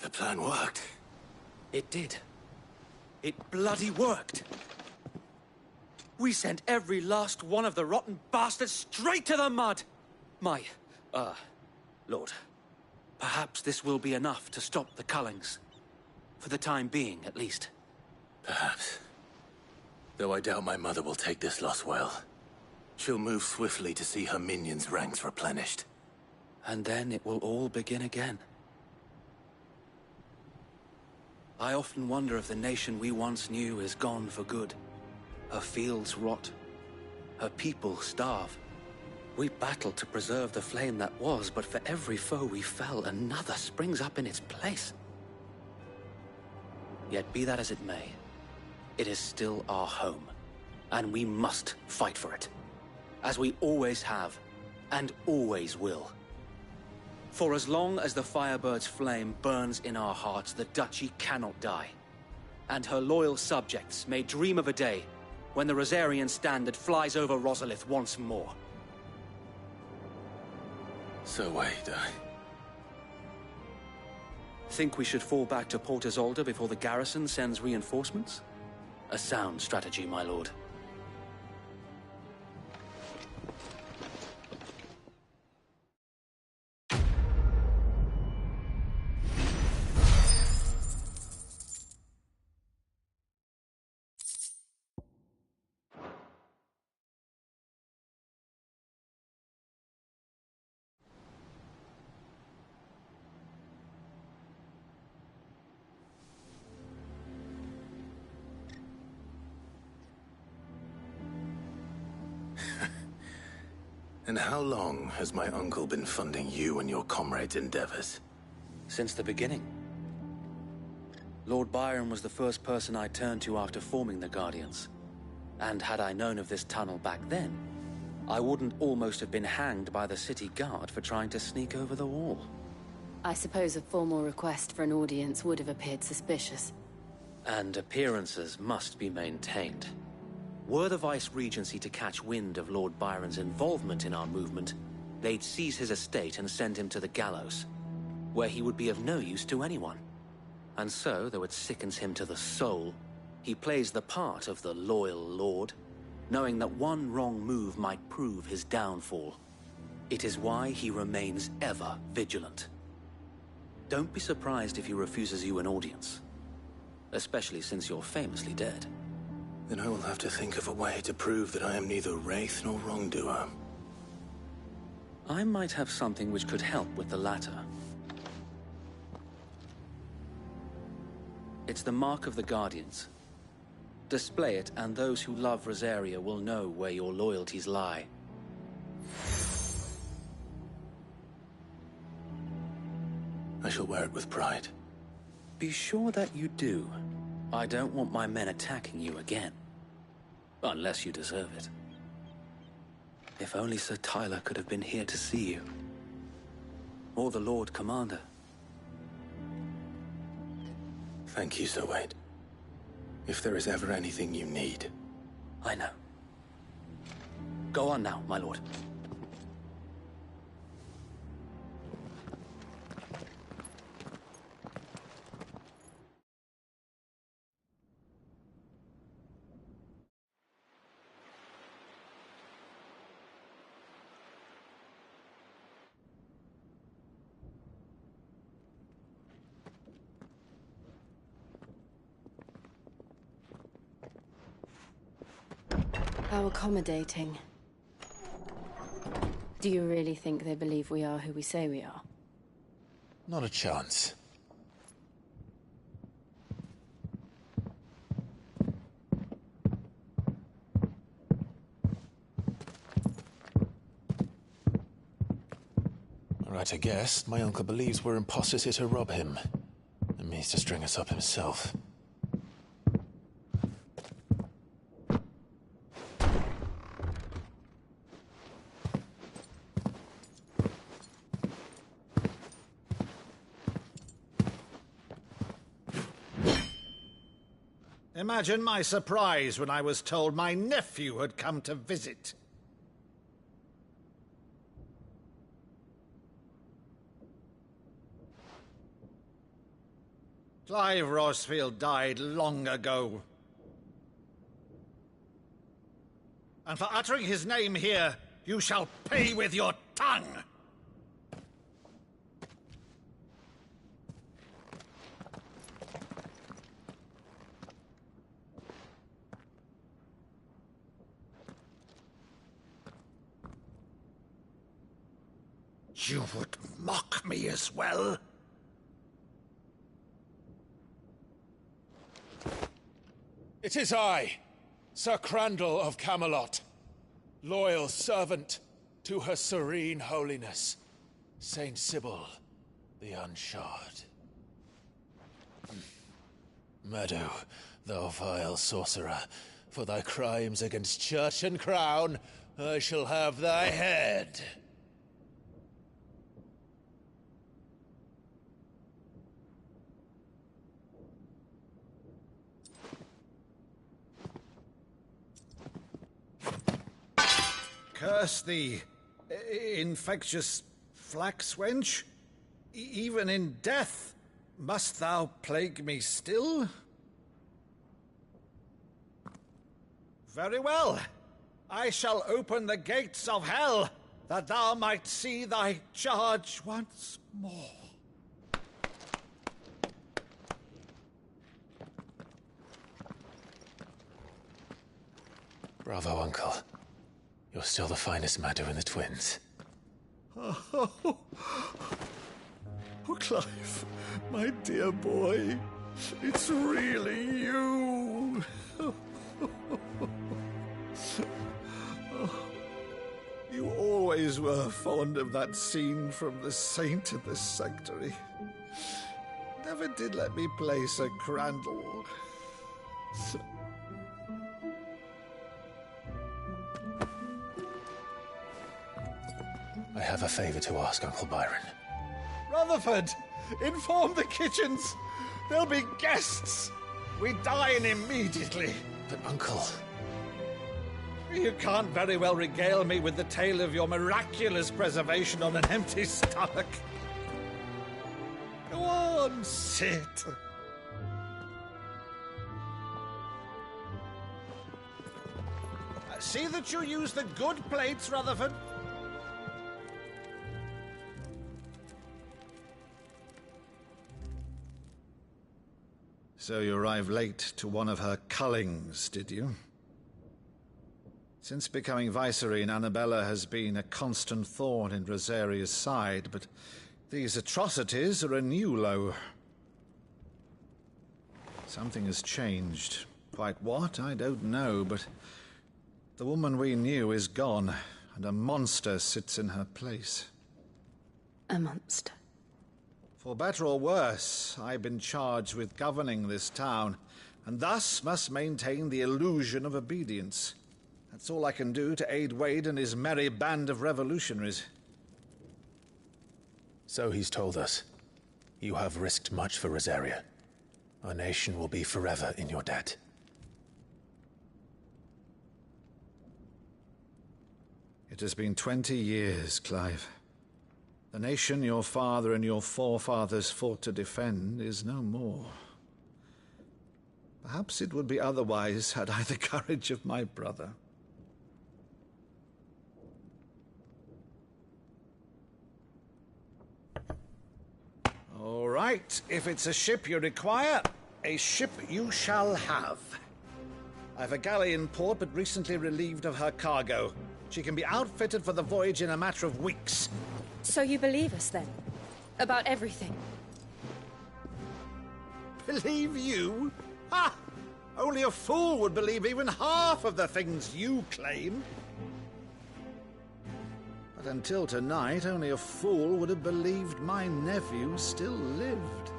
The plan worked. It did. It bloody worked. We sent every last one of the rotten bastards straight to the mud! Lord, perhaps this will be enough to stop the Cullings. For the time being, at least. Perhaps. Though I doubt my mother will take this loss well. She'll move swiftly to see her minions' ranks replenished. And then it will all begin again. I often wonder if the nation we once knew is gone for good. Her fields rot. Her people starve. We battled to preserve the flame that was, but for every foe we fell, another springs up in its place. Yet be that as it may, it is still our home, and we must fight for it. As we always have, and always will. For as long as the Firebird's flame burns in our hearts, the Duchy cannot die. And her loyal subjects may dream of a day when the Rosarian standard flies over Rosalith once more. So wait, Think we should fall back to Port Isolde before the garrison sends reinforcements? A sound strategy, my lord. And how long has my uncle been funding you and your comrades' endeavors? Since the beginning. Lord Byron was the first person I turned to after forming the Guardians. And had I known of this tunnel back then, I wouldn't almost have been hanged by the city guard for trying to sneak over the wall. I suppose a formal request for an audience would have appeared suspicious. And appearances must be maintained. Were the Vice-Regency to catch wind of Lord Byron's involvement in our movement, they'd seize his estate and send him to the gallows, where he would be of no use to anyone. And so, though it sickens him to the soul, he plays the part of the loyal lord, knowing that one wrong move might prove his downfall. It is why he remains ever vigilant. Don't be surprised if he refuses you an audience, especially since you're famously dead. Then I will have to think of a way to prove that I am neither wraith nor wrongdoer. I might have something which could help with the latter. It's the mark of the Guardians. Display it, and those who love Rosaria will know where your loyalties lie. I shall wear it with pride. Be sure that you do. I don't want my men attacking you again. Unless you deserve it. If only Sir Tyler could have been here to see you. Or the Lord Commander. Thank you, Sir Wade. If there is ever anything you need. I know. Go on now, my lord. How accommodating. Do you really think they believe we are who we say we are? Not a chance. Right, I guess. My uncle believes we're imposters here to rob him. And means to string us up himself. Imagine my surprise when I was told my nephew had come to visit. Clive Rosfield died long ago. And for uttering his name here, you shall pay with your tongue! You would mock me as well? It is I, Sir Crandall of Camelot, loyal servant to Her Serene Holiness, Saint Sybil the Unshod. Meadow, thou vile sorcerer, for thy crimes against church and crown, I shall have thy head. Curse thee, infectious flax wench. Even in death, must thou plague me still? Very well. I shall open the gates of hell, that thou might see thy charge once more. Bravo, Uncle. You're still the finest Maddo in the twins. Oh, Clive, my dear boy, it's really you. You always were fond of that scene from The Saint of the Sanctuary. Never did let me play Sir Crandall. I have a favor to ask, Uncle Byron. Rutherford, inform the kitchens. There'll be guests. We dine immediately. But, Uncle... You can't very well regale me with the tale of your miraculous preservation on an empty stomach. Go on, sit. See that you use the good plates, Rutherford. So you arrived late to one of her cullings, did you? Since becoming Vicereine, Annabella has been a constant thorn in Rosaria's side, but these atrocities are a new low. Something has changed. Quite what, I don't know, but the woman we knew is gone, and a monster sits in her place. A monster? For better or worse, I've been charged with governing this town, and thus must maintain the illusion of obedience. That's all I can do to aid Wade and his merry band of revolutionaries. So he's told us. You have risked much for Rosaria. Our nation will be forever in your debt. It has been 20 years, Clive. The nation your father and your forefathers fought to defend is no more. Perhaps it would be otherwise had I the courage of my brother. All right, if it's a ship you require, a ship you shall have. I've a galley in port, but recently relieved of her cargo. She can be outfitted for the voyage in a matter of weeks. So you believe us, then? About everything? Believe you? Ha! Only a fool would believe even half of the things you claim. But until tonight, only a fool would have believed my nephew still lived.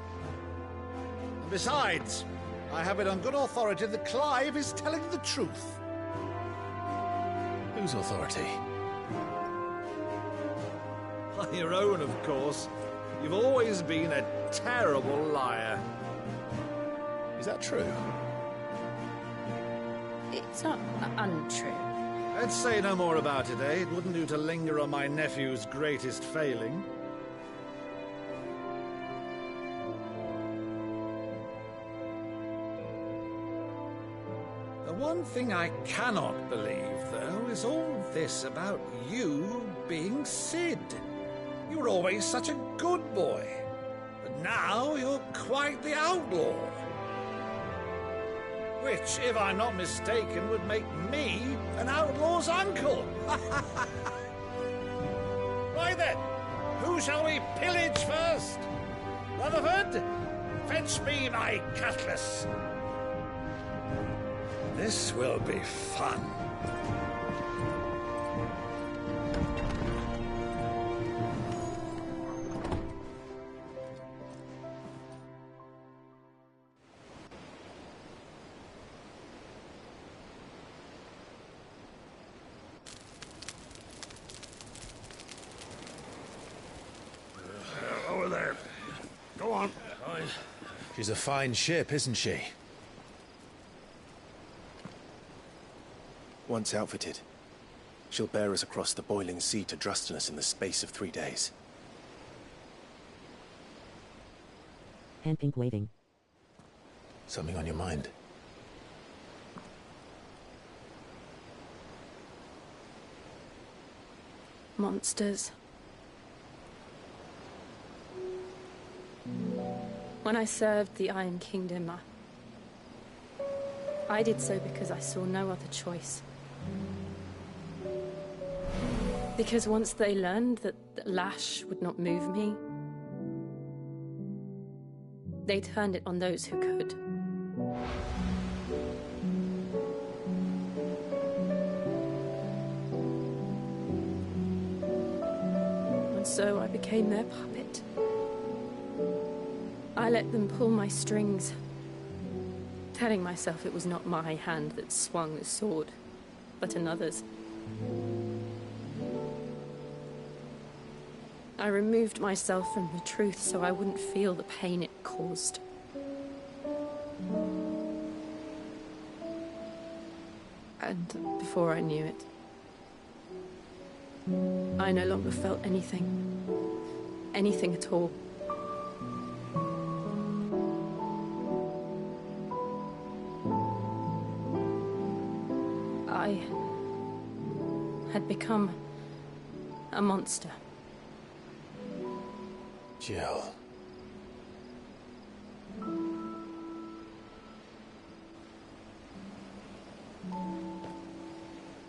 And besides, I have it on good authority that Clive is telling the truth. Whose authority? Your own, of course. You've always been a terrible liar. Is that true? It's not untrue. Let's say no more about it, eh? It wouldn't do to linger on my nephew's greatest failing. The one thing I cannot believe, though, is all this about you being Sid. You were always such a good boy, but now you're quite the outlaw. Which, if I'm not mistaken, would make me an outlaw's uncle. Right then, who shall we pillage first? Rutherford, fetch me my cutlass. This will be fun. Over there. Go on. She's a fine ship, isn't she? Once outfitted, she'll bear us across the boiling sea to Drustinus in the space of 3 days. Hand pink waving. Something on your mind? Monsters. When I served the Iron Kingdom, I did so because I saw no other choice. Because once they learned that the lash would not move me, they turned it on those who could. And so I became their puppet. I let them pull my strings, telling myself it was not my hand that swung the sword, but another's. I removed myself from the truth so I wouldn't feel the pain it caused. And before I knew it, I no longer felt anything. Anything at all. I had become a monster. Jill.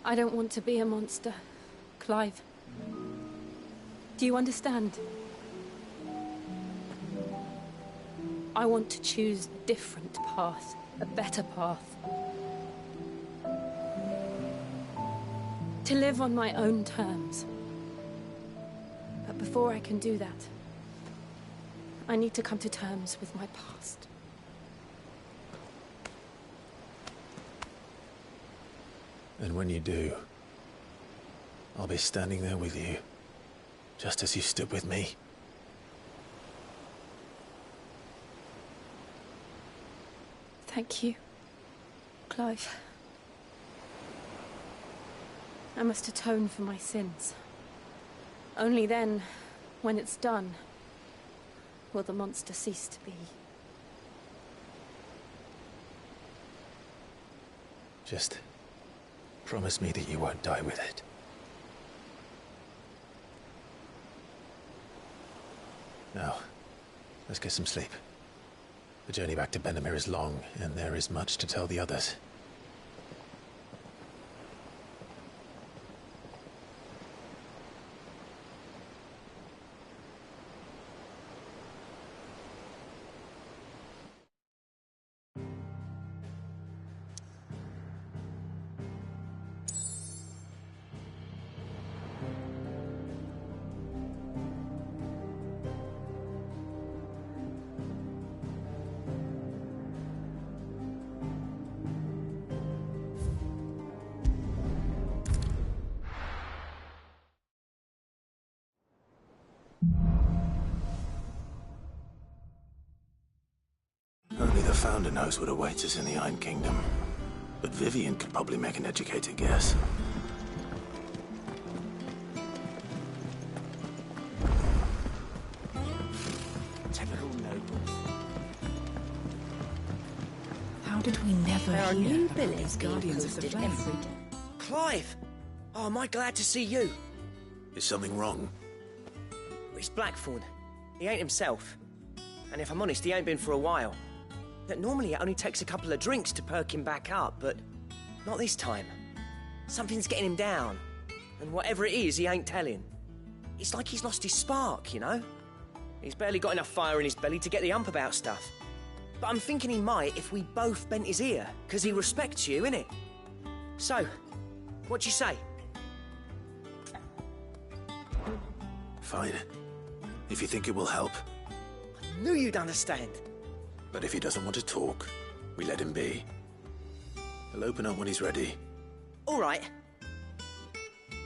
I don't want to be a monster, Clive. Do you understand? I want to choose a different path, a better path. To live on my own terms. But before I can do that, I need to come to terms with my past. And when you do, I'll be standing there with you, just as you stood with me. Thank you, Clive. I must atone for my sins. Only then, when it's done, will the monster cease to be. Just promise me that you won't die with it. Now, let's get some sleep. The journey back to Benamir is long, and there is much to tell the others. Only the Founder knows what awaits us in the Iron Kingdom. But Vivian could probably make an educated guess. Temporal nobles. How did we never There are hear new about billets these being Guardians of the posted Flame? every day. Clive! Oh, am I glad to see you? Is something wrong? It's Blackthorn. He ain't himself. And if I'm honest, he ain't been for a while. That normally it only takes a couple of drinks to perk him back up, but not this time. Something's getting him down. And whatever it is, he ain't telling. It's like he's lost his spark, you know? He's barely got enough fire in his belly to get the ump about stuff. But I'm thinking he might if we both bent his ear, because he respects you, innit? So, what do you say? Fine. If you think it will help. Knew you'd understand. But if he doesn't want to talk, we let him be. He'll open up when he's ready. All right.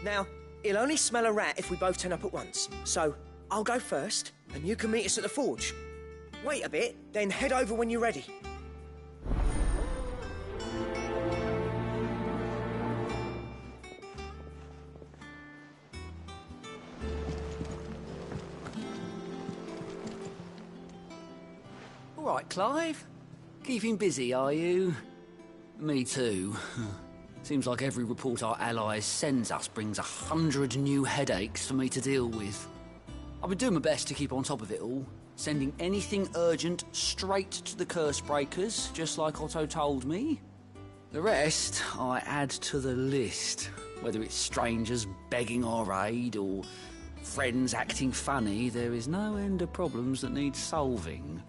Now, he'll only smell a rat if we both turn up at once. So, I'll go first, and you can meet us at the forge. Wait a bit, then head over when you're ready. All right, Clive. Keeping busy, are you? Me too. Seems like every report our allies sends us brings 100 new headaches for me to deal with. I've been doing my best to keep on top of it all, sending anything urgent straight to the curse breakers, just like Otto told me. The rest I add to the list, whether it's strangers begging our aid or friends acting funny. There is no end of problems that need solving.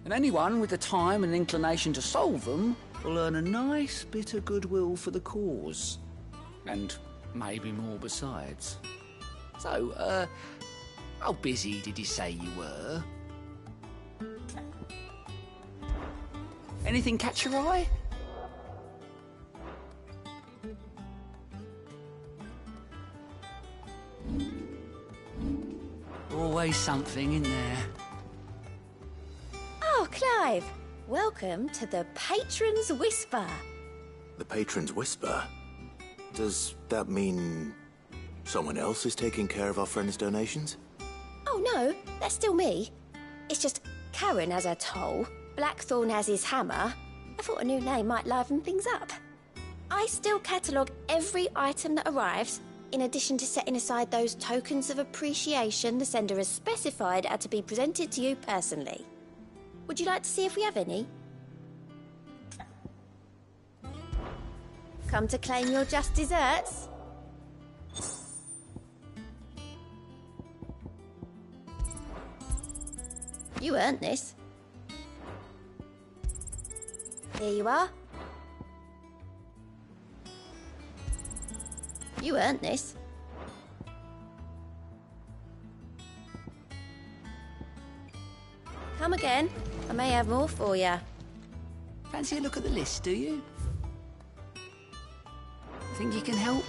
And anyone with the time and inclination to solve them will earn a nice bit of goodwill for the cause. And maybe more besides. So, how busy did you say you were? Anything catch your eye? Always something in there. Oh, Clive! Welcome to the Patron's Whisper. The Patron's Whisper? Does that mean someone else is taking care of our friend's donations? Oh no, that's still me. It's just Karen has her toll, Blackthorn has his hammer. I thought a new name might liven things up. I still catalogue every item that arrives, in addition to setting aside those tokens of appreciation the sender has specified are to be presented to you personally. Would you like to see if we have any? Come to claim your just desserts? You earned this. Here you are. You earned this. Come again. I may have more for you. Fancy a look at the list, do you? Think you can help?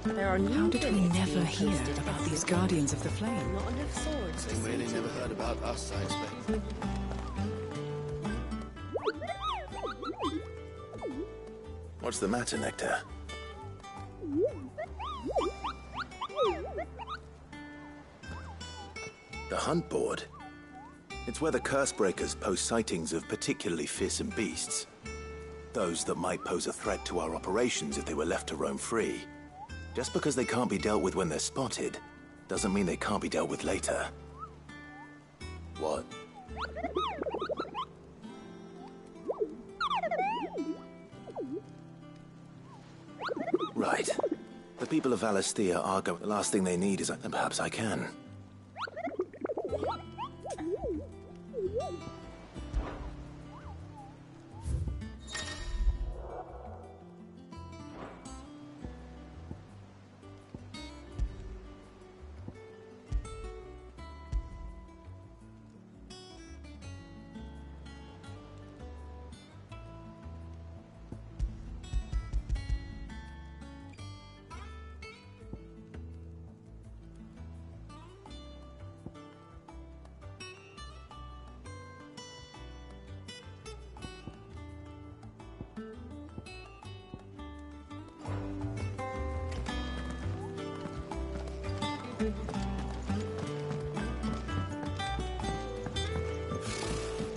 There are How did we never hear about these Guardians of the Flame? Not enough swords. They really never heard about us, I expect. What's the matter, Nectar? The hunt board? It's where the Cursebreakers post sightings of particularly fearsome beasts. Those that might pose a threat to our operations if they were left to roam free. Just because they can't be dealt with when they're spotted, doesn't mean they can't be dealt with later. What? Right. The people of Valisthea are going. The last thing they need is. And perhaps I can.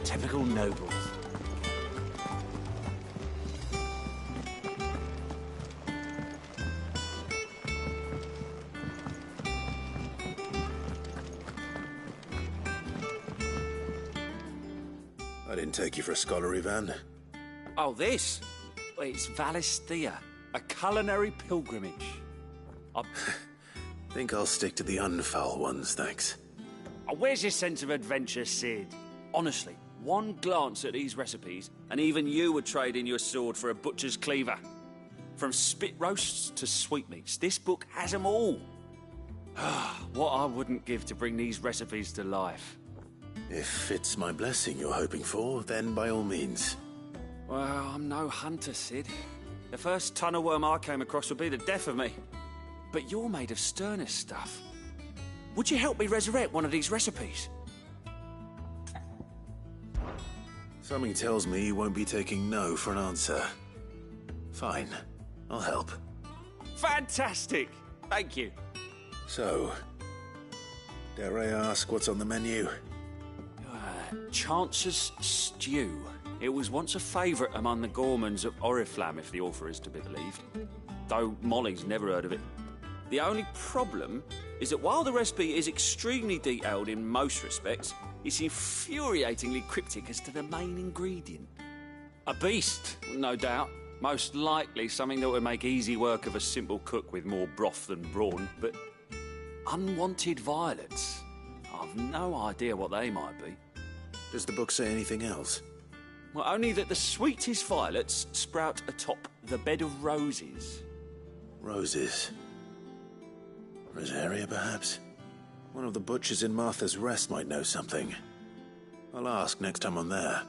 Typical nobles. I didn't take you for a scholar, Ivan. Oh, this? Well, it's Valisthea, a culinary pilgrimage. Think I'll stick to the unfoul ones, thanks. Oh, where's your sense of adventure, Sid? Honestly, one glance at these recipes, and even you would trade in your sword for a butcher's cleaver. From spit roasts to sweetmeats, this book has them all. What I wouldn't give to bring these recipes to life. If it's my blessing you're hoping for, then by all means. Well, I'm no hunter, Sid. The first tunnel worm I came across would be the death of me. But you're made of sterner stuff. Would you help me resurrect one of these recipes? Something tells me you won't be taking no for an answer. Fine, I'll help. Fantastic! Thank you. So, dare I ask what's on the menu? Chance's Stew. It was once a favourite among the gourmands of Oriflamme, if the author is to be believed. Though Molly's never heard of it. The only problem is that while the recipe is extremely detailed in most respects, it's infuriatingly cryptic as to the main ingredient. A beast, no doubt. Most likely something that would make easy work of a simple cook with more broth than brawn, but unwanted violets. I've no idea what they might be. Does the book say anything else? Well, only that the sweetest violets sprout atop the bed of roses. Roses. Rosaria, perhaps? One of the butchers in Martha's Rest might know something. I'll ask next time I'm there.